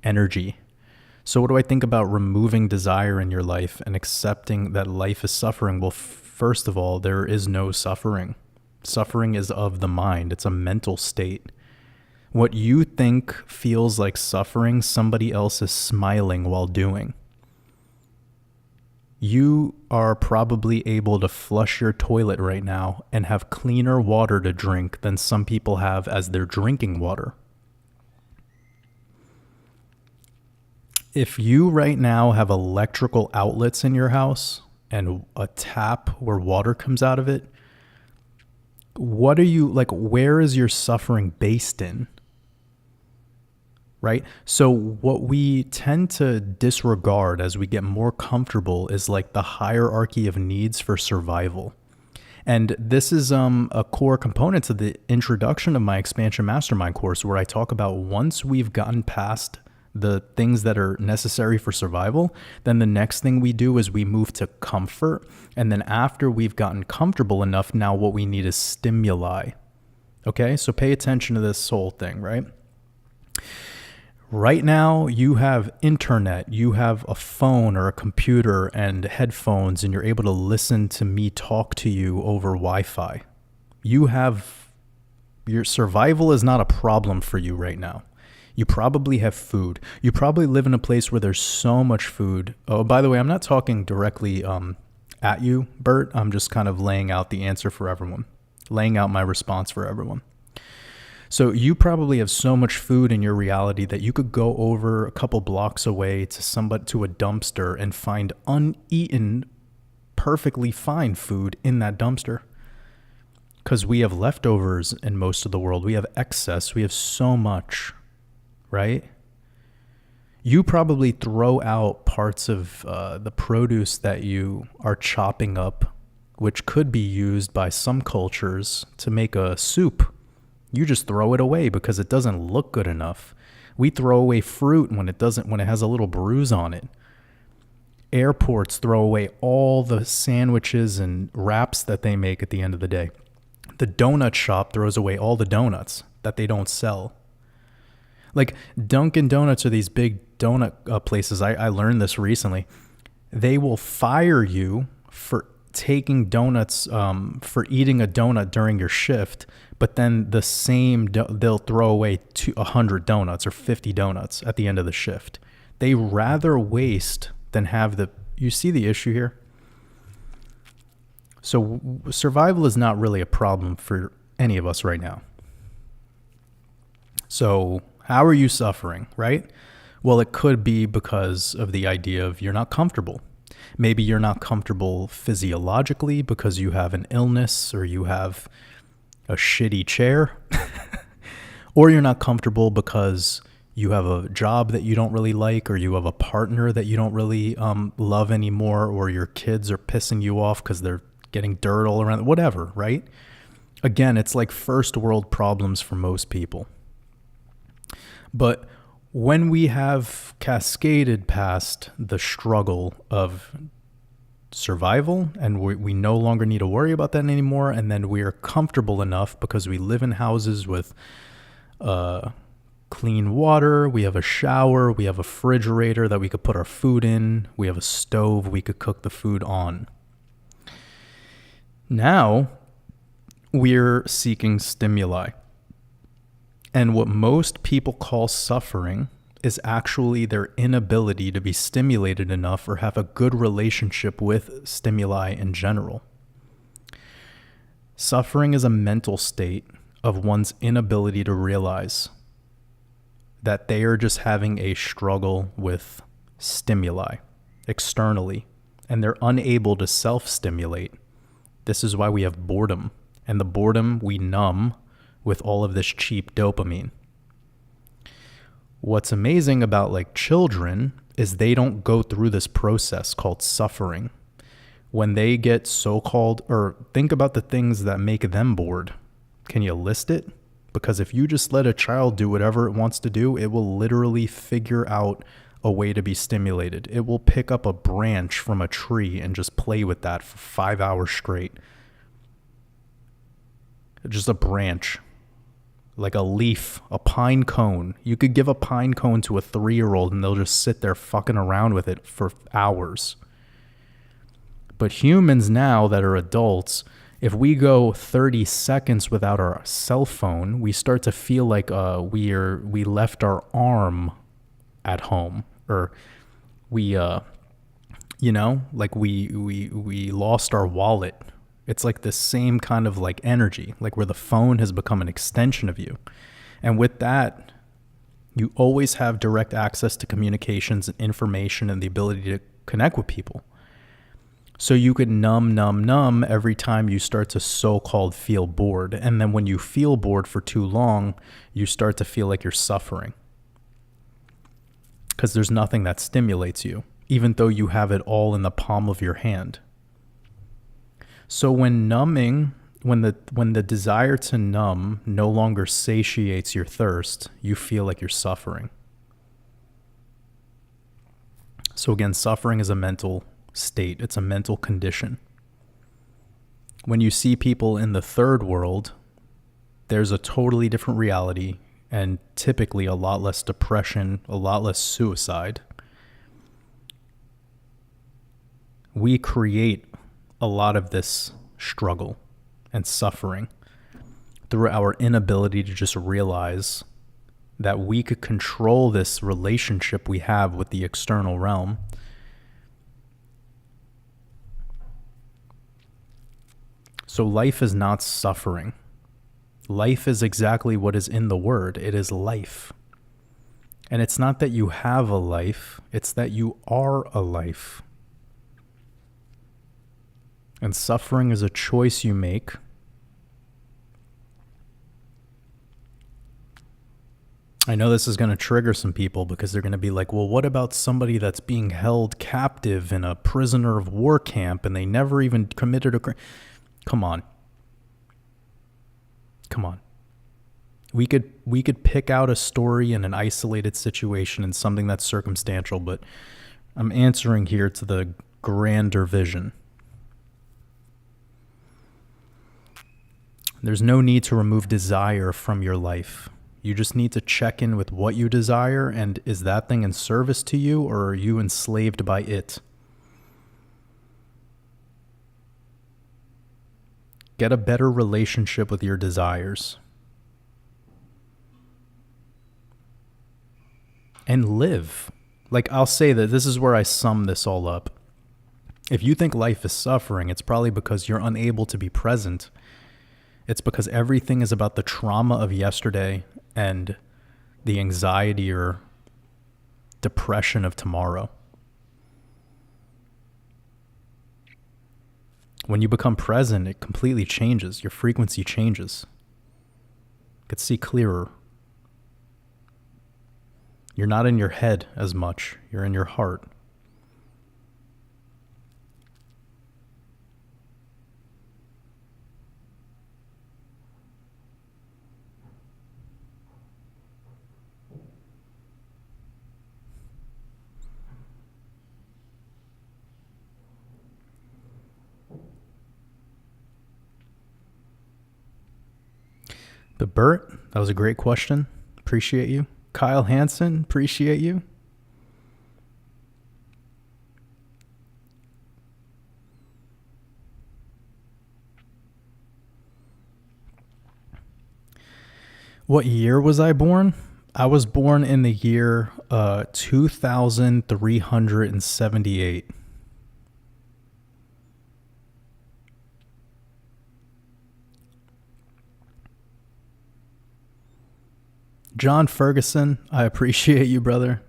A: energy. So what do I think about removing desire in your life and accepting that life is suffering? Well, first of all, there is no suffering. Suffering is of the mind. It's a mental state. What you think feels like suffering, somebody else is smiling while doing. You are probably able to flush your toilet right now and have cleaner water to drink than some people have as their drinking water. If you right now have electrical outlets in your house and a tap where water comes out of it, what are you, where is your suffering based in? Right? So what we tend to disregard as we get more comfortable is the hierarchy of needs for survival. And this is a core component to the introduction of my expansion mastermind course, where I talk about once we've gotten past the things that are necessary for survival, then the next thing we do is we move to comfort. And then after we've gotten comfortable enough, now what we need is stimuli. Okay, so pay attention to this whole thing, right? Right now, you have internet, you have a phone or a computer and headphones, and you're able to listen to me talk to you over Wi-Fi. Your survival is not a problem for you right now. You probably have food. You probably live in a place where there's so much food. Oh, by the way, I'm not talking directly at you, Bert. I'm just kind of laying out the answer for everyone, laying out my response for everyone. So you probably have so much food in your reality that you could go over a couple blocks away to a dumpster and find uneaten, perfectly fine food in that dumpster. Because we have leftovers in most of the world. We have excess. We have so much. Right? You probably throw out parts of the produce that you are chopping up, which could be used by some cultures to make a soup. You just throw it away because it doesn't look good enough. We throw away fruit when it has a little bruise on it. Airports throw away all the sandwiches and wraps that they make at the end of the day. The donut shop throws away all the donuts that they don't sell. Dunkin' Donuts are these big donut places. I learned this recently. They will fire you for taking donuts, for eating a donut during your shift, but then they'll throw away 100 donuts or 50 donuts at the end of the shift. They rather waste than have you see the issue here? So survival is not really a problem for any of us right now. So how are you suffering, right? Well, it could be because of the idea of you're not comfortable. Maybe you're not comfortable physiologically because you have an illness or you have a shitty chair. Or you're not comfortable because you have a job that you don't really like, or you have a partner that you don't really love anymore, or your kids are pissing you off because they're getting dirt all around, whatever, right? Again, it's like first world problems for most people. But when we have cascaded past the struggle of survival and we no longer need to worry about that anymore, and then we are comfortable enough because we live in houses with clean water, we have a shower, we have a refrigerator that we could put our food in, we have a stove we could cook the food on. Now, we're seeking stimuli. And what most people call suffering is actually their inability to be stimulated enough or have a good relationship with stimuli in general. Suffering is a mental state of one's inability to realize that they are just having a struggle with stimuli externally, and they're unable to self-stimulate. This is why we have boredom, and the boredom we numb with all of this cheap dopamine. What's amazing about like children is they don't go through this process called suffering. When they get so-called, or think about the things that make them bored. Can you list it? Because if you just let a child do whatever it wants to do, it will literally figure out a way to be stimulated. It will pick up a branch from a tree and just play with that for 5 hours straight. Just a branch, like a leaf, a pine cone. You could give a pine cone to a 3-year-old and they'll just sit there fucking around with it for hours. But humans now that are adults, if we go 30 seconds without our cell phone, we start to feel like we left our arm at home, or we lost our wallet. It's like the same kind of like energy, like where the phone has become an extension of you. And with that, you always have direct access to communications and information and the ability to connect with people. So you could numb every time you start to so-called feel bored. And then when you feel bored for too long, you start to feel like you're suffering. Because there's nothing that stimulates you, even though you have it all in the palm of your hand. So when the desire to numb no longer satiates your thirst, you feel like you're suffering. So again, suffering is a mental state. It's a mental condition. When you see people in the third world, there's a totally different reality and typically a lot less depression, a lot less suicide. We create a lot of this struggle and suffering through our inability to just realize that we could control this relationship we have with the external realm. So life is not suffering. Life is exactly what is in the word. It is life. And it's not that you have a life, it's that you are a life. And suffering is a choice you make. I know this is going to trigger some people because they're going to be like, well, what about somebody that's being held captive in a prisoner of war camp and they never even committed a crime? Come on. We could pick out a story in an isolated situation and something that's circumstantial, but I'm answering here to the grander vision. There's no need to remove desire from your life. You just need to check in with what you desire, and is that thing in service to you, or are you enslaved by it? Get a better relationship with your desires. And live. Like, I'll say that this is where I sum this all up. If you think life is suffering, it's probably because you're unable to be present. It's because everything is about the trauma of yesterday and the anxiety or depression of tomorrow. When you become present, it completely changes. Your frequency changes. You can see clearer. You're not in your head as much. You're in your heart. But Bert, that was a great question. Appreciate you. Kyle Hansen, appreciate you. What year was I born? I was born in the year 2378. John Ferguson, I appreciate you, brother.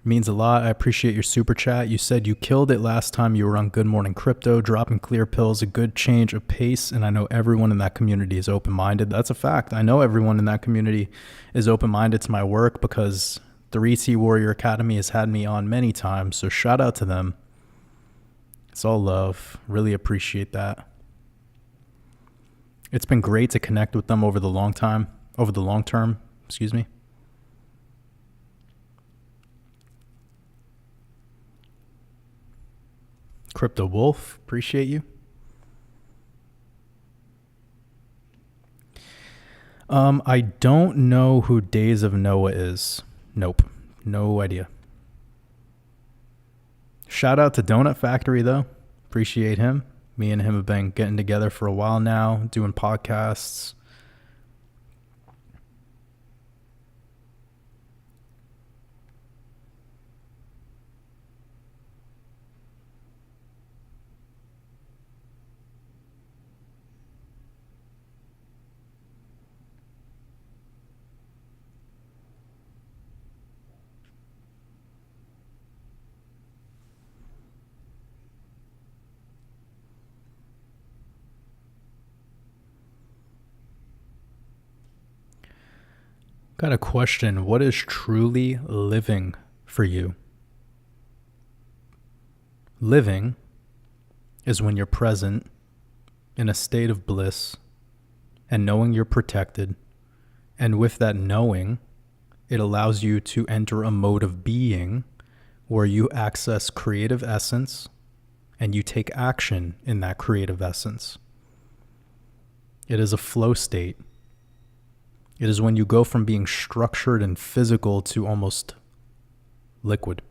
A: Means a lot. I appreciate your super chat. You said you killed it last time you were on Good Morning Crypto, dropping clear pills, a good change of pace, and I know everyone in that community is open-minded. That's a fact. I know everyone in that community is open-minded to my work because the 3T Warrior Academy has had me on many times, so shout out to them. It's all love. Really appreciate that. It's been great to connect with them over the long term, excuse me. Crypto Wolf, appreciate you. I don't know who Days of Noah is. Nope, no idea. Shout out to Donut Factory though. Appreciate him. Me and him have been getting together for a while now, doing podcasts. Got a question. What is truly living for you? Living is when you're present in a state of bliss and knowing you're protected. And with that knowing, it allows you to enter a mode of being where you access creative essence and you take action in that creative essence. It is a flow state. It is when you go from being structured and physical to almost liquid.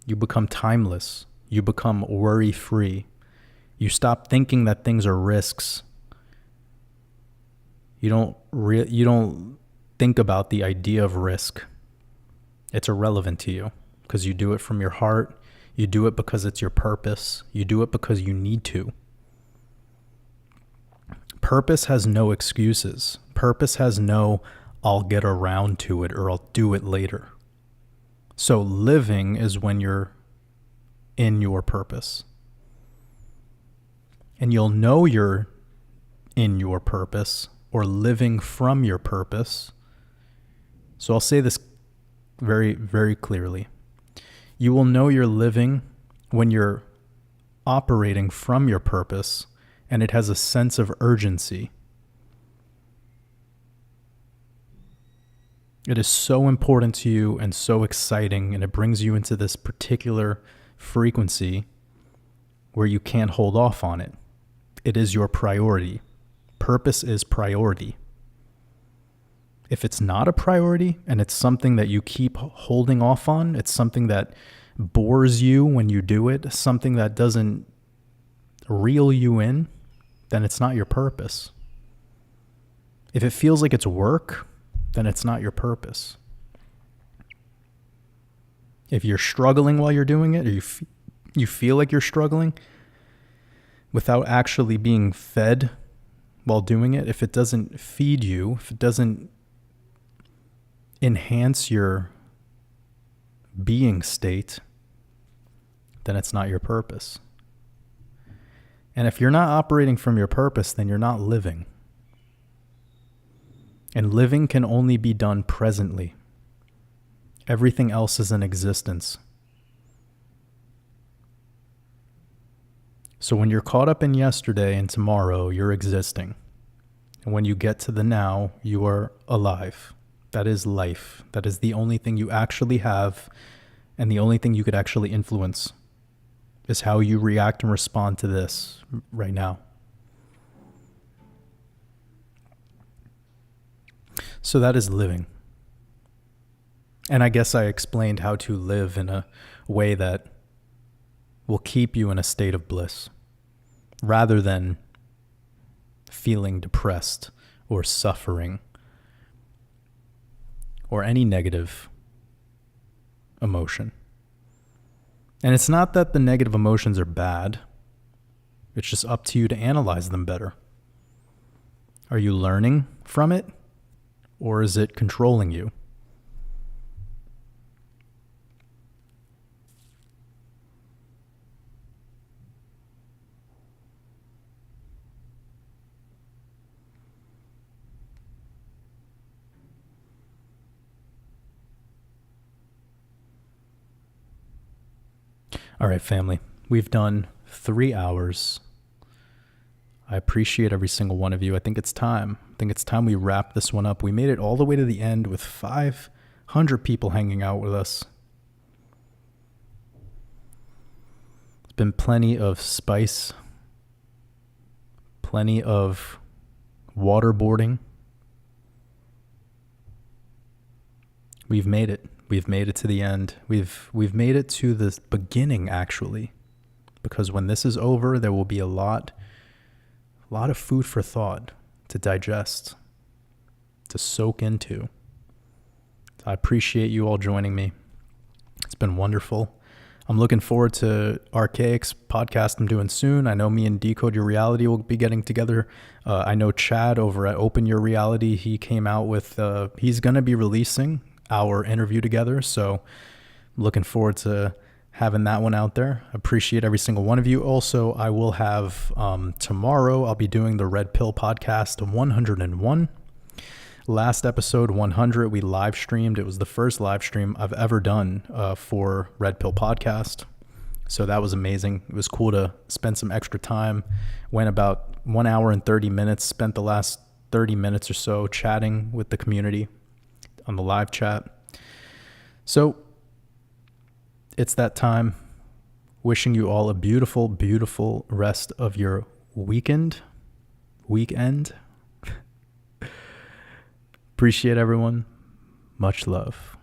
A: You become timeless. You become worry-free. You stop thinking that things are risks. You don't think about the idea of risk. It's irrelevant to you because you do it from your heart. You do it because it's your purpose. You do it because you need to. Purpose has no excuses. Purpose has no, I'll get around to it or I'll do it later. So living is when you're in your purpose. And you'll know you're in your purpose or living from your purpose. So I'll say this very, very clearly. You will know you're living when you're operating from your purpose and it has a sense of urgency. It is so important to you and so exciting, and it brings you into this particular frequency where you can't hold off on it. It is your priority. Purpose is priority. If it's not a priority and it's something that you keep holding off on, it's something that bores you when you do it, something that doesn't reel you in, then it's not your purpose. If it feels like it's work, then it's not your purpose. If you're struggling while you're doing it, or you feel like you're struggling without actually being fed while doing it, if it doesn't feed you, if it doesn't enhance your being state, then it's not your purpose. And if you're not operating from your purpose, then you're not living. And living can only be done presently. Everything else is an existence. So when you're caught up in yesterday and tomorrow, you're existing. And when you get to the now, you are alive. That is life. That is the only thing you actually have, and the only thing you could actually influence is how you react and respond to this right now. So that is living. And I guess I explained how to live in a way that will keep you in a state of bliss rather than feeling depressed or suffering or any negative emotion. And it's not that the negative emotions are bad. It's just up to you to analyze them better. Are you learning from it, or is it controlling you? All right, family, we've done 3 hours. I appreciate every single one of you. I think it's time. We wrap this one up. We made it all the way to the end with 500 people hanging out with us. It's been plenty of spice, plenty of waterboarding. We've made it. We've made it to the end. We've made it to the beginning, actually, because when this is over, there will be a lot of food for thought to digest, to soak into. I appreciate you all joining me. It's been wonderful. I'm looking forward to Archaic's podcast I'm doing soon. I know me and Decode Your Reality will be getting together. I know Chad over at Open Your Reality, he came out with, he's going to be releasing our interview together. So I'm looking forward to having that one out there. Appreciate every single one of you. Also, I will have tomorrow, I'll be doing the Red Pill podcast 101. Last episode 100, we live streamed. It was the first live stream I've ever done for Red Pill podcast. So that was amazing. It was cool to spend some extra time. Went about 1 hour and 30 minutes, spent the last 30 minutes or so chatting with the community on the live chat. So it's that time. Wishing you all a beautiful, beautiful rest of your weekend. Appreciate everyone. Much love.